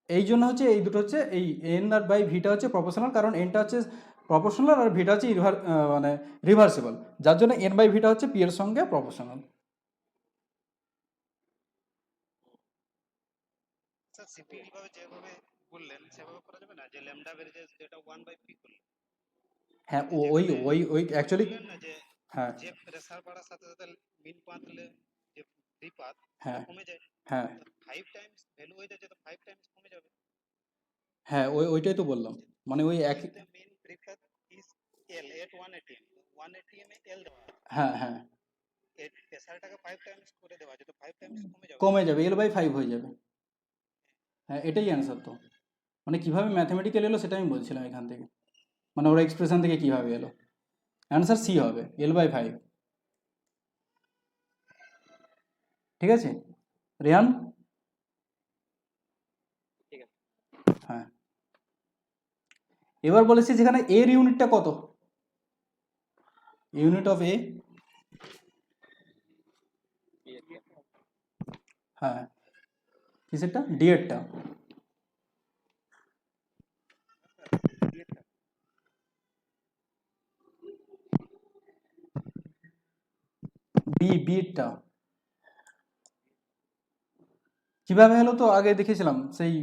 এই জন্য হচ্ছে এই দুটো হচ্ছে এই এন আর বাই ভিটা হচ্ছে প্রপোর্শনাল, কারণ এনটা হচ্ছে প্রপোর্শনাল আর ভিটা হচ্ছে মানে রিভার্সিবল, যার জন্য এন বাই ভিটা হচ্ছে পি এর সঙ্গে প্রপোর্শনাল। স্যার সিম্পল ভাবে যেভাবে বললেন সেভাবে করা যাবে না, যে ল্যামডা ভেরিয়েজ যেটা 1/p করলেন, হ্যাঁ, আপনি ওই যেখানে ওই ওই অ্যাকচুয়ালি, বললেন না যে হ্যাঁ যে প্রেসার বাড়ার সাথে সাথে মিন পাতলে যে ফ্রি পাত সেটা হ্যাঁ কমে যায়, হ্যাঁ 5 টাইমস ভ্যালু হয়ে যায়, তো 5 টাইমস কমে যাবে। হ্যাঁ, ওইটাই তো বললাম, মানে ওই ইফ একই। দ্য মিন ফ্রি পাত is L at 1 atm, 1 atm A L দেওয়া আছে, হ্যাঁ হ্যাঁ, এর প্রেসারটাকে 5 টাইমস করে দেওয়া আছে, তো 5 টাইমস কমে যাবে। কমে যাবে, L/5 হয়ে যাবে। হ্যাঁ, এটাই অ্যান্সার তো, মানে কিভাবে ম্যাথমেটিক্যাল এলো সেটা আমি বলছিলাম এখান থেকে, মানে ওর এক্সপ্রেশন থেকে কিভাবে এলো, অ্যান্সার সি হবে L/5। ঠিক আছে রেহান? হ্যাঁ, এবার বলেছি যেখানে এর ইউনিটটা কত, ইউনিট অফ এ। হ্যাঁ, কিসেরটা, ডি এরটা? বিটটা কিভাবে হলো তো আগে দেখেছিলাম, সেই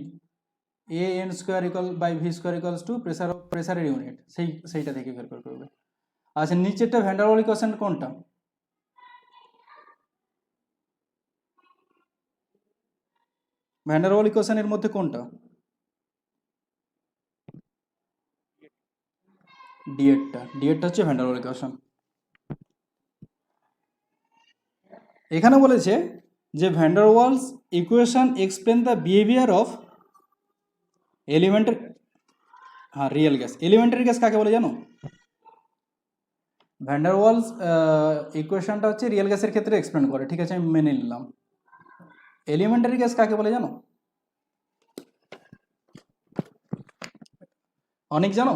A N square equal by V square equals to প্রেসারের ইউনিট, সেইটা থেকে বের করে করবে। আচ্ছা, নিচেরটা ভ্যান ডার ওয়াল ইকুয়েশন কোনটা? ভ্যান ডার ওয়াল ইকুয়েশনের মধ্যে কোনটা? ডি এরটা হচ্ছে ভ্যান ডার ওয়াল ইকুয়েশন। এখানে বলেছে যে van der Waals equation explain the behaviour of elementary, হ্যাঁ রিয়েল গ্যাস, এলিমেন্টারি গ্যাস কাকে বলে জানো? ভ্যান ডার ওয়ালস ইকুয়েশনটা হচ্ছে রিয়েল গ্যাসের ক্ষেত্রে এক্সপ্লেন করে, ঠিক আছে, আমি মেনে নিলাম। এলিমেন্টারি গ্যাস কাকে বলে জানো? অনেক জানো?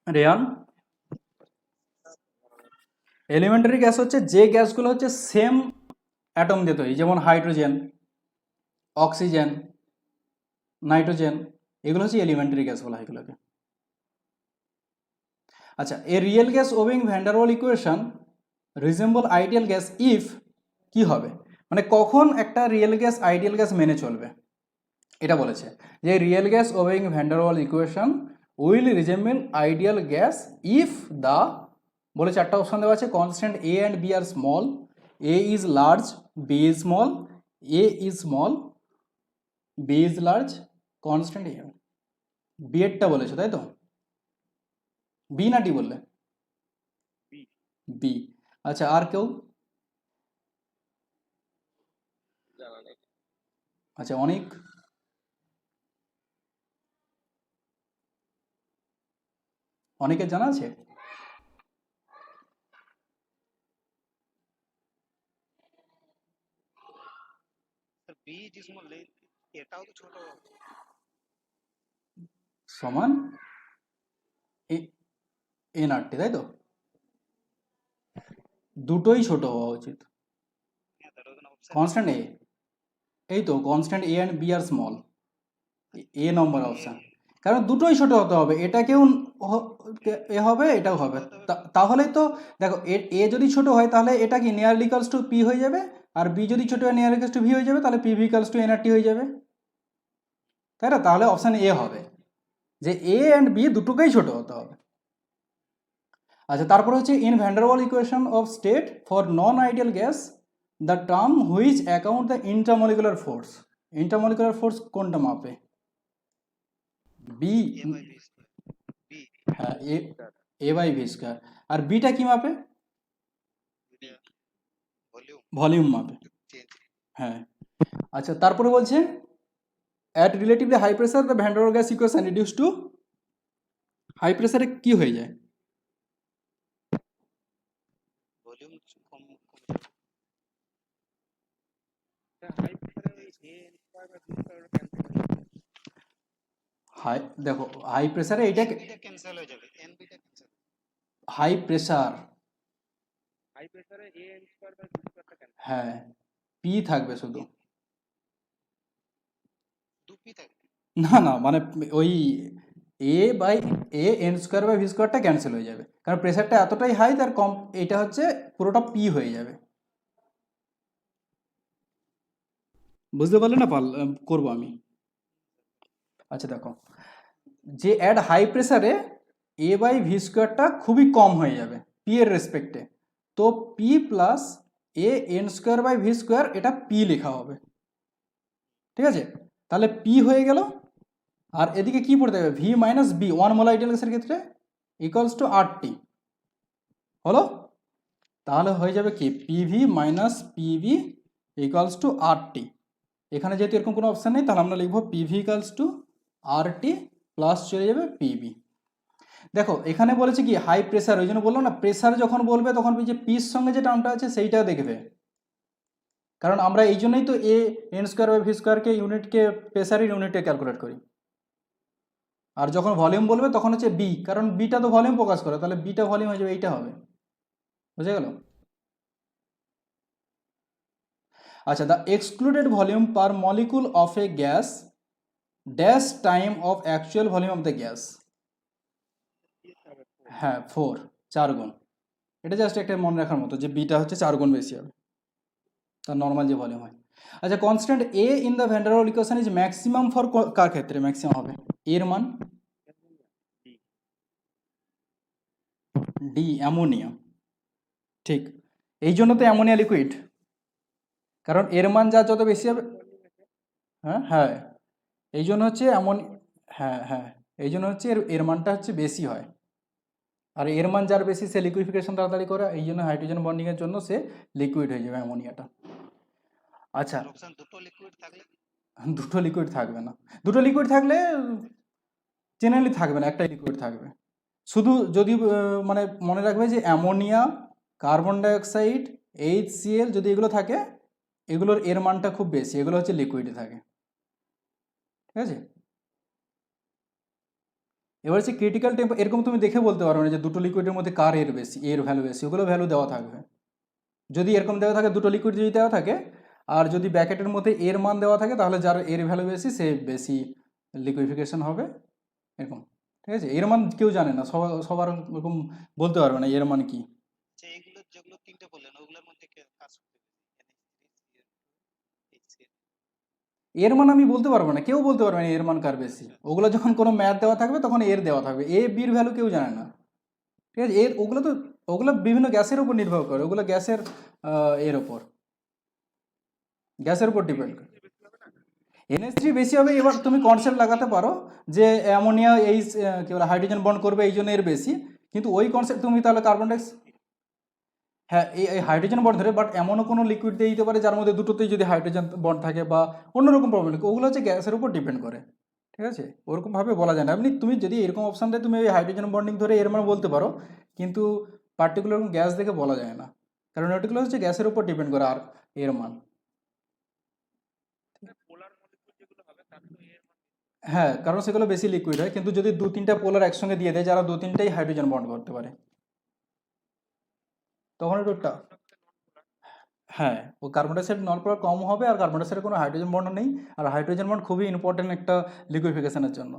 রেয়ান? এলিমেন্টারি গ্যাস হচ্ছে যে গ্যাসগুলো হচ্ছে সেম অ্যাটম দিয়ে তৈরি, যেমন হাইড্রোজেন, অক্সিজেন, নাইট্রোজেন, এগুলো হচ্ছে এলিমেন্টারি গ্যাস বলা হয় এগুলোকে। আচ্ছা, a real gas obeying van der Waals equation resemble ideal gas if কি হবে, মানে কখন একটা রিয়েল গ্যাস আইডিয়াল গ্যাস মেনে চলবে এটা বলেছে যে real gas obeying van der Waals equation will resemble ideal gas if the, বলে চারটা অপশন দেওয়া আছে, constant A and B R small, A is large, B is small, A is small, B is large, constant A. B এরটা বলেছে তাই তো, B না D বললে? বি। বি। আচ্ছা, আর কেউ? জানা নেই। আচ্ছা, অনেক। অনেকের জানা আছে? স্যার বি ইজ স্মল, এটাও তো ছোট। সমান এন আর টি তাই তো, দুটোই ছোট হওয়া উচিত। হ্যাঁ তার ওখানে অপশন কনস্ট্যান্ট এ, এই তো constant A and B R small, A number option, কারণ দুটোই ছোট হতে হবে, এটাকেও এ হবে এটাও হবে, তাহলেই তো দেখো এ যদি ছোট হয় তাহলে এটা কি নিয়ার ইকুয়ালস টু পি হয়ে যাবে, আর বি যদি ছোট হয় নিয়ার ইকুয়ালস টু ভি হয়ে যাবে, তাহলে P V equals two nRT হয়ে যাবে, তাই না? তাহলে অপশন এ হবে যে এ অ্যান্ড বি দুটোকেই ছোট হতে হবে। আচ্ছা, তারপর হচ্ছে in van der Waals equation of state for non ideal gas the term which account the intermolecular force, intermolecular force কোনটা মাপে? B. A by B square. B হ্যাঁ, এ বাই ভি স্কোয়ার। আর বিটা কি মাপে? ভলিউম। ভলিউম মাপে। চেঞ্জ। হ্যাঁ। আচ্ছা, তারপরে বলছে at relatively high pressure the van der Waals gas equation reduce to, high প্রেসারে কি হয়ে যায়? ভলিউম কম কমে যাবে। হাই প্রেসারে ওই এ স্কয়ার বা বি স্কয়ার ক্যান্সেল হয়ে যাবে। হাই, দেখো হাই প্রেসারে এইটা, এন বিটা ক্যান্সেল হয়ে যাবে, এন বিটা ক্যান্সেল। হাই প্রেসার, হাই প্রেসারে এ এন স্কয়ার বা বি স্কয়ারটা ক্যান্সেল। হ্যাঁ, পি থাকবে শুধু। দু পি থাকে। না না, মানে ওই A by A N square by V স্কোয়ারটা ক্যান্সেল হয়ে যাবে, কারণ প্রেসারটা এতটাই হাই তার কম, এটা হচ্ছে পুরোটা পি হয়ে যাবে। বুঝতে পারলে না? করবো আমি। আচ্ছা দেখো, যে অ্যাট হাই প্রেসারে এ বাই ভি স্কোয়ারটা খুবই কম হয়ে যাবে পি এর রেসপেক্টে, তো P plus A N square by V square এটা পি লেখা হবে, ঠিক আছে? তাহলে পি হয়ে গেল, আর এদিকে কি পড়তে হবে? V minus B, one mole ideal গ্যাসের ক্ষেত্রে ইকুয়ালস টু আর টি হলো, তাহলে হয়ে যাবে কি PV minus PV equals to R T. এখানে যেহেতু এরকম কোনো অপশান নেই, তাহলে আমরা লিখবো PV equals to R T plus চলে যাবে পিভি। দেখো এখানে বলেছে কি হাই প্রেসার, ওই জন্য বললাম না, প্রেসার যখন বলবে তখন যে পির সঙ্গে যে টার্মটা আছে সেইটা দেখবে, কারণ আমরা এই জন্যই তো a N square by v স্কোয়ারকে ইউনিটকে প্রেসারের ইউনিটে ক্যালকুলেট করি। আর যখন ভলিউম বলবে তখন হচ্ছে বি, কারণ বিটা তো ভলিউম প্রকাশ করে, তাহলে বিটা ভলিউম হয়ে যাবে, এইটা হবে। বুঝে গেল? আচ্ছা, the excluded volume per molecule of A gas dash time of actual volume of the gas, হ্যাঁ 4, 4 গুণ। এটা জাস্ট একটা মনে রাখার মতো যে বিটা হচ্ছে 4 গুণ বেশি হবে তার নর্মাল যে ভলিউম হয়। আচ্ছা, constant a in the van der Waal equation is maximum for কার ক্ষেত্রে ম্যাক্সিমাম হবে? এর মান ডি, অ্যামোনিয়া, ঠিক। এই জন্য তো অ্যামোনিয়া লিকুইড, কারণ এর মান যা যত বেশি হবে, হ্যাঁ হ্যাঁ, এই জন্য হচ্ছে এমন, হ্যাঁ হ্যাঁ, এই জন্য হচ্ছে এর মানটা হচ্ছে বেশি হয়, আর এর মান যার বেশি সে লিকুইফিকেশন তাড়াতাড়ি করে, এই জন্য হাইড্রোজেন বন্ডিংয়ের জন্য সে লিকুইড হয়ে যাবে অ্যামোনিয়াটা। আচ্ছা, অপশন দুটো লিকুইড থাকলে দুটো লিকুইড থাকবে না, দুটো লিকুইড থাকলে জেনারেলি থাকবে না, একটাই লিকুইড থাকবে শুধু, যদি মানে মনে রাখবে যে অ্যামোনিয়া, কার্বন ডাইঅক্সাইড, HCl যদি এগুলো থাকে, এগুলোর এর মানটা খুব বেশি, এগুলো হচ্ছে লিকুইডে থাকে, ঠিক আছে? এবার হচ্ছে ক্রিটিক্যাল টেম্পার, এরকম তুমি দেখে বলতে পারবে না যে দুটো লিকুইডের মধ্যে কার এর বেশি, এর ভ্যালু বেশি, ওগুলো ভ্যালু দেওয়া থাকবে। যদি এরকম দেওয়া থাকে, দুটো লিকুইড যদি দেওয়া থাকে আর যদি ব্যাকেটের মধ্যে এর মান দেওয়া থাকে, তাহলে যার এর ভ্যালু বেশি সে বেশি লিকুইফিকেশন হবে, এরকম। ঠিক আছে, এর মান কেউ জানে না, সবার সবার এরকম বলতে পারবে না এর মান কি। যে এইগুলো যেগুলো তিনটে বললেন ওগুলোর মধ্যে কে কাজ করতে এর মান আমি বলতে পারবো না, কেউ বলতে পারবে না এর মান কার বেশি। ওগুলো যখন কোনো ম্যাথ দেওয়া থাকবে তখন এর দেওয়া থাকবে, এ বির ভ্যালু কেউ জানে না। ঠিক আছে, এর ওগুলো তো ওগুলো বিভিন্ন গ্যাসের উপর নির্ভর করে, ওগুলো গ্যাসের এর ওপর, গ্যাসের উপর ডিপেন্ড করে। NH3 বেশি হবে, এবার তুমি কনসেপ্ট লাগাতে পারো যে অ্যামোনিয়া এই কি বলে হাইড্রোজেন বন্ড করবে এই জন্য এর বেশি, কিন্তু ওই কনসেপ্ট তুমি তাহলে কার্বন ডাই, হ্যাঁ এই হাইড্রোজেন বন্ড ধরে, বাট এমনও কোনো লিকুইড দিয়ে দিতে পারে যার মধ্যে দুটোতেই যদি হাইড্রোজেন বন্ড থাকে বা অন্যরকম প্রবলেম, ওগুলো হচ্ছে গ্যাসের উপর ডিপেন্ড করে। ঠিক আছে, ওরকমভাবে বলা যায় না। আপনি তুমি যদি এরকম অপশান দেয় তুমি ওই হাইড্রোজেন বন্ডিং ধরে এর মানে বলতে পারো, কিন্তু পার্টিকুলার গ্যাস দেখে বলা যায় না, কারণ ওইগুলো হচ্ছে গ্যাসের উপর ডিপেন্ড করে আর এর মান। হ্যাঁ, কারণ সেগুলো বেশি লিকুইড হয়, কিন্তু যদি দু তিনটা পোলার একসঙ্গে দিয়ে দেয় যারা দু তিনটাই হাইড্রোজেন বন্ড করতে পারে, তখন একটু হ্যাঁ, ও কার্বন ডাইঅক্সাইড নল পোলার কম হবে, আর কার্বন ডাইঅক্সাইডের কোনো হাইড্রোজেন বন্ড নেই, আর হাইড্রোজেন বন্ড খুবই ইম্পর্টেন্ট একটা লিকুইফিকেশনের জন্য।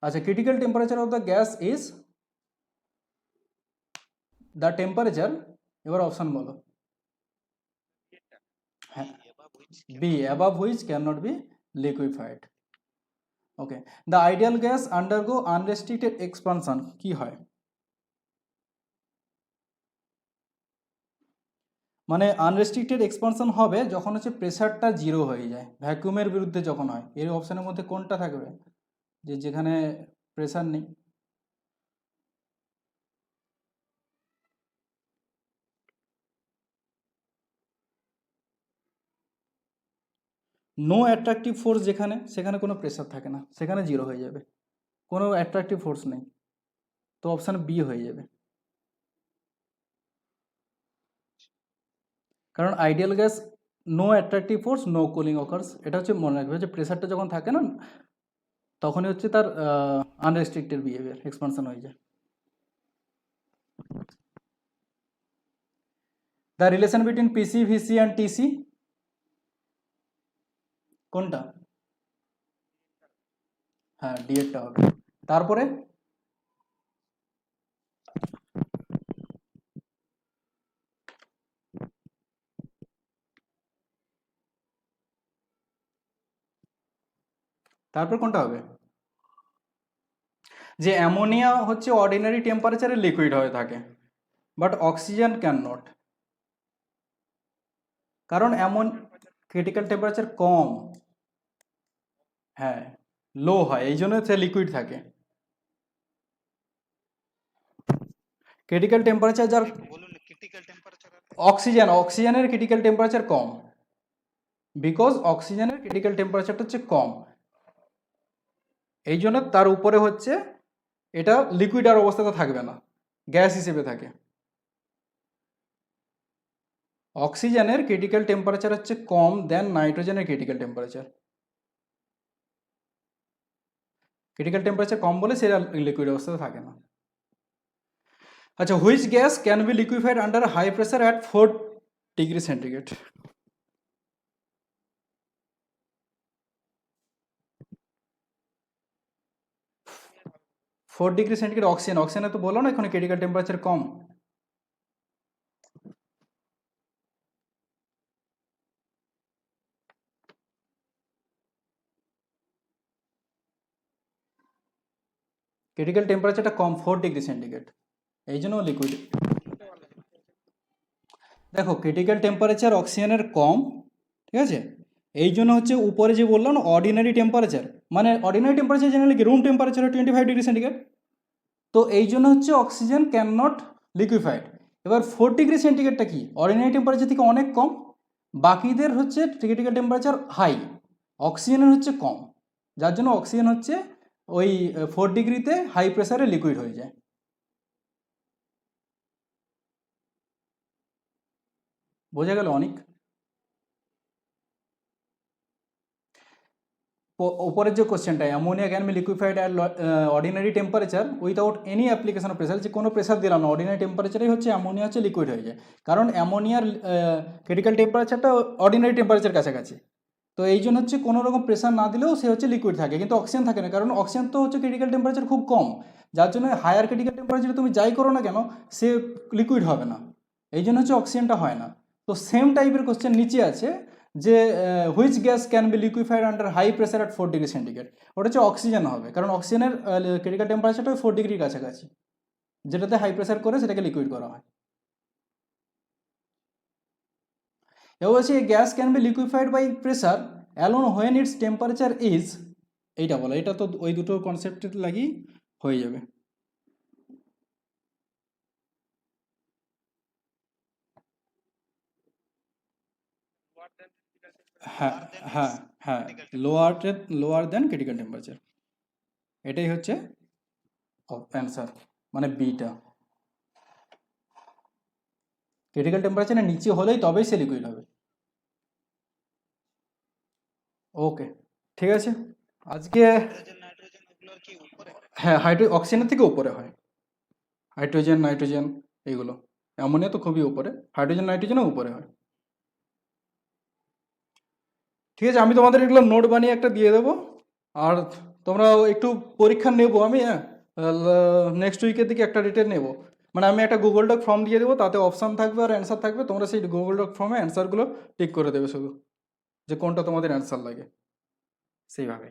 আচ্ছা, critical temperature of the gas is the temperature, এবার অপশন বলো। হ্যাঁ, B above which can not be liquefied. Okay, the ideal gas undergo unrestricted expansion, কি হয়? মানে আনরেস্ট্রিক্টেড এক্সপানশন হবে যখন হচ্ছে প্রেসারটা জিরো হয়ে যায়, ভ্যাকুয়ামের বিরুদ্ধে যখন হয়। এর অপশনের মধ্যে কোনটা থাকবে, যে যেখানে প্রেসার নেই? নো অ্যাট্রাকটিভ ফোর্স, যেখানে সেখানে কোনো প্রেসার থাকে না, সেখানে জিরো হয়ে যাবে, কোনো অ্যাট্রাকটিভ ফোর্স নেই, তো অপশান বি হয়ে যাবে। কারণ ideal gas no attractive force no cooling occurs, এটা হচ্ছে মনে রাখবে যে প্রেসারটা যখন থাকে না তখনই হচ্ছে তার আনরেস্ট্রিক্টেড বিহেভিয়ার এক্সপানশন হয়ে যায়। The relation between PC VC and TC, কোনটা? হ্যাঁ, ডি এরটা হবে। তারপরে তারপর কোনটা হবে? যে অ্যামোনিয়া হচ্ছে অর্ডিনারি টেম্পারেচারে লিকুইড হয়ে থাকে, বাট অক্সিজেন ক্যান নট, কারণ এমন ক্রিটিক্যাল টেম্পারেচার কম, হ্যাঁ লো হয়, এই জন্য সে লিকুইড থাকে। ক্রিটিক্যাল টেম্পারেচার যার, বলুন ক্রিটিক্যাল টেম্পারেচার অক্সিজেনের ক্রিটিক্যাল টেম্পারেচার কম, বিকজ অক্সিজেনের ক্রিটিক্যাল টেম্পারেচারটা হচ্ছে কম, এই জন্য তার উপরে হচ্ছে এটা লিকুইড আর অবস্থাতে থাকবে না, গ্যাস হিসেবে থাকে। অক্সিজেনের ক্রিটিক্যাল টেম্পারেচার হচ্ছে কম দেন নাইট্রোজেনের ক্রিটিক্যাল টেম্পারেচার, ক্রিটিক্যাল টেম্পারেচার কম বলে সেটা লিকুইড অবস্থাতে থাকে না। আচ্ছা, which gas can be liquefied under high pressure at 4°C? 4°C oxygen, অক্সিজেনে তো বলো না এখন ক্রিটিক্যাল টেম্পারেচার কম। ক্রিটিক্যাল টেম্পারেচারটা কম 4°C, এই জন্য লিকুইড। দেখো ক্রিটিক্যাল টেম্পারেচার অক্সিজেনের কম, ঠিক আছে, এই জন্য হচ্ছে উপরে যে বললাম না অর্ডিনারি টেম্পারেচার, মানে অর্ডিনারি টেম্পারেচার জেনারেলি কি রুম টেম্পারেচার 25°C, তো এই জন্য হচ্ছে অক্সিজেন ক্যান নট লিকুইফাইড। এবার 4°C কি অর্ডিনারি টেম্পারেচার থেকে অনেক কম, বাকিদের হচ্ছে ক্রিটিক্যাল টেম্পারেচার হাই, অক্সিজেনের হচ্ছে কম, যার জন্য অক্সিজেন হচ্ছে ওই 4°তে হাই প্রেসারে লিকুইড হয়ে যায়। বোঝা গেল অনেক? উপরের যে কোশ্চেনটা, ammonia can be liquefied at ordinary temperature without any application of pressure, যে কোনো প্রেসার দিলাম না, অর্ডিনারি টেম্পারেচারেই হচ্ছে অ্যামোনিয়া হচ্ছে লিকুইড হয়ে যায়। কারণ অ্যামোনিয়ার ক্রিটিক্যাল টেম্পারেচারটা অর্ডিনারি টেম্পারেচার কাছাকাছি, তো এই জন্য হচ্ছে কোনো রকম প্রেসার না দিলেও সে হচ্ছে লিকুইড থাকে, কিন্তু অক্সিজেন থাকে না, কারণ অক্সিজেন তো হচ্ছে ক্রিটিক্যাল টেম্পারেচার খুব কম, যার জন্য হায়ার ক্রিটিক্যাল টেম্পারেচারে তুমি যাই করো না কেন সে লিকুইড হবে না, এই জন্য হচ্ছে অক্সিজেনটা হয় না। তো সেম টাইপের কোশ্চেন নিচে আছে যে which gas can be liquefied under high pressure at 4 degree centigrade, ওটা হচ্ছে অক্সিজেন হবে, কারণ অক্সিজেনের ক্রিটিক্যাল টেম্পারেচারটা 4 ডিগ্রির কাছাকাছি, যেটাতে হাই প্রেসার করে সেটাকে লিকুইড করা হয়। এবার বলছে gas can be liquefied by pressure alone when it's temperature is, এইটা বলো, এটা তো ওই দুটো কনসেপ্টে লাগি হয়ে যাবে। হ্যাঁ হ্যাঁ হ্যাঁ, লোয়ার দেন ক্রিটিক্যাল টেম্পারেচার, এটাই হচ্ছে অ্যান্সার, মানে বিটা। ক্রিটিক্যাল টেম্পারেচারের নিচে হলেই তবেই সে লিকুইড হবে। ওকে, ঠিক আছে আজকে। হাইড্রোজেন নাইট্রোজেন ওগুলোর কি উপরে? হ্যাঁ, অক্সিজেনের থেকে উপরে হয়, হাইড্রোজেন নাইট্রোজেন এগুলো, অ্যামোনিয়া তো খুবই উপরে, হাইড্রোজেন নাইট্রোজেনও উপরে হয়। ঠিক আছে, আমি তোমাদের এগুলো নোট বানিয়ে একটা দিয়ে দেবো, আর তোমরা একটু পরীক্ষা নেবো আমি, হ্যাঁ নেক্সট উইকের দিকে একটা ডিটেল নেবো, মানে আমি একটা গুগল ডক ফর্ম দিয়ে দেবো, তাতে অপশান থাকবে আর অ্যান্সার থাকবে, তোমরা সেই গুগল ডক ফর্মে অ্যান্সারগুলো টিক করে দেবে শুধু, যে কোনটা তোমাদের অ্যান্সার লাগে সেইভাবে।